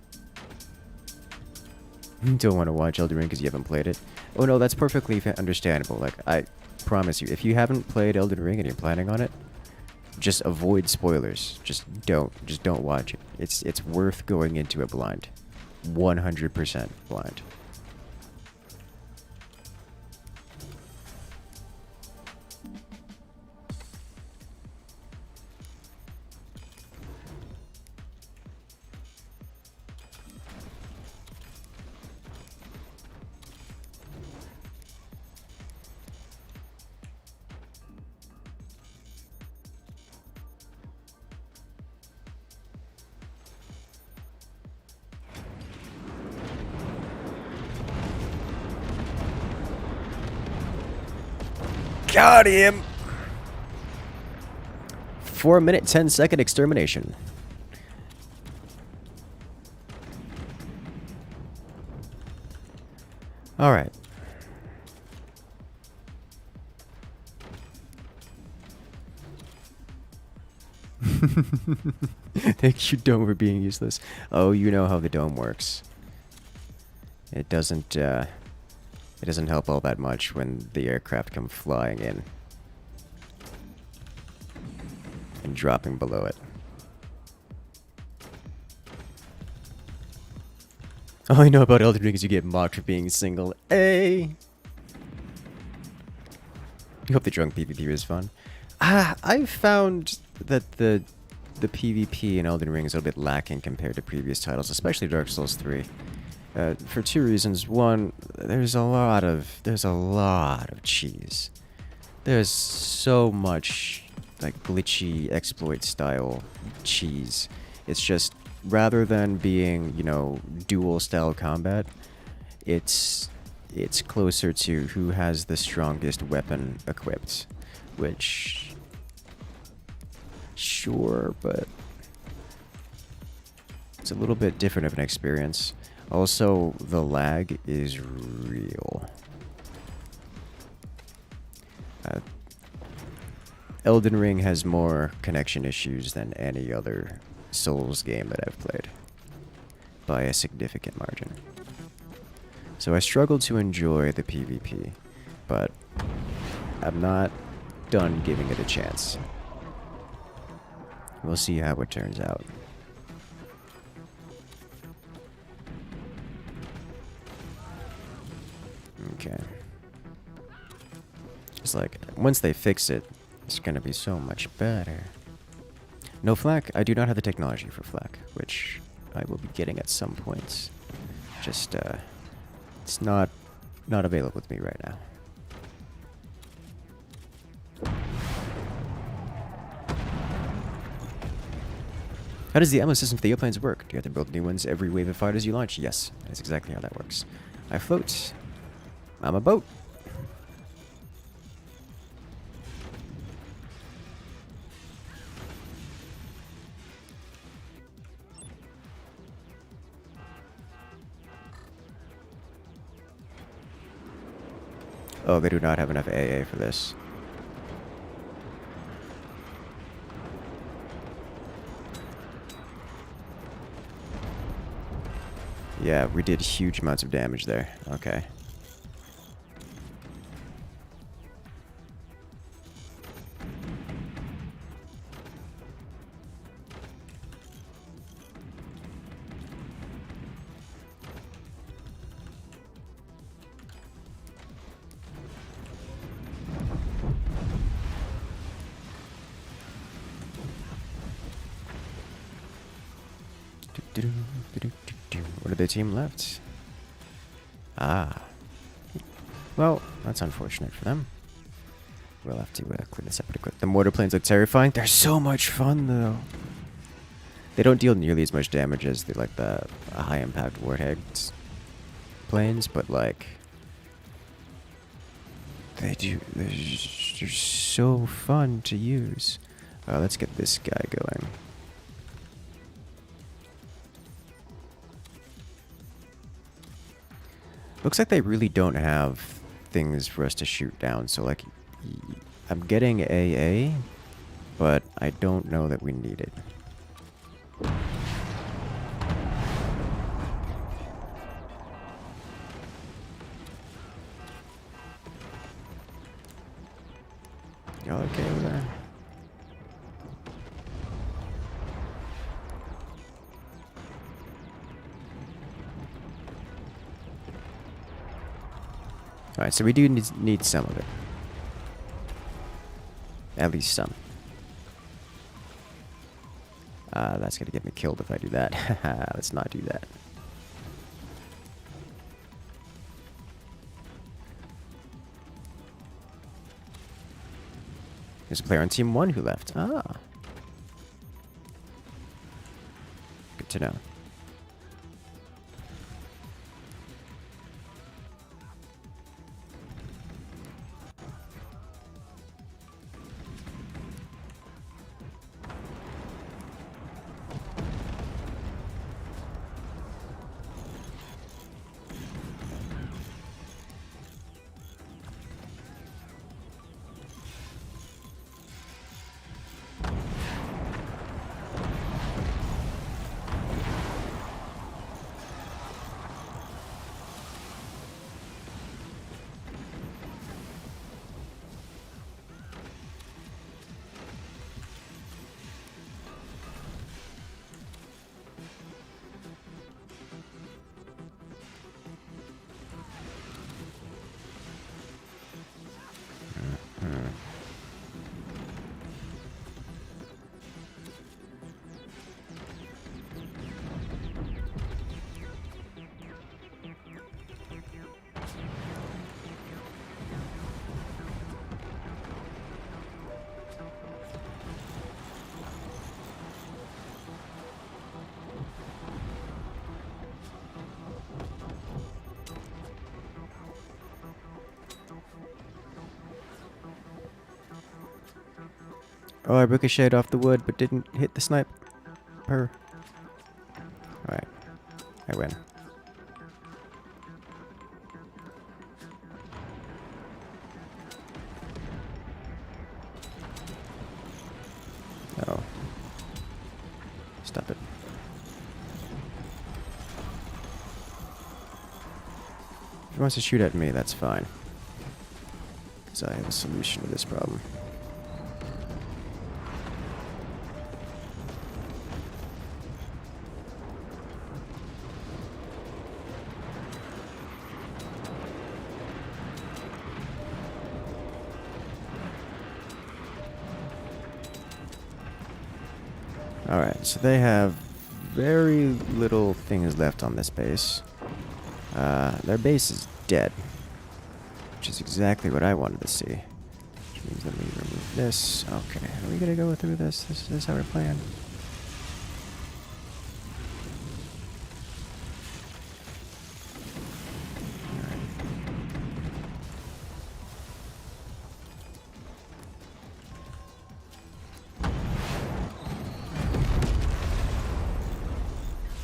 You don't want to watch Elden Ring because you haven't played it. Oh no, that's perfectly understandable. Like, I promise you, if you haven't played Elden Ring and you're planning on it, just avoid spoilers. Just don't watch it. It's worth going into it blind. 100% blind. Got him! 4-minute, 10-second extermination. Alright. Thank you, Dome, for being useless. Oh, you know how the Dome works. It doesn't help all that much when the aircraft come flying in and dropping below it. All I know about Elden Ring is you get mocked for being single. Hey! I hope the drunk PvP is fun. I've found that the PvP in Elden Ring is a little bit lacking compared to previous titles, especially Dark Souls 3. For two reasons. One, there's a lot of cheese. There's so much like glitchy exploit style cheese. It's just, rather than being, you know, dual style combat, it's closer to who has the strongest weapon equipped, which, sure, but it's a little bit different of an experience. Also, the lag is real. Elden Ring has more connection issues than any other Souls game that I've played, by a significant margin. So I struggled to enjoy the PvP, but I'm not done giving it a chance. We'll see how it turns out. Okay. It's like, once they fix it, it's gonna be so much better. No flak? I do not have the technology for flak, which I will be getting at some point. Just, it's not available with me right now. How does the ammo system for the airplanes work? Do you have to build new ones every wave of fighters you launch? Yes, that's exactly how that works. I float. I'm a boat. Oh, they do not have enough AA for this. Yeah, we did huge amounts of damage there. Okay. What are the team left? Ah. Well, that's unfortunate for them. We'll have to clean this up pretty quick. The mortar planes look terrifying. They're so much fun, though. They don't deal nearly as much damage as the high-impact warheads planes, but like they do. They're so fun to use. Let's get this guy going. Looks like they really don't have things for us to shoot down, so like, I'm getting AA, but I don't know that we need it. Y'all okay over there? Alright, so we do need some of it. At least some. That's gonna get me killed if I do that. Let's not do that. There's a player on team 1 who left. Ah. Good to know. Oh, I ricocheted off the wood, but didn't hit the sniper. Alright. I win. Oh. Stop it. If he wants to shoot at me, that's fine. Because I have a solution to this problem. Alright, so they have very little things left on this base. Their base is dead, which is exactly what I wanted to see. Which means let me remove this. Okay, are we gonna go through this? This is how we're playing.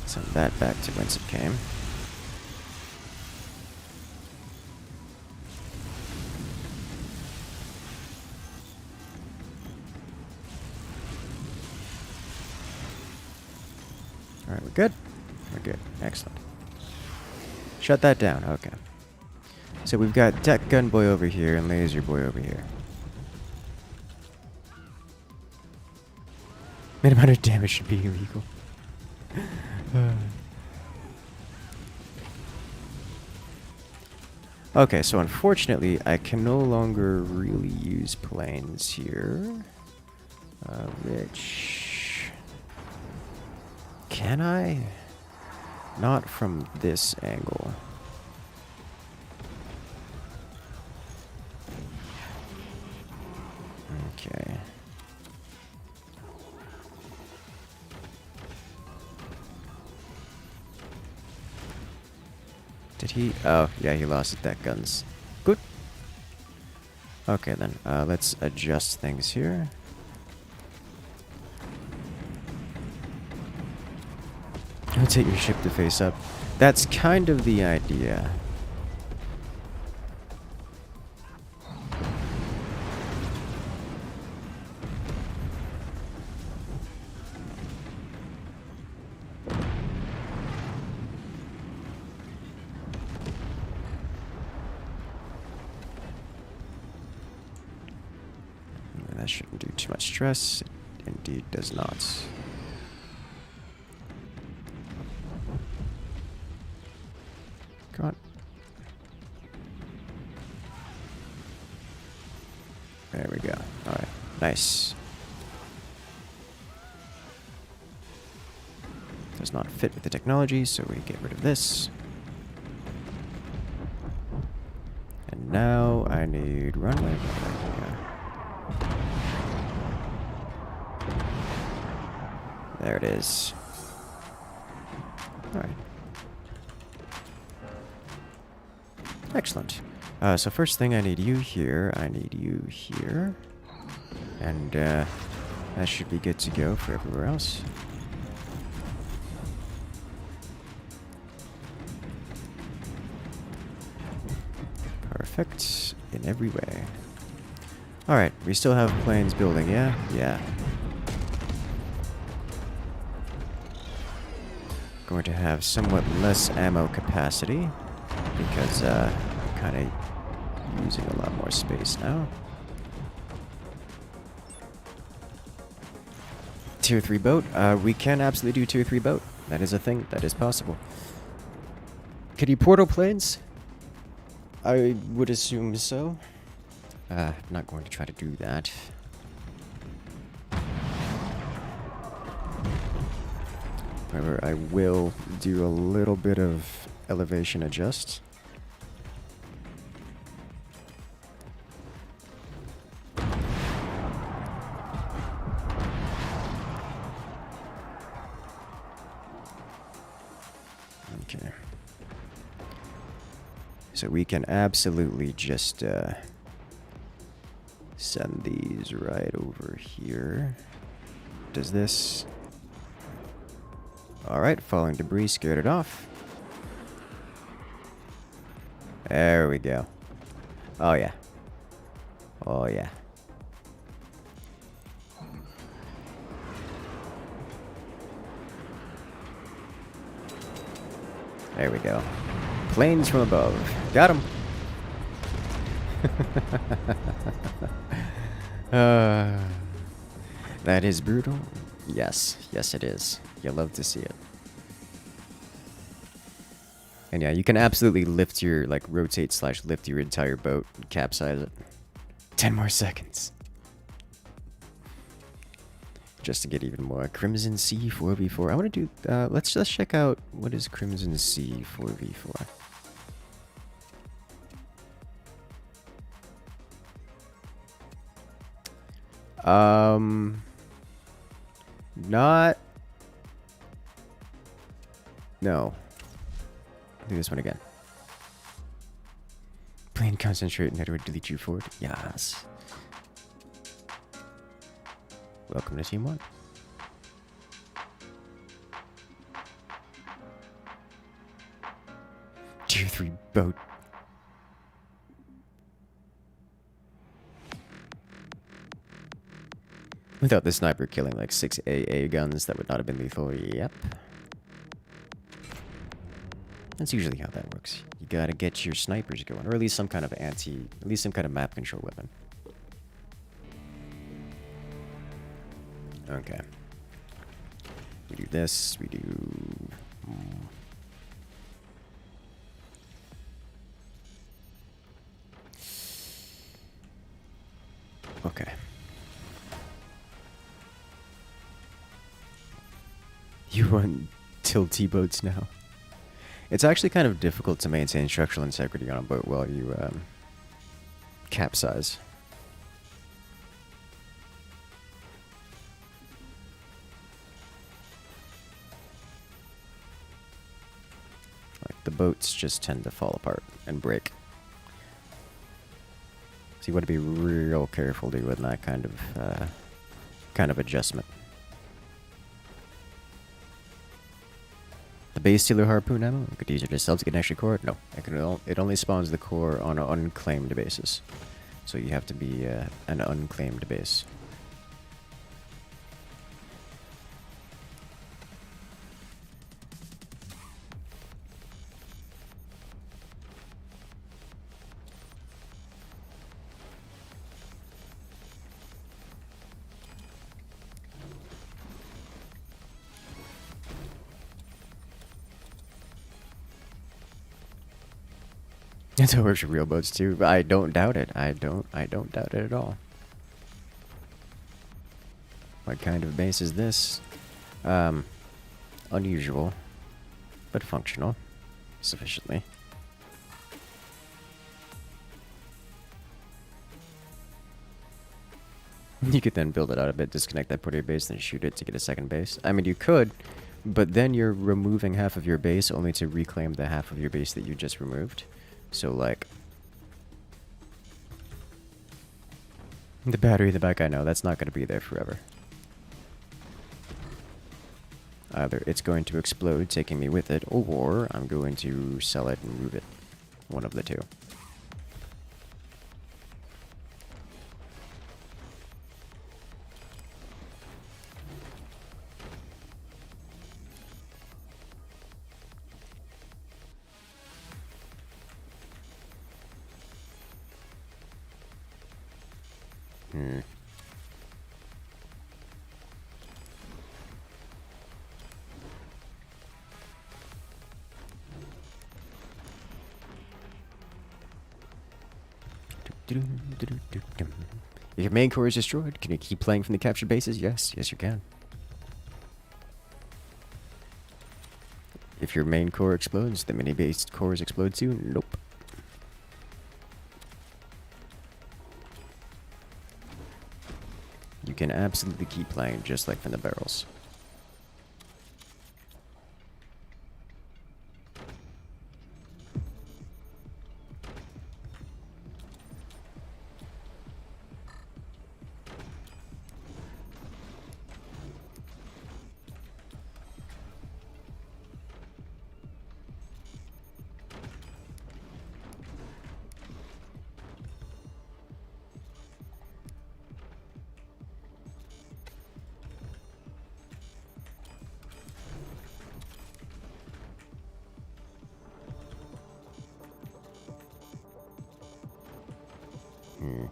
Send that back to whence it came. Alright, we're good? We're good. Excellent. Shut that down. Okay. So we've got Tech Gun Boy over here and Laser Boy over here. Minimum amount of damage should be illegal. Okay, so unfortunately, I can no longer really use planes here. Which... Can I? Not from this angle. Okay. Did he? Oh, yeah, he lost his deck guns. Good. Okay, then. Let's adjust things here. Rotate your ship to face up. That's kind of the idea. That shouldn't do too much stress. It indeed does not. Come on. There we go. Alright. Nice. Does not fit with the technology, so we get rid of this. And now I need runway. There it is. Alright. Excellent. So first thing, I need you here. I need you here. And that should be good to go for everywhere else. Perfect in every way. Alright, we still have planes building, yeah? Yeah. Going to have somewhat less ammo capacity because kind of using a lot more space now. Tier 3 boat. We can absolutely do Tier 3 boat. That is a thing. That is possible. Could you portal planes? I would assume so. I'm not going to try to do that. However, I will do a little bit of elevation adjust. Okay. So we can absolutely just send these right over here. Does this... Alright, falling debris scared it off. There we go. Oh yeah. Oh yeah. There we go. Planes from above. Got him. uh, that is brutal. Yes, yes it is. You'll love to see it. And yeah, you can absolutely lift your, like, rotate slash lift your entire boat and capsize it. 10 more seconds. Just to get even more. Crimson Sea 4v4. I want to do, let's just check out what is Crimson Sea 4v4. Not. No. Do this one again. Plain concentrate and Edward delete you forward. Yes. Welcome to Team 1. Tier 3 boat. Without the sniper killing like 6 AA guns, that would not have been lethal. Yep. That's usually how that works. You gotta get your snipers going, or at least some kind of at least some kind of map control weapon. Okay. We do this, we do... Okay. You run tilty boats now. It's actually kind of difficult to maintain structural integrity on a boat while you capsize. Like, the boats just tend to fall apart and break. So you want to be real careful doing that kind of adjustment. The base stealer harpoon ammo, you could use it yourself to get an extra core. No, it only spawns the core on an unclaimed basis. So you have to be an unclaimed base. That's how it works with real boats too. But I don't doubt it. I don't doubt it at all. What kind of base is this? Unusual, but functional sufficiently. You could then build it out a bit, disconnect that part of your base, then shoot it to get a second base. I mean, you could, but then you're removing half of your base only to reclaim the half of your base that you just removed. So, like, the battery in the back, I know, that's not going to be there forever. Either it's going to explode, taking me with it, or I'm going to sell it and move it. One of the two. If your main core is destroyed, can you keep playing from the captured bases? Yes, yes you can. If your main core explodes, the mini base cores explode too? Nope. You can absolutely keep playing just like from the barrels. Hmm.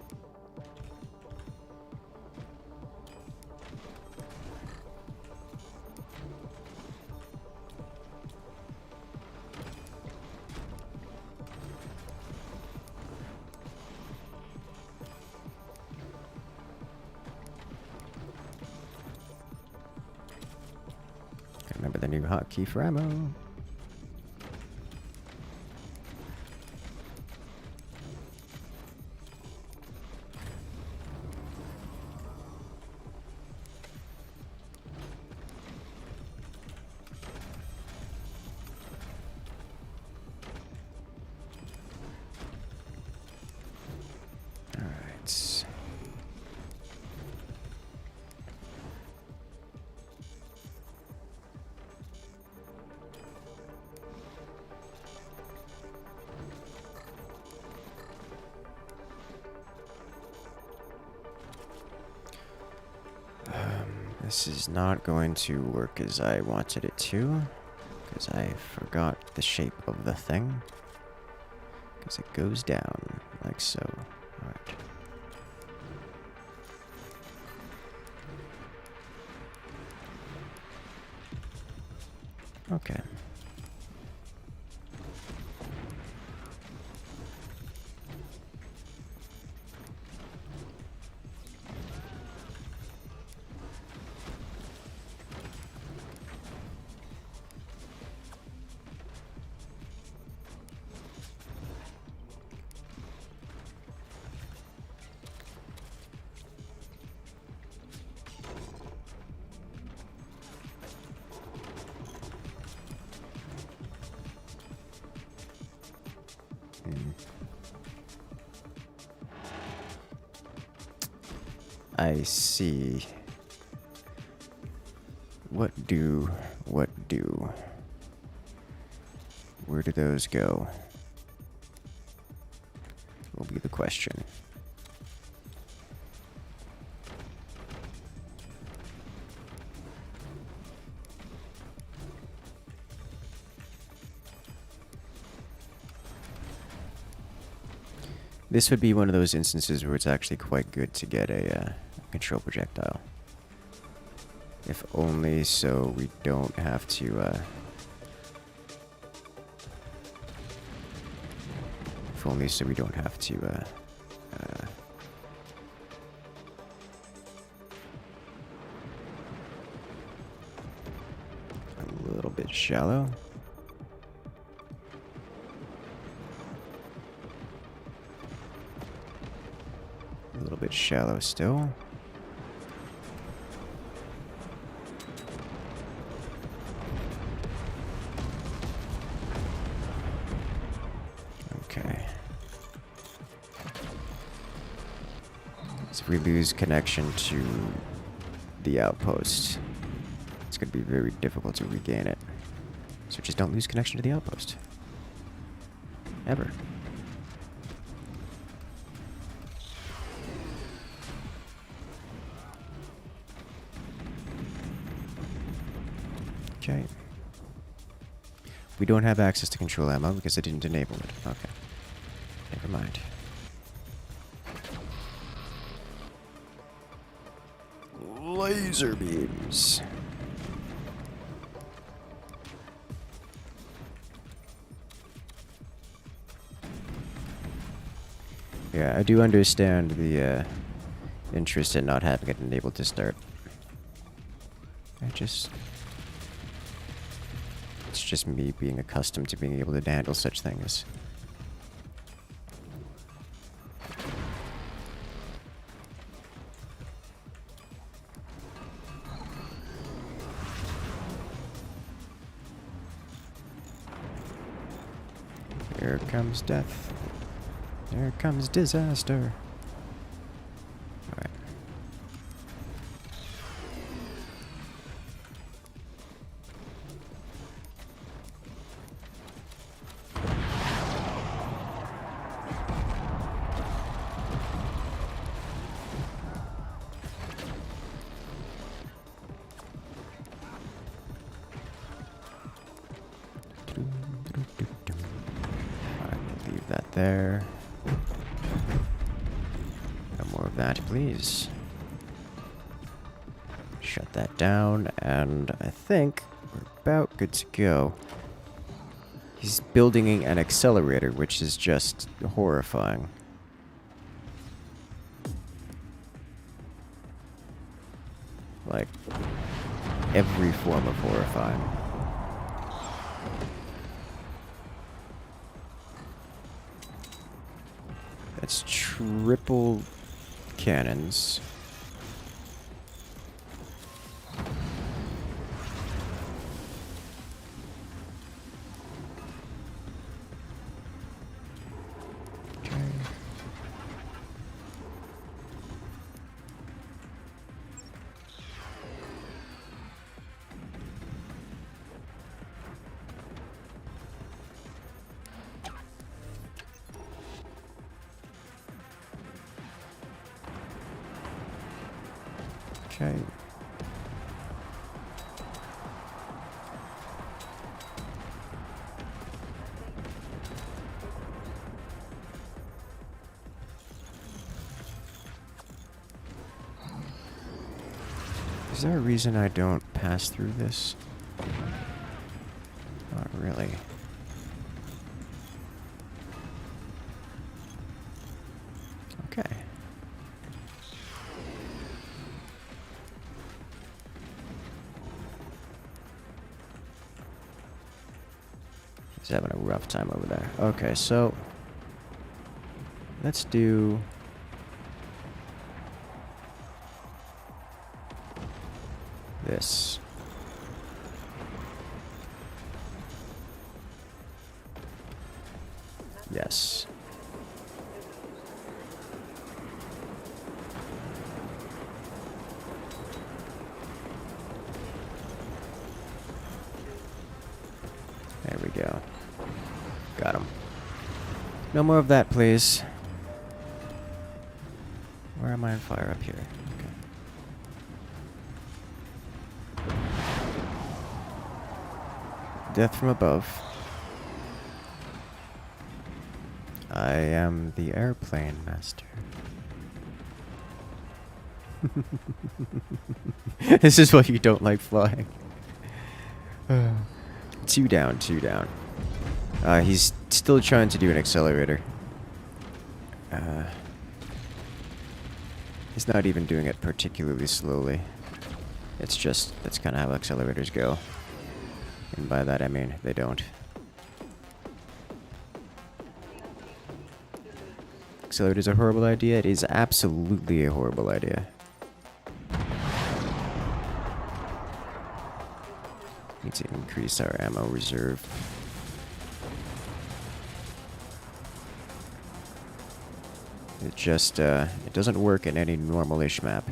Remember the new hotkey for ammo. Alright. This is not going to work as I wanted it to, because I forgot the shape of the thing. Because it goes down, like so. Alright. Okay. I see. What do? Where do those go? Will be the question. This would be one of those instances where it's actually quite good to get a control projectile. If only so we don't have to, if only so we don't have to, a little bit shallow. A little bit shallow still. Okay. So if we lose connection to the outpost, it's going to be very difficult to regain it. So just don't lose connection to the outpost. Ever. Okay. We don't have access to control ammo because I didn't enable it. Okay. Never mind. Laser beams. Yeah, I do understand the interest in not having it enabled to start. It's just me being accustomed to being able to handle such things. Here comes death. Here comes disaster. Alright. Alright, leave that there. of that, please. Shut that down, and I think we're about good to go. He's building an accelerator, which is just horrifying. Like, every form of horrifying. That's triple cannons. Okay. Is there a reason I don't pass through this? Not really. Okay. He's having a rough time over there. Okay, so let's do this. Yes. There we go. Got him. No more of that, please. Where am I on fire? Up here. Okay. Death from above. I am the airplane master. This is why you don't like flying. Two down, two down. He's still trying to do an accelerator. He's not even doing it particularly slowly. It's just, that's kind of how accelerators go. And by that I mean, they don't. Accelerator's a horrible idea? It is absolutely a horrible idea. Need to increase our ammo reserve. It just, it doesn't work in any normal-ish map.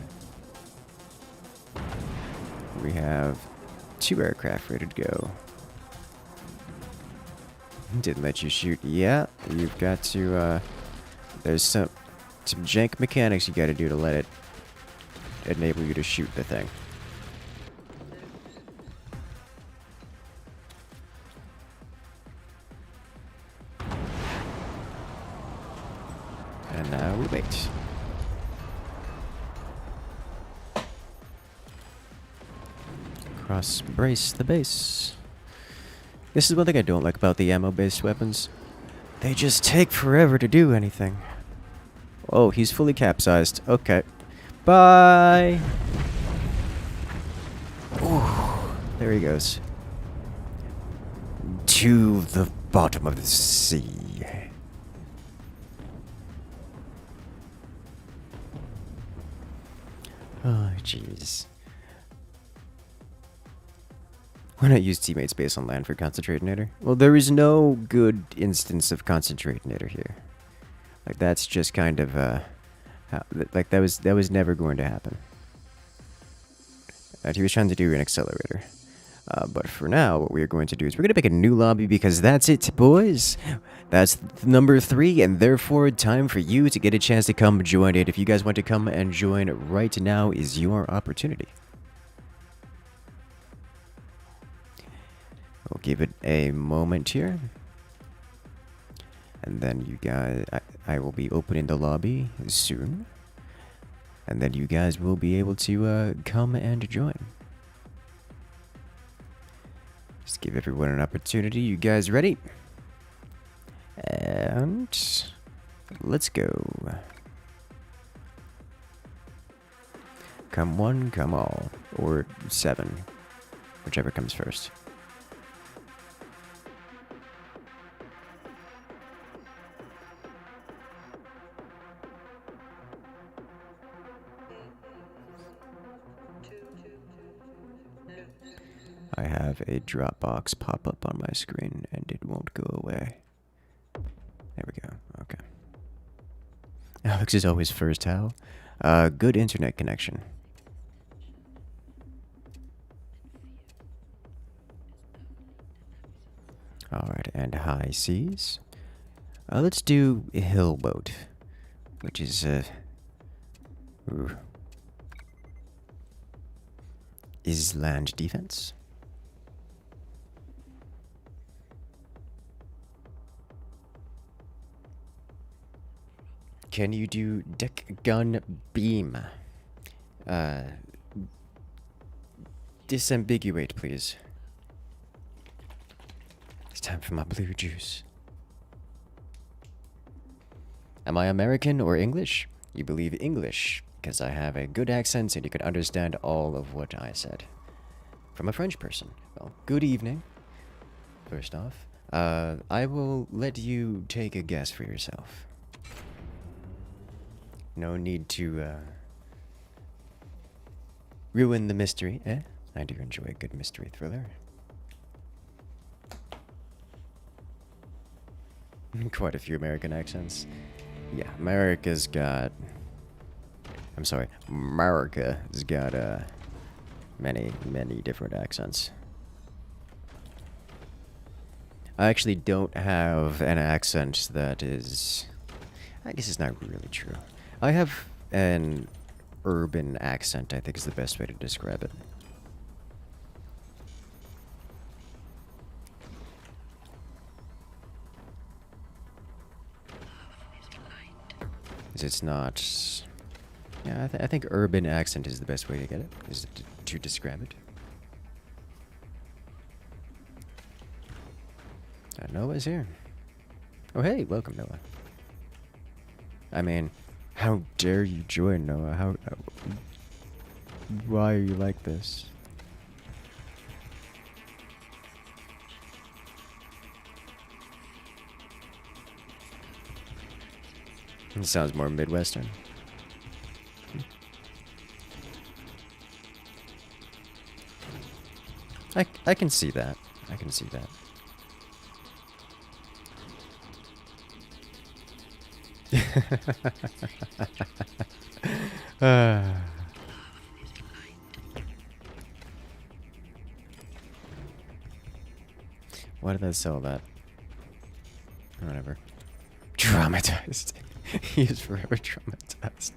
We have 2 aircraft ready to go. Didn't let you shoot. Yeah, you've got to, there's some jank mechanics you gotta do to let it enable you to shoot the thing. And now we wait. Cross brace the base. This is one thing I don't like about the ammo-based weapons. They just take forever to do anything. Oh, he's fully capsized. Okay. Bye! Ooh, there he goes. To the bottom of the sea. Oh, jeez. Why not use teammates base on land for concentratinator? Well, there is no good instance of concentratinator here. Like, that's just kind of, like, that was never going to happen. He was trying to do an accelerator. But for now, what we're going to do is we're going to make a new lobby because that's it, boys. That's number 3, and therefore time for you to get a chance to come join it. If you guys want to come and join right now is your opportunity. We'll give it a moment here. And then you guys, I will be opening the lobby soon. and then you guys will be able to come and join. Just give everyone an opportunity. You guys ready? And let's go. Come one, come all. Or 7. Whichever comes first. I have a Dropbox pop up on my screen and it won't go away. There we go. Okay. Alex is always first, Hal. Good internet connection. Alright, and high seas. Let's do a hill boat, which is, is land defense. Can you do deck gun beam? Disambiguate, please. It's time for my blue juice. Am I American or English? You believe English, because I have a good accent and you can understand all of what I said. From a French person. Well, good evening. First off, I will let you take a guess for yourself. No need to, ruin the mystery, eh? I do enjoy a good mystery thriller. Quite a few American accents. Yeah, America's got... I'm sorry, America's got, many, many different accents. I actually don't have an accent that is... I guess it's not really true. I have an urban accent, I think is the best way to describe it. It's not... Yeah, I think urban accent is the best way to get it, is to describe it. Noah's here. Oh, hey, welcome, Noah. I mean, how dare you join, Noah? Why are you like this? It sounds more Midwestern. I can see that. I can see that. Why did I sell that? Whatever. Traumatized. He is forever traumatized.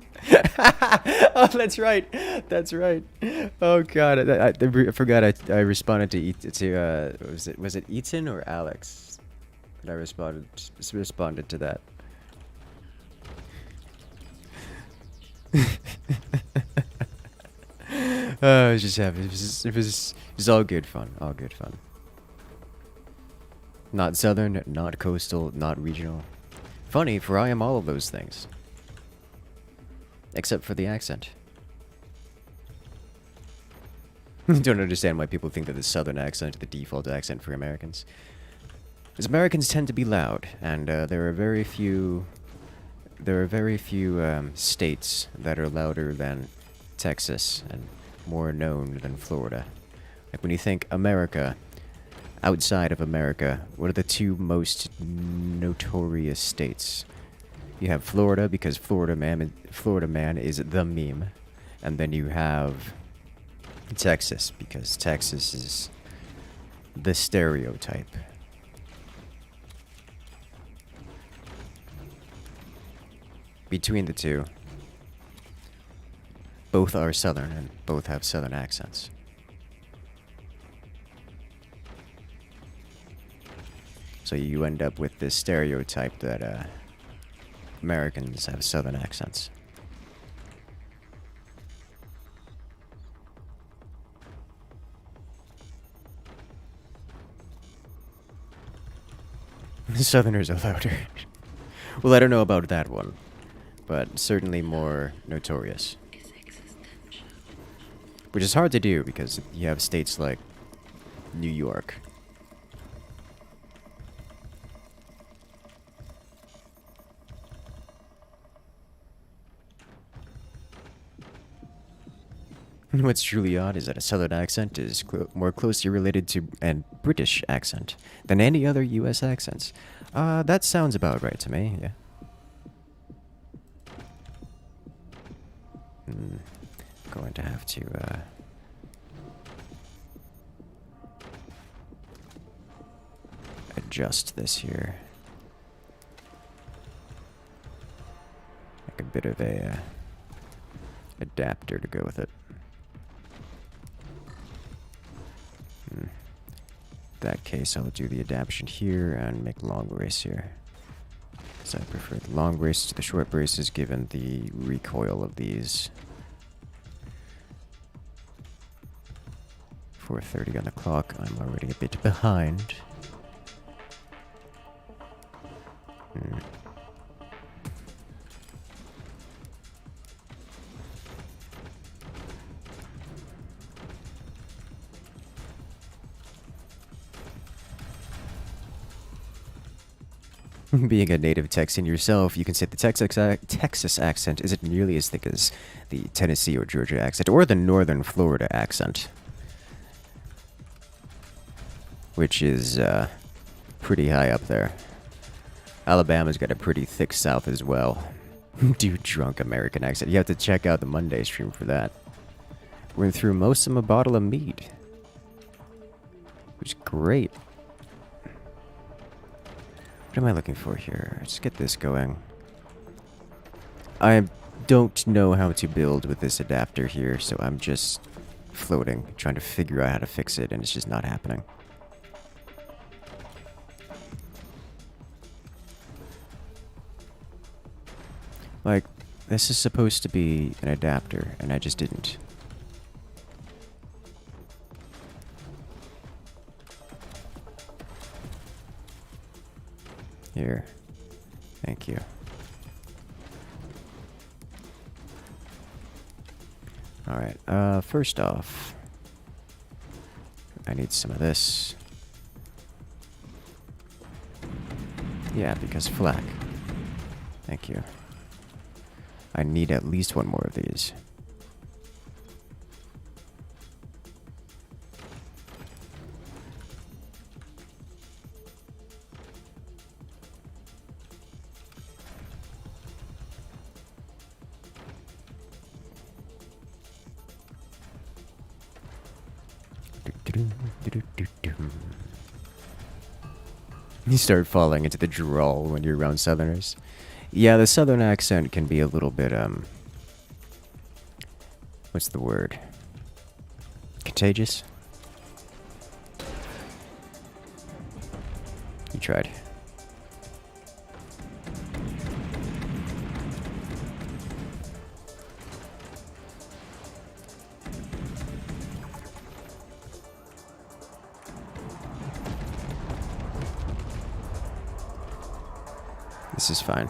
Oh, that's right. That's right. Oh god, I forgot. I responded to was it Ethan or Alex? That I responded to that. Oh, I was just happy. It was all good fun. All good fun. Not southern, not coastal, not regional. Funny, for I am all of those things. Except for the accent. Don't understand why people think that the southern accent is the default accent for Americans. Because Americans tend to be loud, and there are very few states that are louder than Texas and more known than Florida. Like when you think America, outside of America, what are the two most notorious states? You have Florida, because Florida man is the meme. And then you have Texas, because Texas is the stereotype. Between the two, both are southern and both have southern accents. So you end up with this stereotype that Americans have southern accents. Southerners are louder. Well, I don't know about that one, but certainly more notorious. Which is hard to do because you have states like New York. What's truly odd is that a Southern accent is more closely related to a British accent than any other US accents. That sounds about right to me, yeah. Going to have to, adjust this here. Like a bit of a, adapter to go with it. In that case, I'll do the adaptation here and make long brace here. Because I prefer the long brace to the short braces given the recoil of these. 4:30 on the clock. I'm already a bit behind. Being a native Texan yourself, you can say the Texas accent isn't nearly as thick as the Tennessee or Georgia accent, or the Northern Florida accent. Which is, pretty high up there. Alabama's got a pretty thick South as well. Dude, drunk American accent. You have to check out the Monday stream for that. Went through most of them a bottle of mead. Which is great. What am I looking for here? Let's get this going. I don't know how to build with this adapter here, so I'm just floating, trying to figure out how to fix it, and it's just not happening. Like, this is supposed to be an adapter, and I just didn't. Here. Thank you. Alright, first off, I need some of this. Yeah, because flak. Thank you. I need at least one more of these. You start falling into the drawl when you're around Southerners. Yeah, the Southern accent can be a little bit, what's the word? Contagious? You tried. This is fine.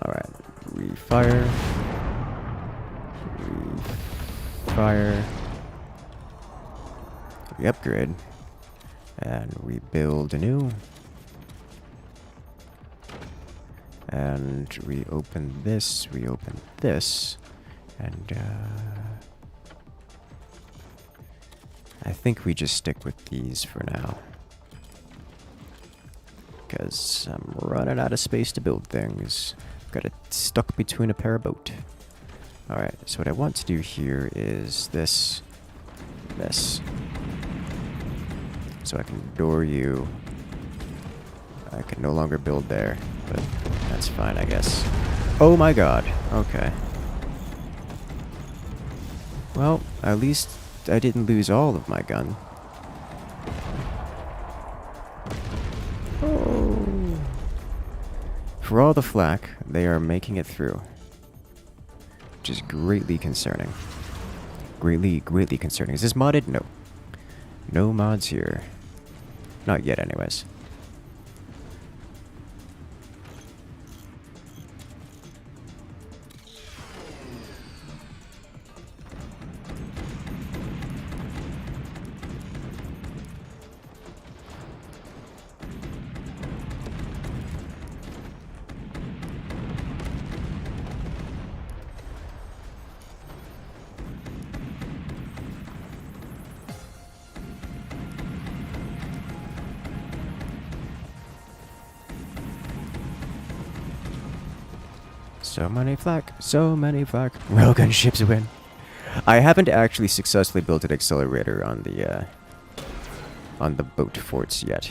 Alright, refire. Refire. We upgrade. And we build anew. And we open this, and I think we just stick with these for now. Because I'm running out of space to build things. Got it stuck between a pair of boat. Alright, so what I want to do here is this. So I can door you. I can no longer build there, but that's fine, I guess. Oh my god. Okay. Well, at least I didn't lose all of my gun. Oh. For all the flack, they are making it through. Which is greatly concerning. Greatly concerning. Is this modded? No. No mods here. Not yet, anyways. So many flak, so many flak. Railgun ships win. I haven't actually successfully built an accelerator on the boat forts yet.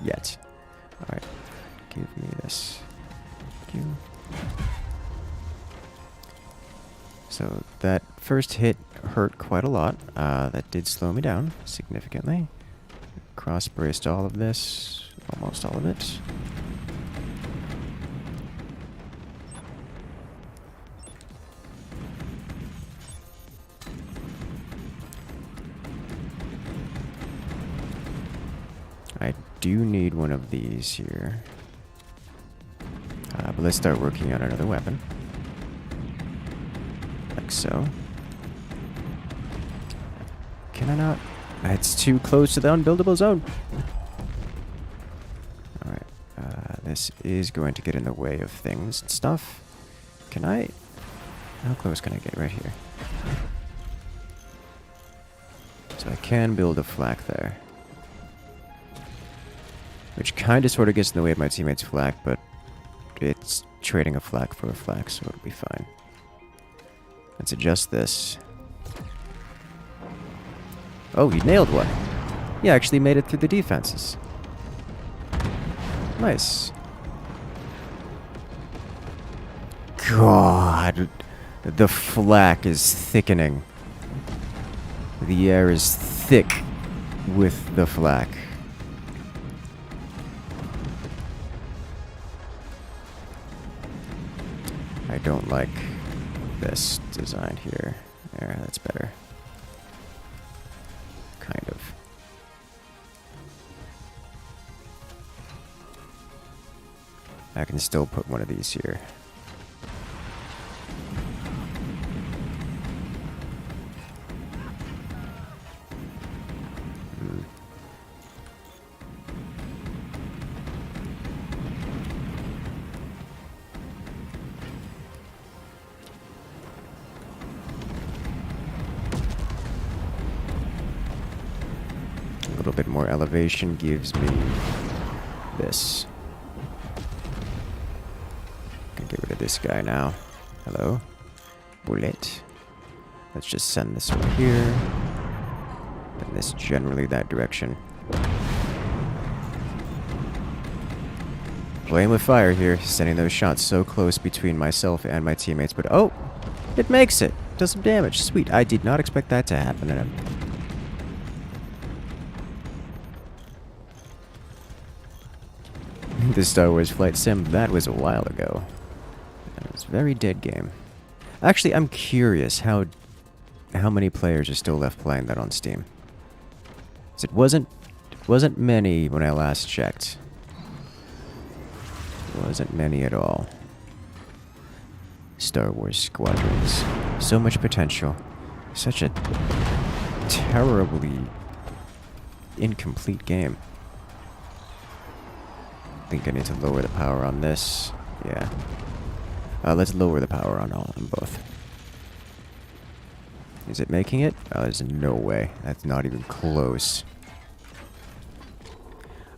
Alright. Give me this. Thank you. So that first hit hurt quite a lot. That did slow me down significantly. Cross-braced all of this. Almost all of it. I do need one of these here. But let's start working on another weapon. Like so. Can I not? It's too close to the unbuildable zone. Alright. This is going to get in the way of things and stuff. Can I? How close can I get? Right here. So I can build a flak there. Which kind of sort of gets in the way of my teammates' flak, but it's trading a flak for a flak, so it'll be fine. Let's adjust this. Oh, he nailed one. He actually made it through the defenses. Nice. God, the flak is thickening. The air is thick with the flak. I don't like this design here. There, that's better. Kind of. I can still put one of these here. A little bit more elevation gives me this. Can get rid of this guy now. Hello? Bullet. Let's just send this over here. And this generally that direction. Playing with fire here, sending those shots so close between myself and my teammates, but oh! It makes it! Does some damage. Sweet. I did not expect that to happen. And the Star Wars Flight Sim, that was a while ago. It was a very dead game. Actually, I'm curious how many players are still left playing that on Steam. 'Cause it wasn't many when I last checked. It wasn't many at all. Star Wars Squadrons. So much potential. Such a terribly incomplete game. I think I need to lower the power on this. Yeah. Let's lower the power on all of them both. Is it making it? Oh, there's no way. That's not even close.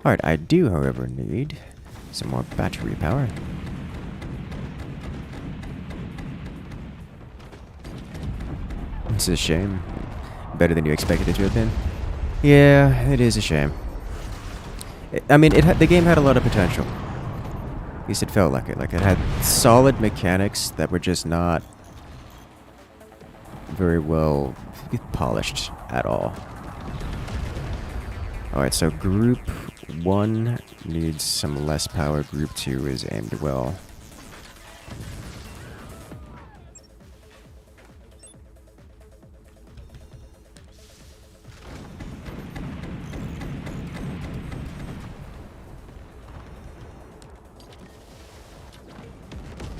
Alright, I do, however, need some more battery power. It's a shame. Better than you expected it to have been. Yeah, it is a shame. I mean, the game had a lot of potential. At least it felt like it. Like, it had solid mechanics that were just not very well polished at all. Alright, so group 1 needs some less power. Group 2 is aimed well.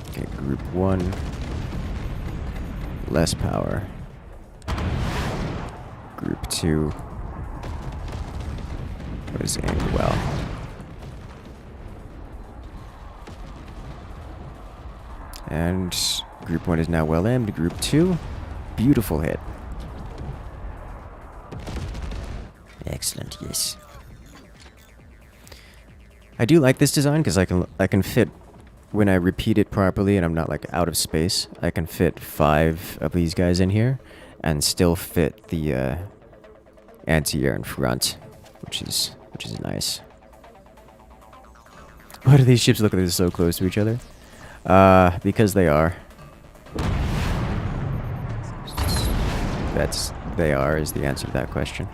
Okay, group 1. Less power. Group 2 was aimed well. And group 1 is now well aimed. Group 2, beautiful hit. Excellent, yes. I do like this design because I can fit, when I repeat it properly and I'm not like out of space, I can fit 5 of these guys in here and still fit the anti-air in front, which is nice. Why do these ships look like they're so close to each other? Because they are. They are is the answer to that question.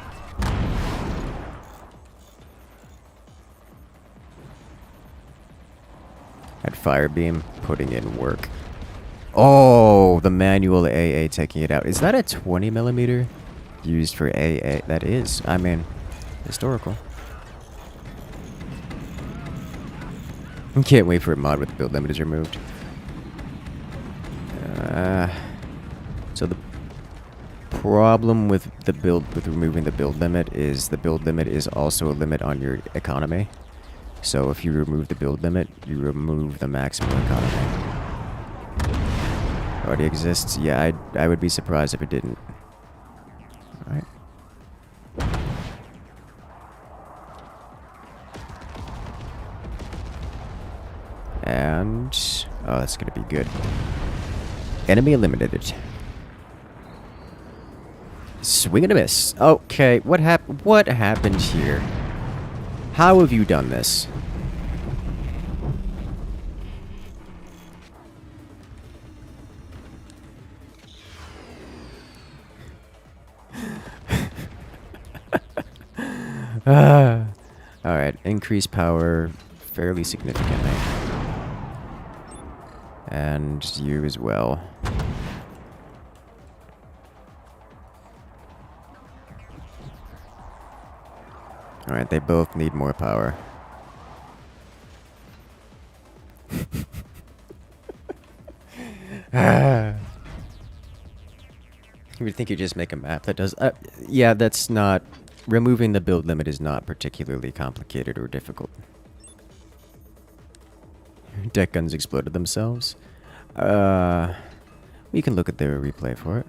At Firebeam, putting in work. Oh, the manual AA taking it out. Is that a 20mm used for AA? That is. I mean, historical. I can't wait for a mod with the build limit is removed. So the problem with removing the build limit is the build limit is also a limit on your economy. So if you remove the build limit, you remove the maximum economy. Already exists? Yeah, I would be surprised if it didn't. Alright. And oh, that's gonna be good. Enemy eliminated. Swing and a miss. Okay, what happened here? How have you done this? Alright, increase power fairly significantly. And you as well. Alright, they both need more power. You would think you just make a map that does... yeah, that's not... Removing the build limit is not particularly complicated or difficult. Deck guns exploded themselves. We can look at their replay for it.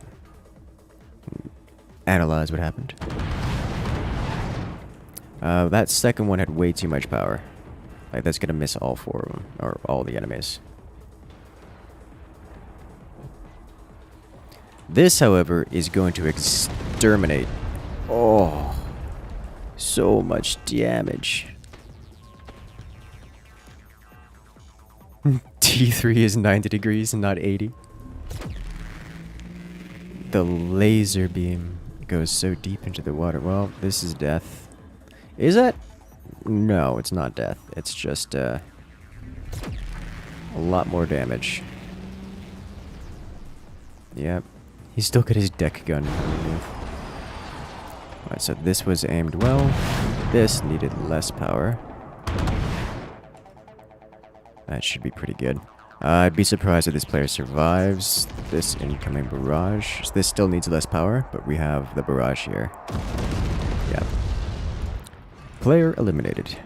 Analyze what happened. That second one had way too much power. Like, that's gonna miss all 4 of them, or all the enemies. This, however, is going to exterminate. Oh, so much damage. T3 is 90 degrees and not 80. The laser beam goes so deep into the water. Well, this is death. Is it? No, it's not death. It's just a lot more damage. Yep. He's still got his deck gun. Alright, so this was aimed well. This needed less power. That should be pretty good. I'd be surprised if this player survives this incoming barrage. This still needs less power, but we have the barrage here. Yeah. Player eliminated.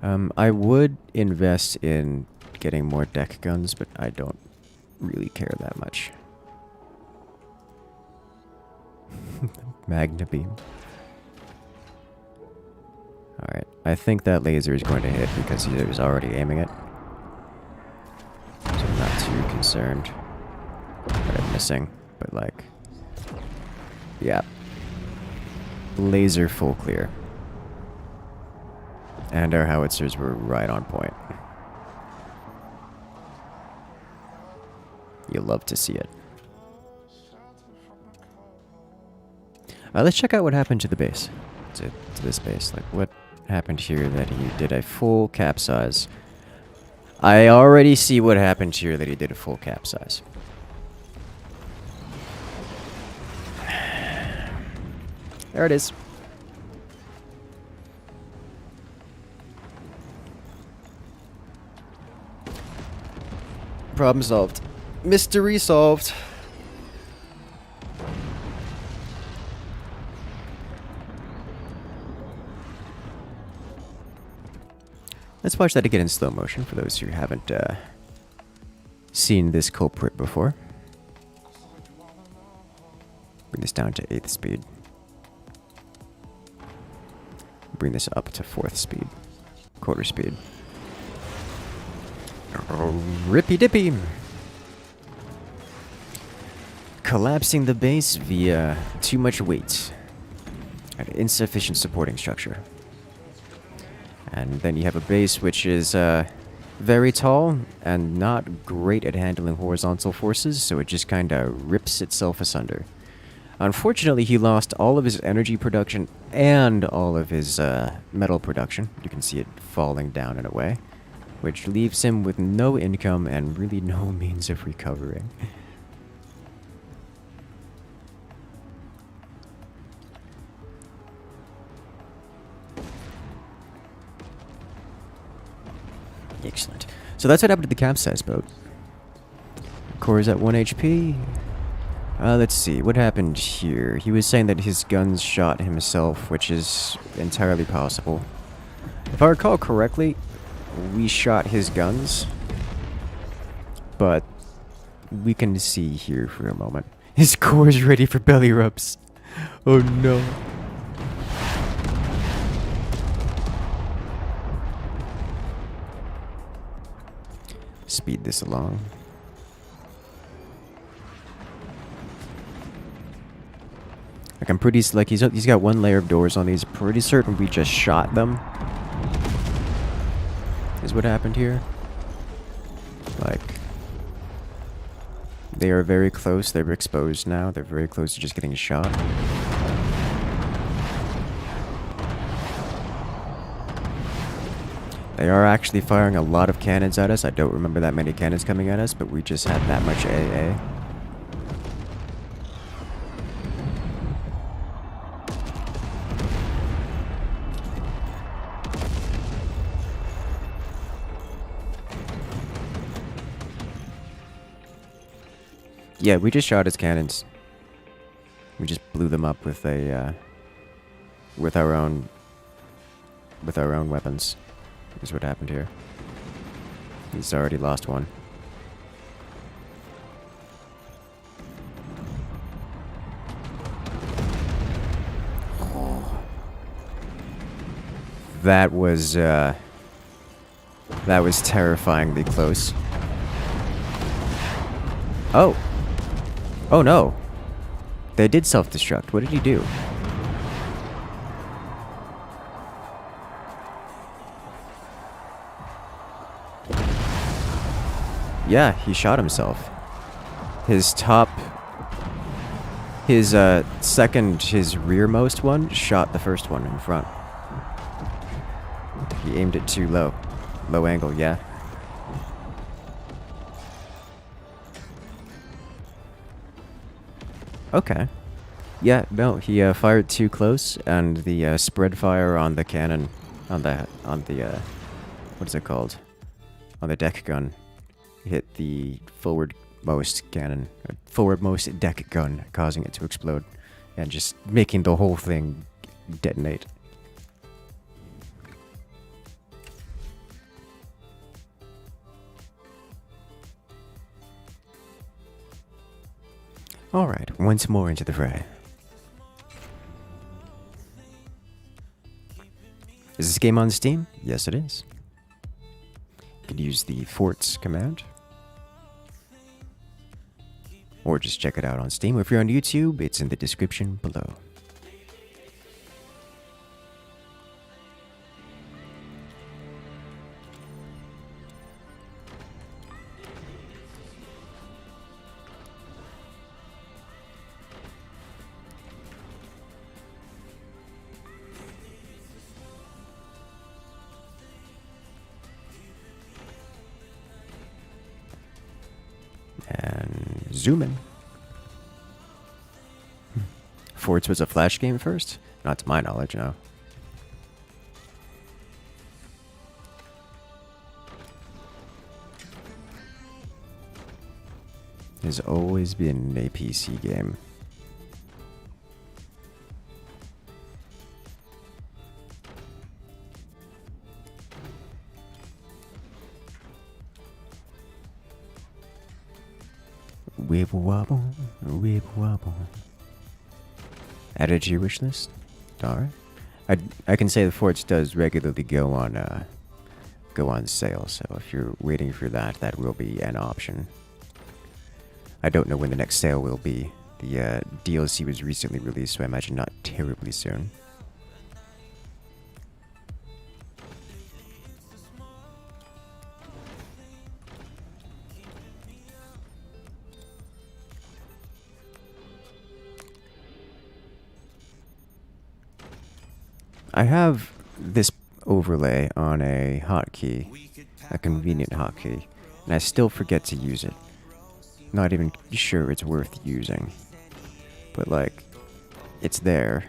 I would invest in getting more deck guns, but I don't really care that much. Magna beam. Alright, I think that laser is going to hit because he was already aiming it. So I'm not too concerned about it missing, but like... yeah. Laser full clear. And our howitzers were right on point. You'll love to see it. Let's check out what happened to the base. To this base. Like, happened here that he did a full capsize. I already see what happened here that he did a full capsize. There it is. Problem solved. Mystery solved. Let's watch that again in slow motion for those who haven't seen this culprit before. Bring this down to 8th speed. Bring this up to 4th speed. Quarter speed. Oh, rippy dippy. Collapsing the base via too much weight and insufficient supporting structure. And then you have a base which is very tall and not great at handling horizontal forces, so it just kind of rips itself asunder. Unfortunately, he lost all of his energy production and all of his metal production. You can see it falling down in a way, which leaves him with no income and really no means of recovering. Excellent. So that's what happened to the capsize boat. Core is at 1 HP. Let's see, what happened here? He was saying that his guns shot himself, which is entirely possible. If I recall correctly, we shot his guns, but we can see here for a moment. His core is ready for belly rubs. Oh no. Speed this along. Like I'm pretty like he's got one layer of doors on these. Pretty certain we just shot them. Is what happened here. Like they are very close. They're exposed now. They're very close to just getting shot. They are actually firing a lot of cannons at us. I don't remember that many cannons coming at us, but we just had that much AA. Yeah, we just shot his cannons. We just blew them up with a with our own weapons. Is what happened here. He's already lost one. Oh. That was terrifyingly close. Oh. Oh no. They did self-destruct. What did he do? Yeah, he shot himself. His rearmost one shot the first one in front. He aimed it too low. Low angle, yeah. Okay. Yeah, no, he fired too close, and the spread fire on the cannon, on the what is it called? On the deck gun, hit the forwardmost cannon, forwardmost deck gun, causing it to explode, and just making the whole thing detonate. Alright, once more into the fray. Is this game on Steam? Yes, it is. You could use the forts command. Or just check it out on Steam. If you're on YouTube, it's in the description below. zoom in. Forts was a Flash game first? Not to my knowledge, no. Has always been a PC game. Wibble wobble, wibble wobble. Added to your wish list? Alright. I can say the Forts does regularly go on sale, so if you're waiting for that, that will be an option. I don't know when the next sale will be. The DLC was recently released, so I imagine not terribly soon. I have this overlay on a hotkey, a convenient hotkey, and I still forget to use it. Not even sure it's worth using. But like, it's there.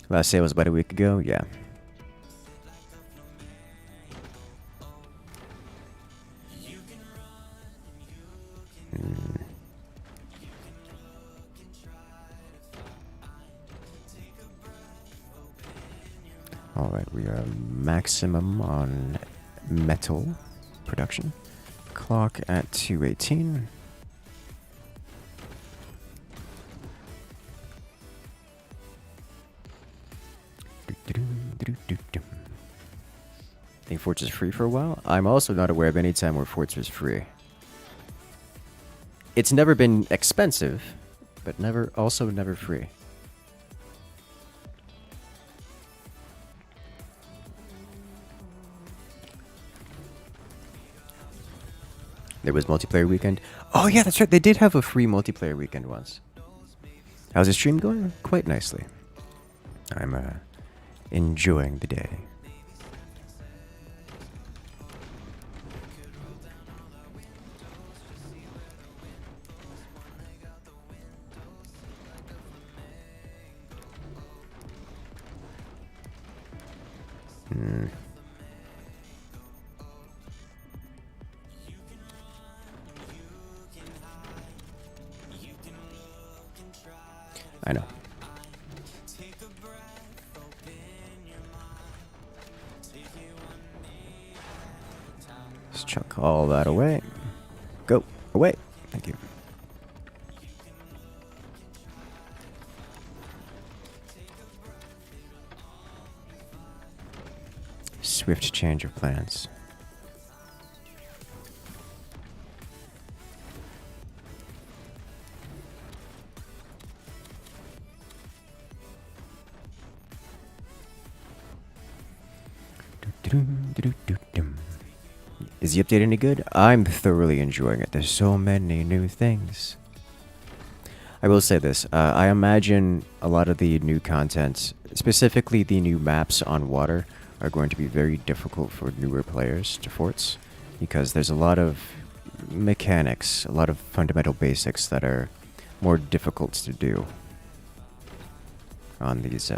Last sale was about a week ago, yeah. Alright, we are maximum on metal production. Clock at 218. Think Forts is free for a while? I'm also not aware of any time where Forts was free. It's never been expensive, but never free. There was multiplayer weekend. Oh yeah, that's right. They did have a free multiplayer weekend once. How's the stream going? Quite nicely. I'm enjoying the day. I know. Let's chuck all that away. Go away. Thank you. Swift change of plans. Is the update any good? I'm thoroughly enjoying it. There's so many new things. I will say this. I imagine a lot of the new content, specifically the new maps on water, are going to be very difficult for newer players to Forts, because there's a lot of mechanics, a lot of fundamental basics that are more difficult to do on these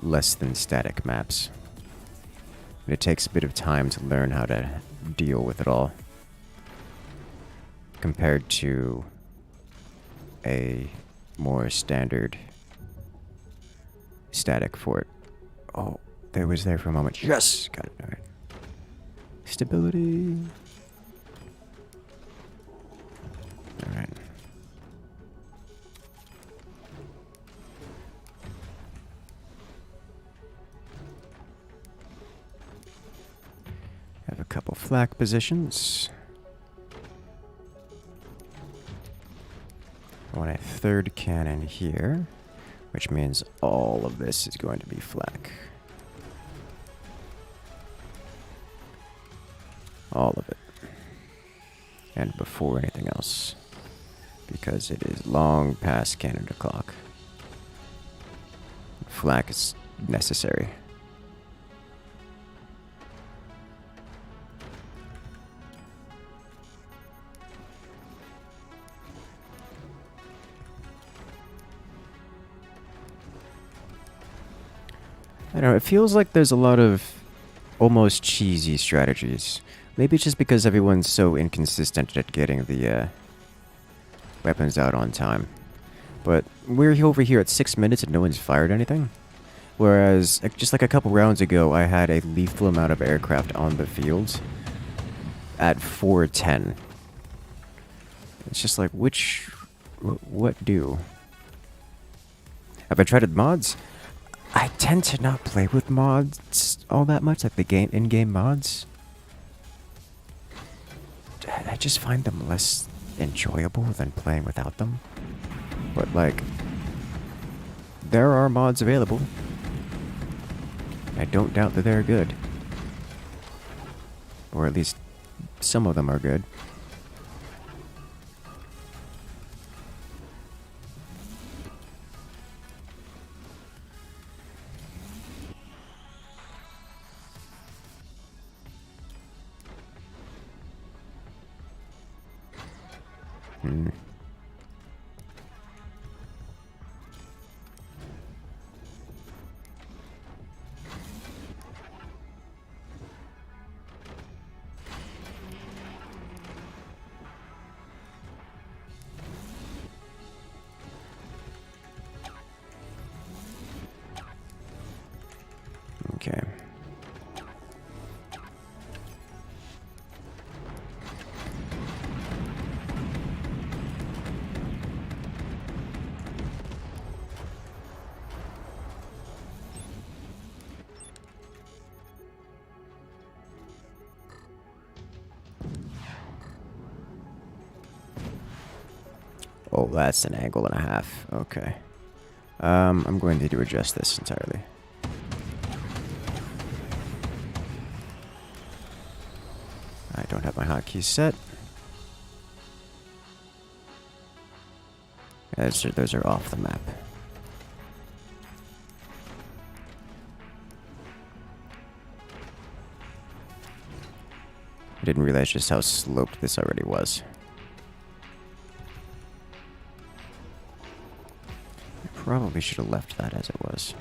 less than static maps. And it takes a bit of time to learn how to deal with it all, compared to a more standard static fort. Oh, there was there for a moment. Yes! Got it. Alright. Stability. Alright. Have a couple flak positions. I want a third cannon here, which means all of this is going to be flak. All of it. And before anything else. because it is long past Canada clock. Flak is necessary. I don't know, it feels like there's a lot of almost cheesy strategies. Maybe it's just because everyone's so inconsistent at getting the weapons out on time. But we're over here at 6 minutes and no one's fired anything. Whereas, just like a couple rounds ago, I had a lethal amount of aircraft on the field at 4:10. It's just like, what do? Have I tried mods? I tend to not play with mods all that much, like the in-game mods. I just find them less enjoyable than playing without them. But like, there are mods available. I don't doubt that they're good. Or at least some of them are good. Okay. Oh, that's an angle and a half. Okay. I'm going to need to adjust this entirely. I don't have my hotkeys set. Those are off the map. I didn't realize just how sloped this already was. I probably should have left that as it was.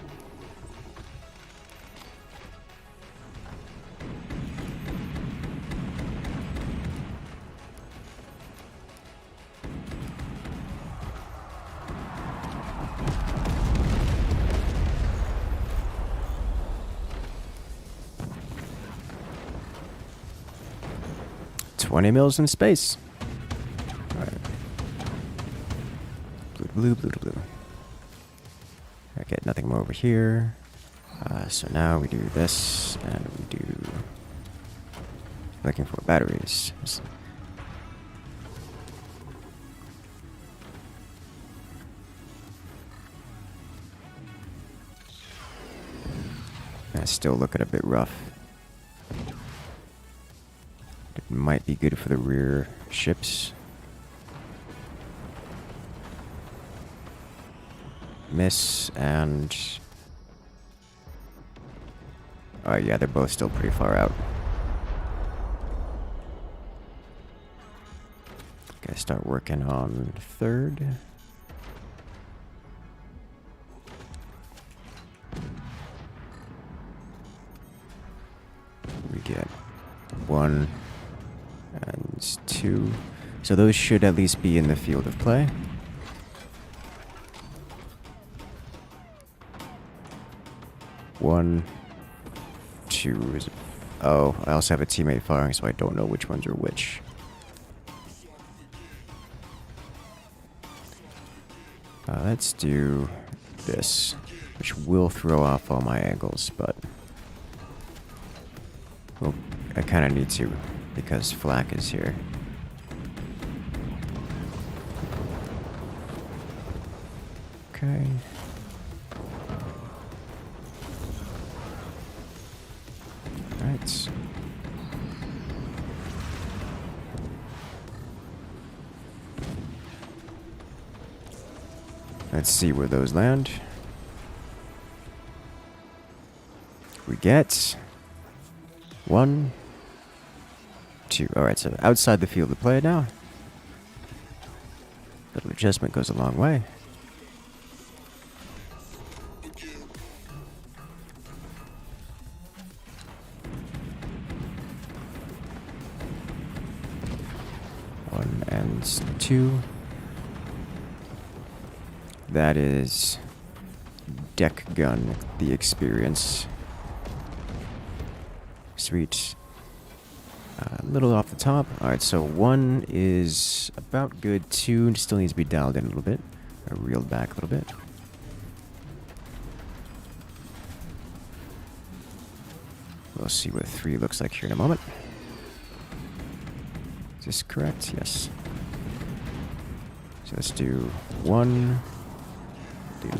$20 mils in space. Alright. Blue, blue, blue, blue. I get nothing more over here. So now we do this, and we do... Looking for batteries. I still look at a bit rough. It might be good for the rear ships. Miss and... Oh yeah, they're both still pretty far out. Okay, start working on third. We get 1 and 2. So those should at least be in the field of play. One, 2 is... Oh, I also have a teammate firing, so I don't know which ones are which. Let's do this, which will throw off all my angles, but... Well, I kind of need to, because flak is here. Okay. Right. Let's see where those land. We get 1, 2. Alright, so outside the field of play now. Little adjustment goes a long way. One and 2. That is deck gun, the experience. Sweet. A little off the top. Alright, so 1 is about good. 2 still needs to be dialed in a little bit. Or reeled back a little bit. We'll see what 3 looks like here in a moment. Is this correct? Yes. So let's do 1, do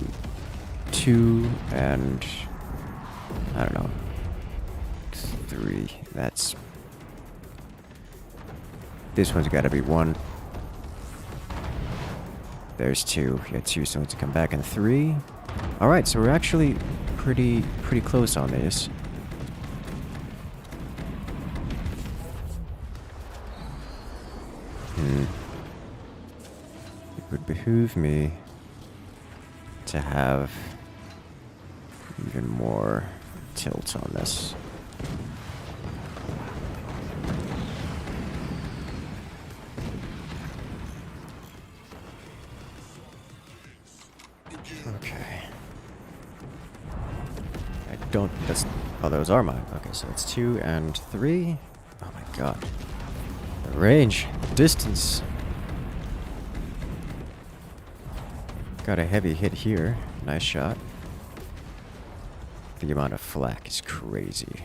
2, and I don't know, 3. That's... This one's got to be 1. There's 2. Yeah, 2 still needs to come back, and 3. All right, so we're actually pretty close on these. It would behoove me to have even more tilt on this. Okay. I don't... That's... Oh, those are mine. Okay, so it's 2 and 3. Oh my god. The range. The distance. Got a heavy hit here. Nice shot. The amount of flak is crazy.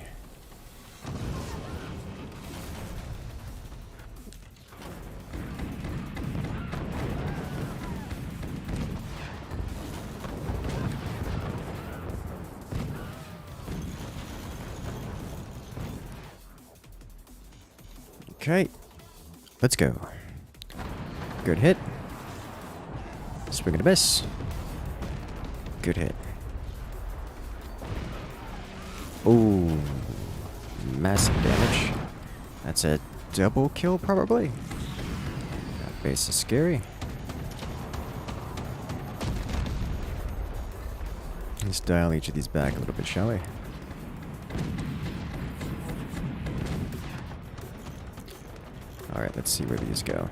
Okay. Let's go. Good hit. Swing and a miss. Good hit. Oh, massive damage. That's a double kill, probably. That base is scary. Let's dial each of these back a little bit, shall we? Alright, let's see where these go.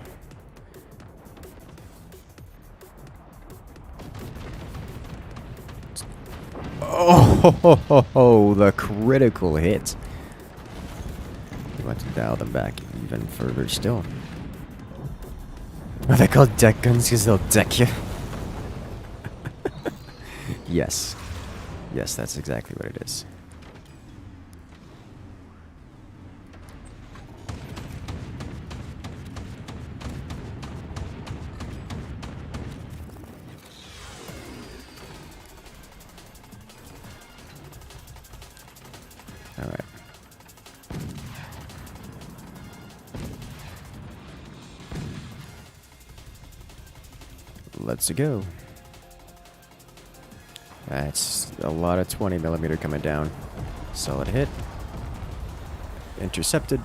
Oh, the critical hit. We want to dial them back even further still. Are they called deck guns because they'll deck you? Yes. Yes, that's exactly what it is. Alright. Let's go. That's a lot of 20mm coming down. Solid hit. Intercepted.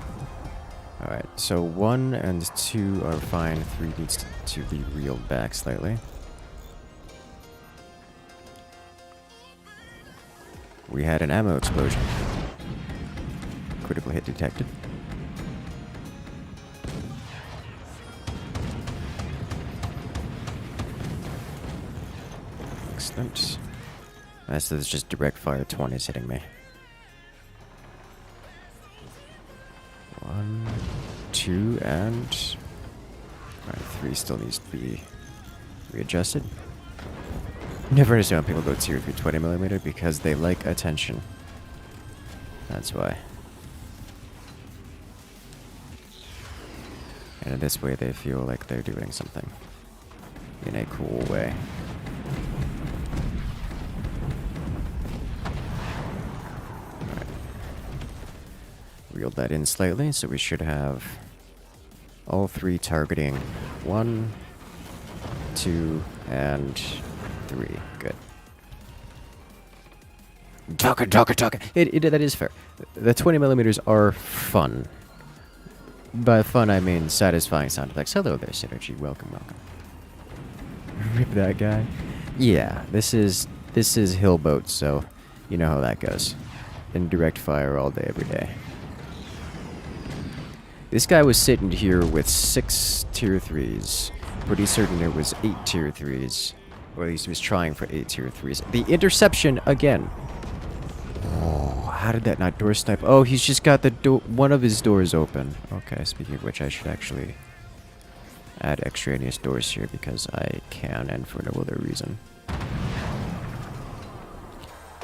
Alright, so 1 and 2 are fine. 3 needs to be reeled back slightly. We had an ammo explosion. Critical hit detected. Excellent. This is just direct fire 20s hitting me. 1, 2, and... Alright, 3 still needs to be readjusted. Never understand when people go tier 3 20mm because they like attention. That's why. And in this way they feel like they're doing something. In a cool way. Alright. Reeled that in slightly, so we should have all 3 targeting 1, 2, and 3. Good. Talking. That is fair. The 20 millimeters are fun. By fun, I mean satisfying sound effects. Hello there, Synergy. Welcome. Rip that guy. Yeah, this is Hillboat, so you know how that goes. Indirect fire all day, every day. This guy was sitting here with 6 tier 3s. Pretty certain there was 8 tier 3s. Or at least he was trying for 8 tier 3s. The interception again. Oh, how did that not door snipe? Oh, he's just got the one of his doors open. Okay, speaking of which, I should actually add extraneous doors here because I can and for no other reason.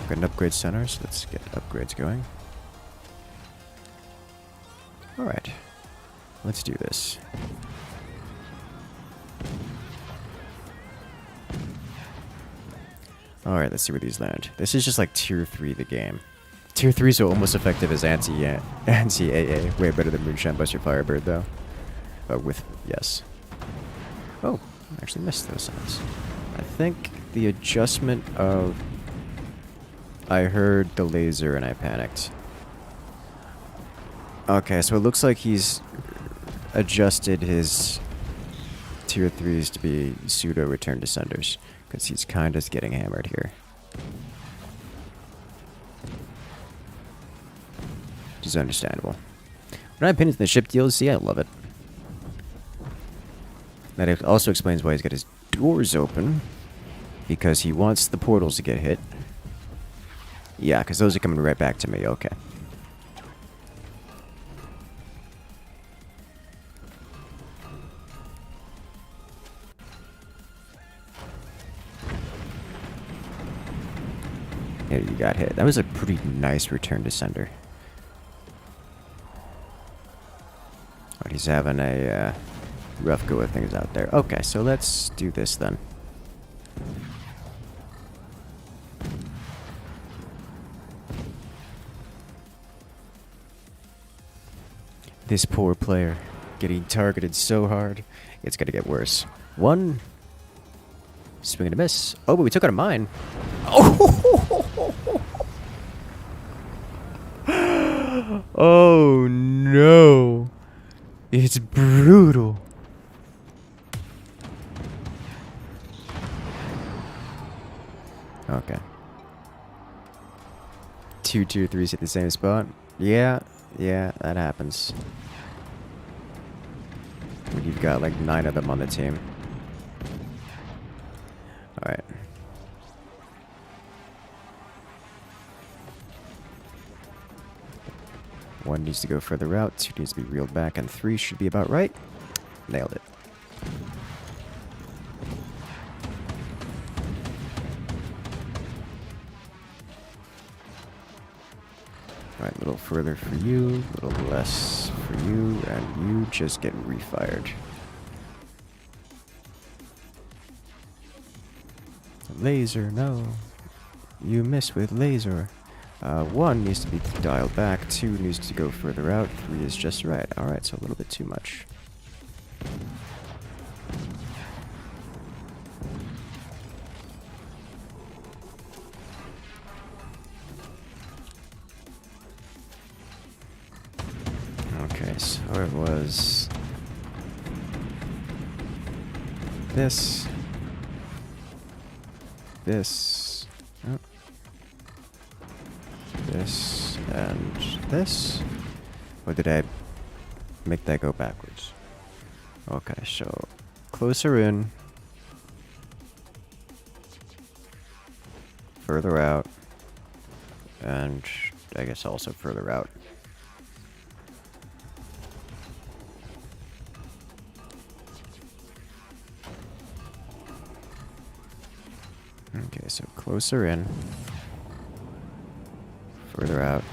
Got an upgrade center, so let's get upgrades going. Alright. Let's do this. Alright, let's see where these land. This is just like tier 3 the game. Tier 3s are almost effective as anti-AA. Way better than Moonshine Buster Firebird though. Yes. Oh, I actually missed those sounds. I think the adjustment of... I heard the laser and I panicked. Okay, so it looks like he's adjusted his tier 3s to be pseudo return descenders. Because he's kind of getting hammered here. Which is understandable. When I pin into the ship DLC, I love it. That also explains why he's got his doors open. Because he wants the portals to get hit. Yeah, because those are coming right back to me. Okay. Here, you got hit. That was a pretty nice return to sender. But he's having a rough go of things out there. Okay, so let's do this then. This poor player getting targeted so hard. It's gonna get worse. One. Swing and a miss. Oh, but we took out a mine. Oh no. It's brutal. Okay. 2 tier 3s at the same spot. Yeah, that happens. When you've got like 9 of them on the team. Alright. One needs to go further out, 2 needs to be reeled back, and 3 should be about right. Nailed it. Alright, a little further for you, a little less for you, and you just get refired. Laser, no. You miss with laser. 1 needs to be dialed back, 2 needs to go further out, 3 is just right. Alright, so a little bit too much. Okay, so it was this, oh. This, and this. Or did I make that go backwards? Okay, so closer in, further out, and I guess also further out. Okay, so closer in, further out,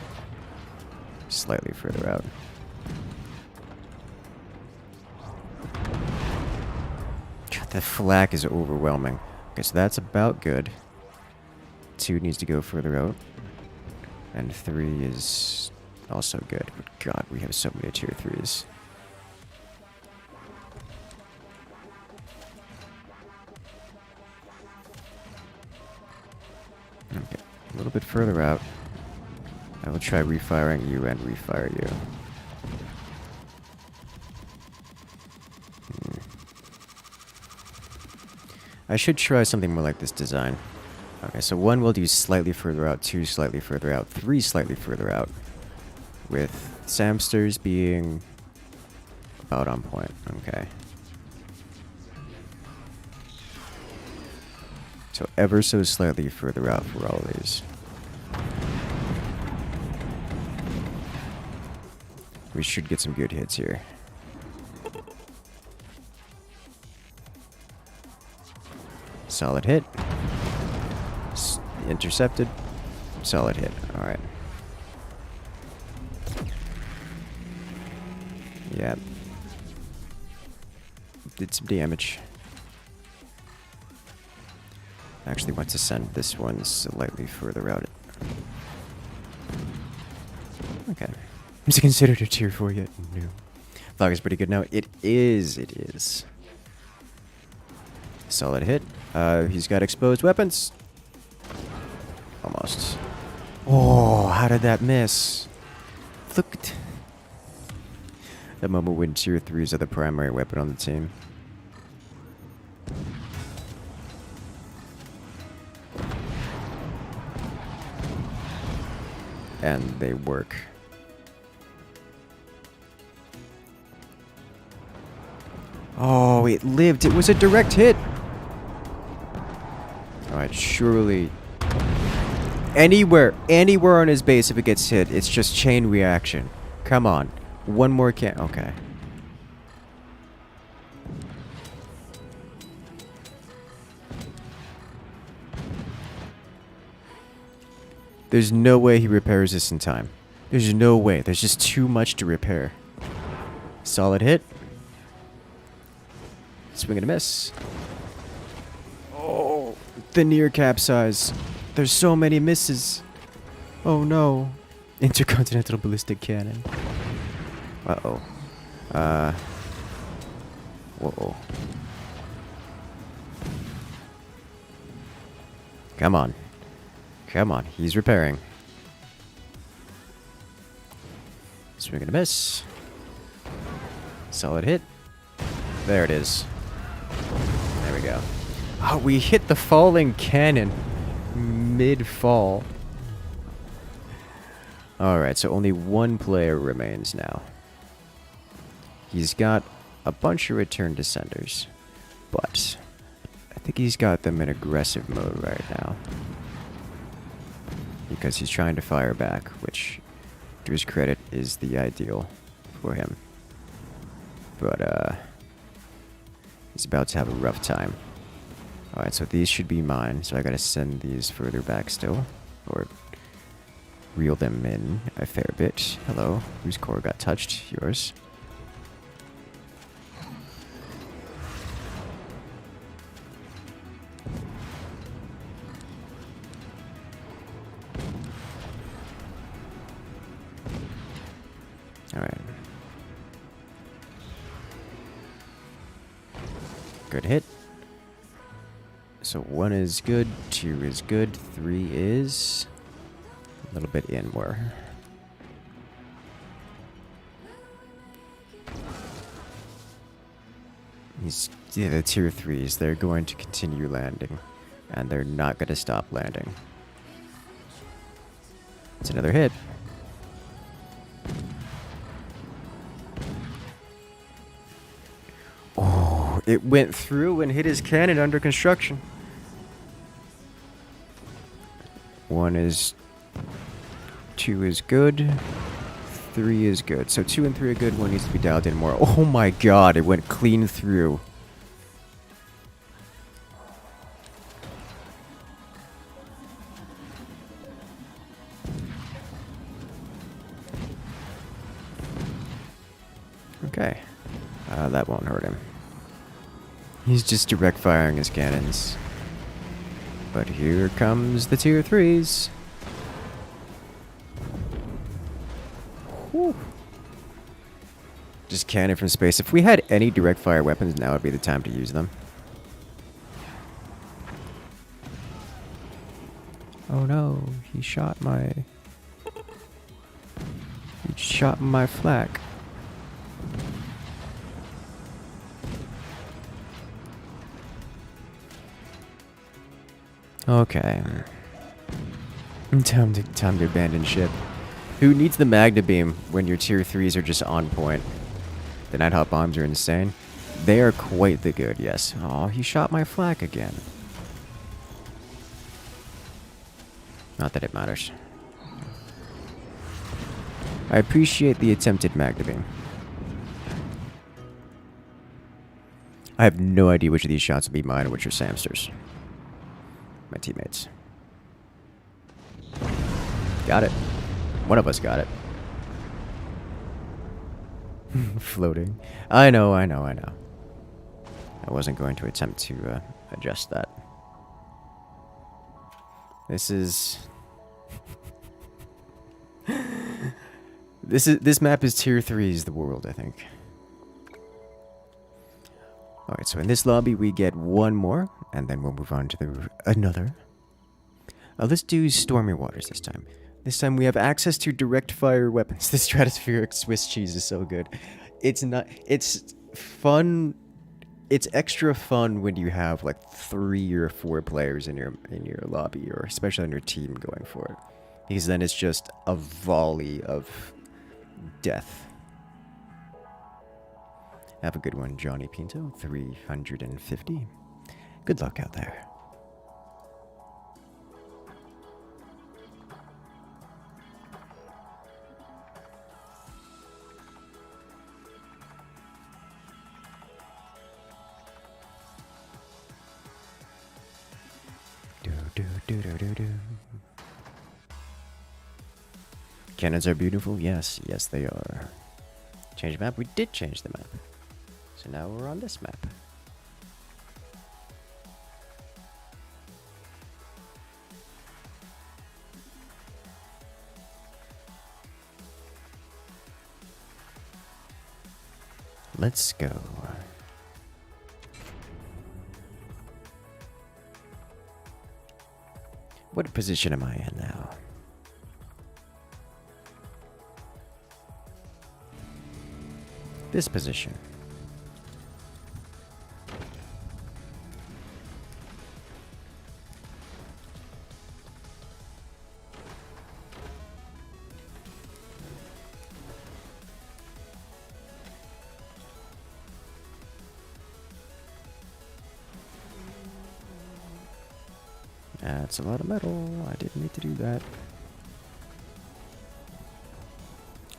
slightly further out. God, that flak is overwhelming. Okay, so that's about good. 2 needs to go further out. And 3 is also good. But God, we have so many tier 3s. Okay, a little bit further out. I will try refiring you and refire you. I should try something more like this design. Okay, so 1 we'll do slightly further out, 2 slightly further out, 3 slightly further out. With Samsters being about on point. Okay. So ever so slightly further out for all of these. We should get some good hits here. Solid hit. Intercepted. Solid hit. Alright. Yeah. Did some damage. Actually want to send this one slightly further out. Okay. Is it considered a tier 4 yet? No. Flag is pretty good now. It is. It is. Solid hit. He's got exposed weapons. Almost. Oh, how did that miss? Look. That moment when tier 3s are the primary weapon on the team. And they work. Oh, it lived. It was a direct hit. Alright, surely. Anywhere on his base, if it gets hit, it's just chain reaction. Come on. One more can. Okay. There's no way he repairs this in time. There's no way. There's just too much to repair. Solid hit. Swing and a miss. Oh, the near capsize. There's so many misses. Oh no. Intercontinental ballistic cannon. Uh-oh. Whoa. Come on. Come on. He's repairing. Swing and a miss. Solid hit. There it is. There we go. Oh, we hit the falling cannon mid-fall. Alright, so only one player remains now. He's got a bunch of return descenders, but I think he's got them in aggressive mode right now. Because he's trying to fire back, which, to his credit, is the ideal for him. But, he's about to have a rough time. Alright, so these should be mine, so I gotta send these further back still. Or reel them in a fair bit. Hello, whose core got touched? Yours. Alright. Good hit. So 1 is good, 2 is good, 3 is a little bit in more. Yeah, the tier 3s, they're going to continue landing. And they're not going to stop landing. It's another hit. Oh, it went through and hit his cannon under construction. 1 is... 2 is good. 3 is good. So 2 and 3 are good. 1 needs to be dialed in more. Oh my god, it went clean through. Okay. That won't hurt him. He's just direct firing his cannons. But here comes the tier 3s. Whew. Just cannon from space. If we had any direct fire weapons, now would be the time to use them. Oh no, he shot my... He shot my flak. Okay. Time to abandon ship. Who needs the Magna Beam when your tier 3s are just on point? The Nighthawk bombs are insane. They are quite the good, yes. Oh, he shot my flak again. Not that it matters. I appreciate the attempted Magna Beam. I have no idea which of these shots will be mine and which are Samster's. My teammates. Got it. One of us got it. Floating. I know. I wasn't going to attempt to adjust that. This is... This map is tier 3's the world, I think. Alright, so in this lobby we get one more, and then we'll move on to another. Let's do Stormy Waters this time. This time we have access to direct fire weapons. The stratospheric Swiss cheese is so good. It's fun. It's extra fun when you have like 3 or 4 players in your lobby, or especially on your team going for it. Because then it's just a volley of death. Have a good one, Johnny Pinto. 350. Good luck out there. Cannons are beautiful. Yes, they are. Change map? We did change the map. So now we're on this map. Let's go. What position am I in now? This position. That's a lot of metal. I didn't need to do that.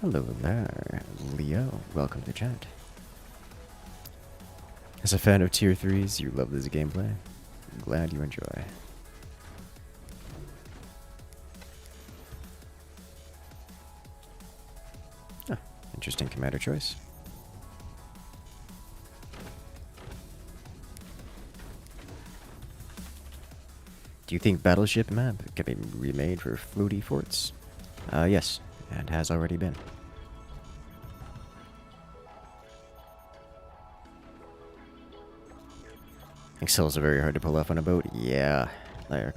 Hello there, Leo. Welcome to chat. As a fan of tier 3s, you love this gameplay. I'm glad you enjoy. Ah, interesting commander choice. Do you think Battleship map can be remade for floaty forts? Yes, and has already been. Excels are very hard to pull off on a boat. Yeah, they're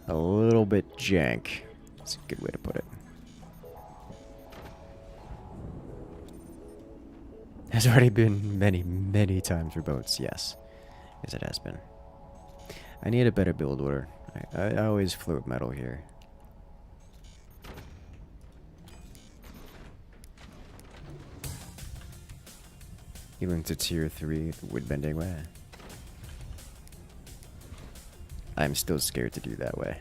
a little bit jank. That's a good way to put it. Has already been many times for boats. Yes, it has been. I need a better build order. I always float metal here. Even to tier 3 the wood bending way. I'm still scared to do that way.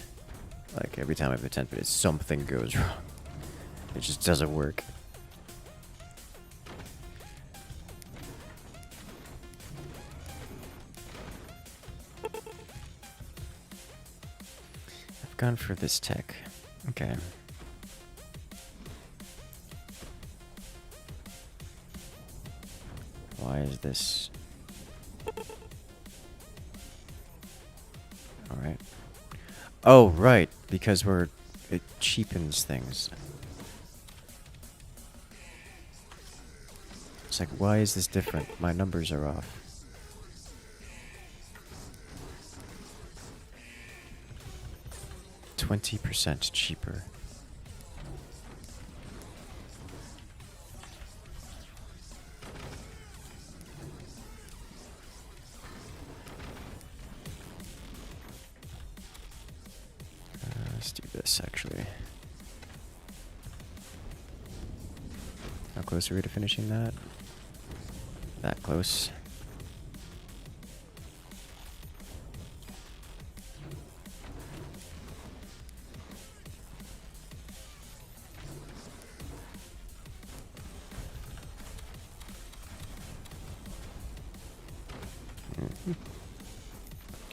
Like every time I've attempted it, something goes wrong. It just doesn't work. Gone for this tech. Okay. Why is this? Alright. Oh, right. Because it cheapens things. It's like, why is this different? My numbers are off. 20% cheaper. Let's do this actually. How close are we to finishing that? That close.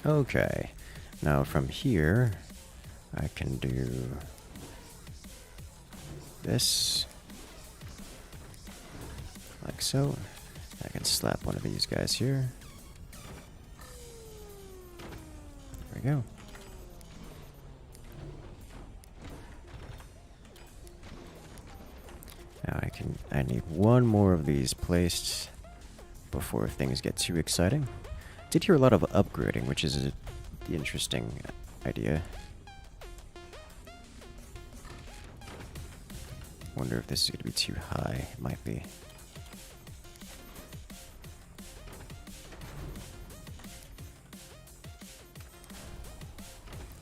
Okay, now from here, I can do this, like so. I can slap one of these guys here. There we go. Now I need one more of these placed before things get too exciting. Did hear a lot of upgrading, which is an interesting idea. Wonder if this is going to be too high. It might be.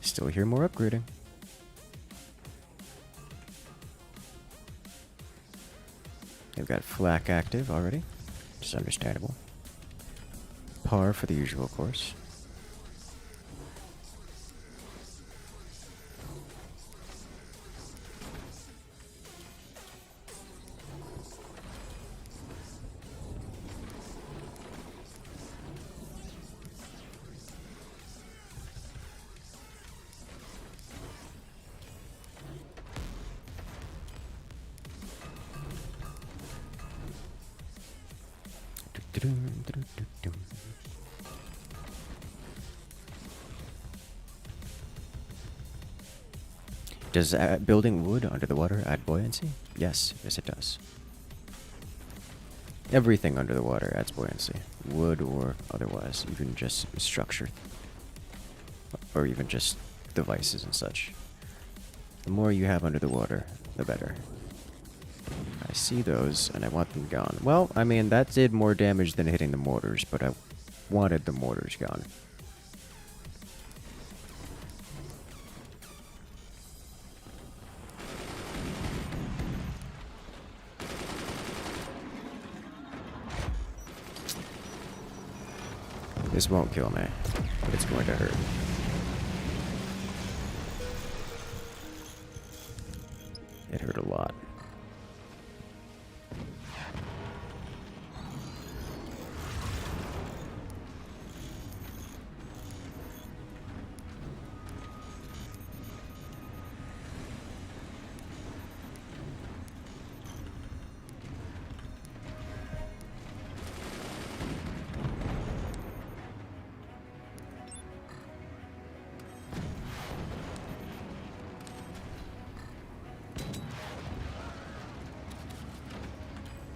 Still hear more upgrading. They've got flak active already, which is understandable. Par for the usual course. Does building wood under the water add buoyancy? Yes, yes it does. Everything under the water adds buoyancy. Wood or otherwise, even just structure. Or even just devices and such. The more you have under the water, the better. I see those, and I want them gone. Well, I mean, that did more damage than hitting the mortars, but I wanted the mortars gone. This won't kill me, but it's going to hurt. It hurt a lot.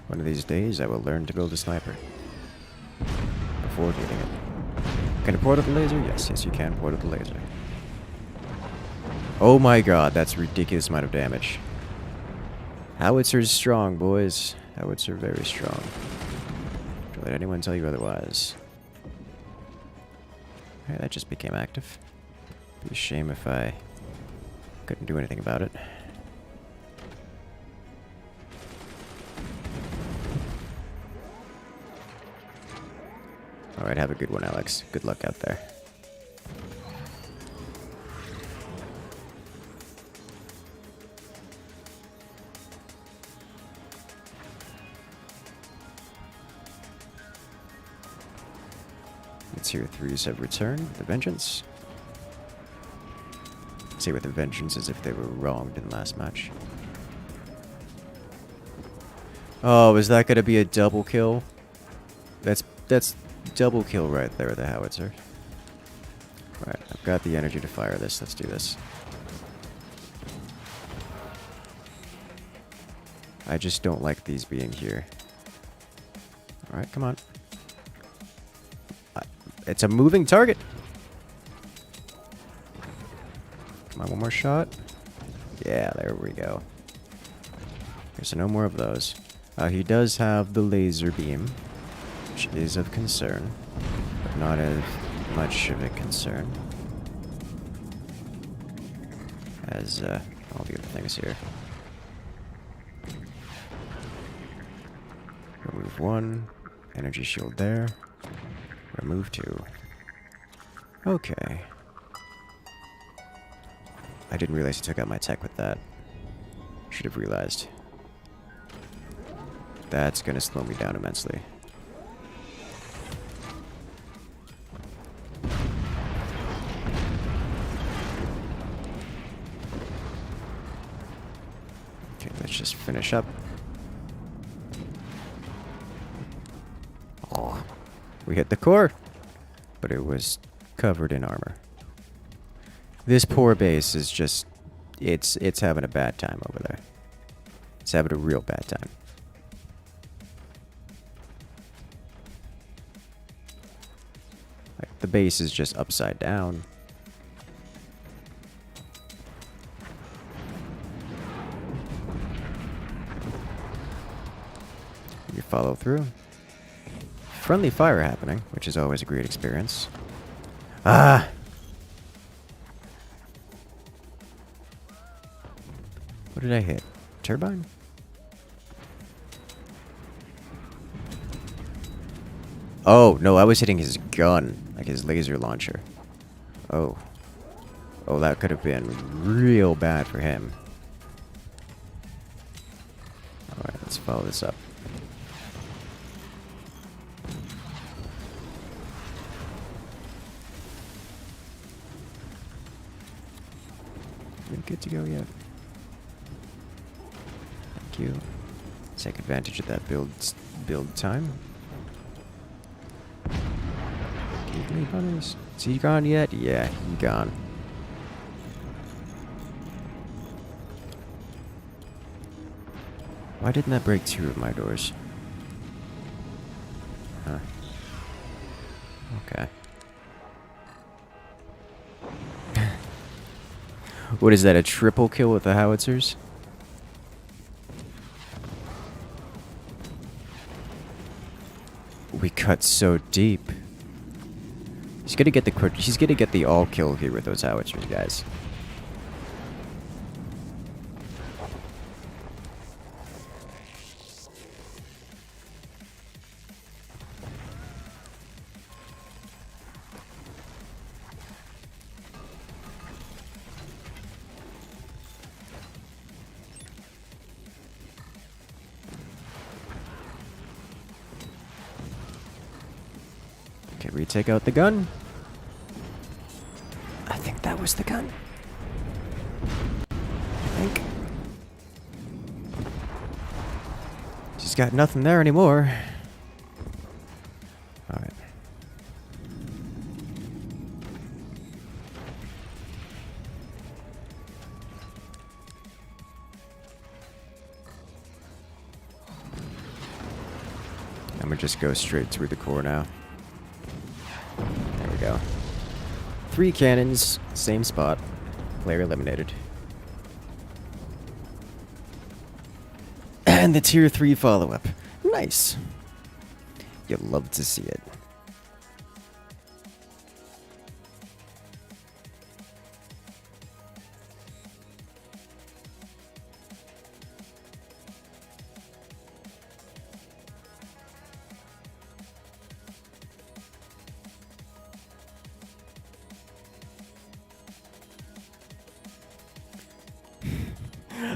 One of these days, I will learn to build a sniper. Before getting it. Can it port up the laser? Yes, yes you can port up the laser. Oh my god, that's a ridiculous amount of damage. Howitzer's strong, boys. Howitzer very strong. Don't let anyone tell you otherwise. Okay, that just became active. Be a shame if I couldn't do anything about it. Alright, have a good one, Alex. Good luck out there. Let's hear 3s have returned. The Vengeance. Say with the Vengeance as if they were wronged in the last match. Oh, is that going to be a double kill? That's double kill right there with the Howitzer. Right, I've got the energy to fire this. Let's do this. I just don't like these being here. Alright, come on. It's a moving target. Come Come on, one more shot. Yeah, there we go. Okay, so no more of those. He does have the laser beam, which is of concern, but not as much of a concern as all the other things here. Remove one. Energy shield there. Remove two. Okay. I didn't realize he took out my tech with that. Should have realized. That's gonna slow me down immensely. Okay, let's just finish up. Oh, we hit the core, but it was covered in armor. This poor base is just, it's having a bad time over there. It's having a real bad time. Like, the base is just upside down. You follow through. Friendly fire happening, which is always a great experience. Ah! What did I hit? Turbine? Oh, no, I was hitting his gun, like his laser launcher. Oh. Oh, that could have been real bad for him. Alright, let's follow this up. Are we good to go yet? Thank you. Take advantage of that build time. Give me bunnies. Is he gone yet? Yeah, he's gone. Why didn't that break two of my doors? Huh. Okay. What is that, a triple kill with the howitzers? We cut so deep. He's gonna get the all kill here with those howitzers, guys. Okay, retake out the gun. I think that was the gun. I think. She's got nothing there anymore. Alright. I'm gonna just go straight through the core now. There we go. 3 cannons, same spot. Player eliminated. And the tier 3 follow-up. Nice. You'll love to see it.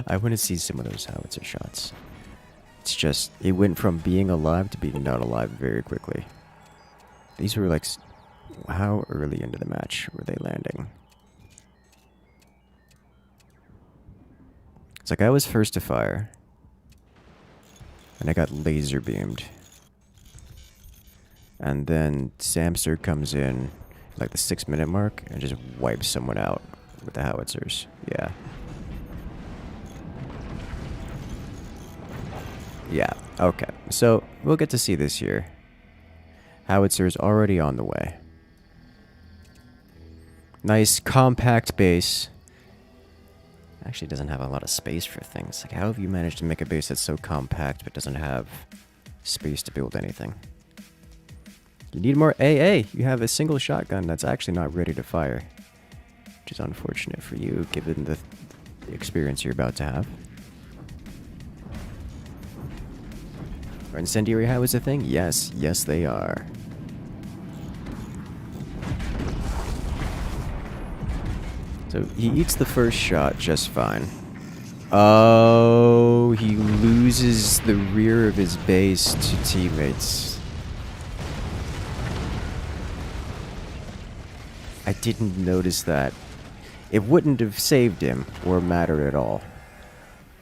I want to see some of those howitzer shots. It's just, it went from being alive to being not alive very quickly. These were like, how early into the match were they landing? It's like I was first to fire. And I got laser beamed. And then Samster comes in like the 6-minute mark and just wipes someone out with the howitzers. Yeah. Yeah, okay. So, we'll get to see this here. Howitzers already on the way. Nice, compact base. Actually doesn't have a lot of space for things. Like, how have you managed to make a base that's so compact but doesn't have space to build anything? You need more AA. You have a single shotgun that's actually not ready to fire, which is unfortunate for you given the experience you're about to have. Are incendiary highways a thing? Yes, yes they are. So he eats the first shot just fine. Oh, he loses the rear of his base to teammates. I didn't notice that. It wouldn't have saved him or mattered at all.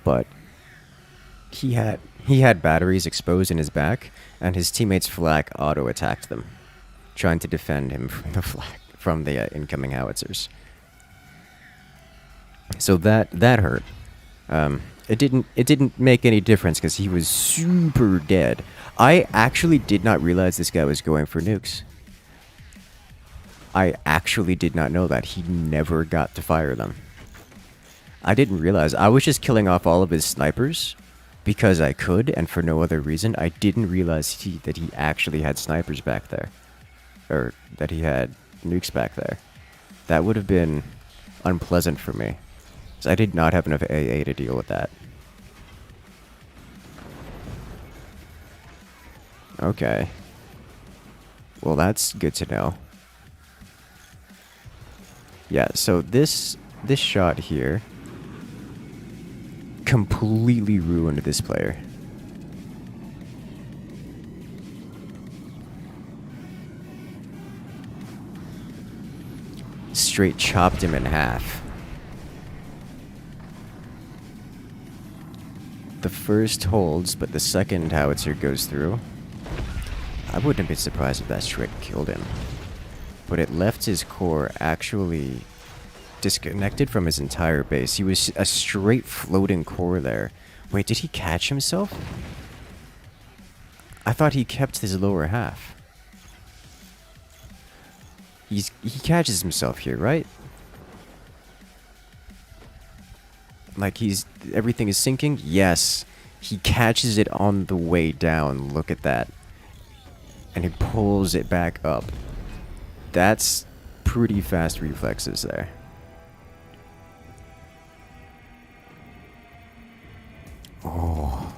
But he had batteries exposed in his back, and his teammates' flak auto-attacked them, trying to defend him from the incoming howitzers. So that hurt. It didn't make any difference because he was super dead. I actually did not realize this guy was going for nukes. I actually did not know that. He never got to fire them. I didn't realize. I was just killing off all of his snipers because I could and for no other reason. I didn't realize that he actually had snipers back there. Or that he had nukes back there. That would have been unpleasant for me. So I did not have enough AA to deal with that. Okay. Well, that's good to know. Yeah, so this shot here completely ruined this player. Straight chopped him in half. The first holds, but the second howitzer goes through. I wouldn't have been surprised if that straight killed him. But it left his core actually disconnected from his entire base. He was a straight floating core there. Wait, did he catch himself? I thought he kept his lower half. He catches himself here, right? Like everything is sinking? Yes. He catches it on the way down. Look at that. And he pulls it back up. That's pretty fast reflexes there. Oh.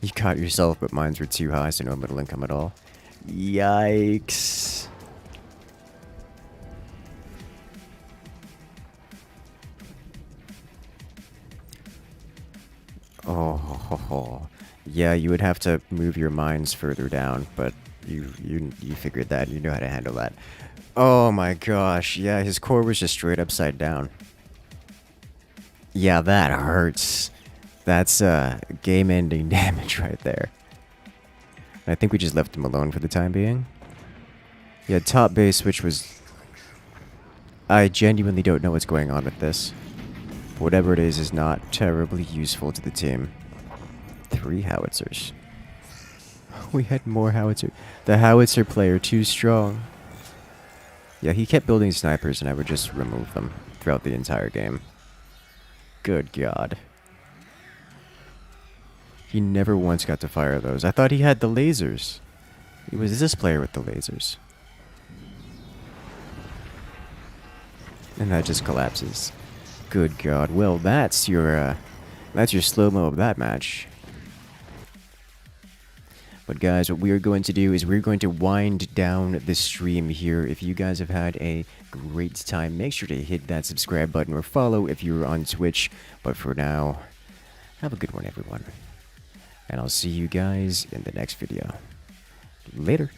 You caught yourself, but mines were too high, so no middle income at all. Yikes. Oh, yeah, you would have to move your mines further down, but you figured that. You know how to handle that. Oh my gosh, yeah, his core was just straight upside down. Yeah, that hurts. That's game-ending damage right there. I think we just left him alone for the time being. Yeah, top base, which was... I genuinely don't know what's going on with this. Whatever it is not terribly useful to the team. 3 howitzers. We had more howitzer. The howitzer player too strong. Yeah, he kept building snipers and I would just remove them throughout the entire game. Good God. He never once got to fire those. I thought he had the lasers. It was this player with the lasers. And that just collapses. Good God. Well, that's your slow-mo of that match. But guys, what we are going to do is we're going to wind down the stream here. If you guys have had a great time, make sure to hit that subscribe button or follow if you're on Twitch. But for now, have a good one, everyone. And I'll see you guys in the next video. Later.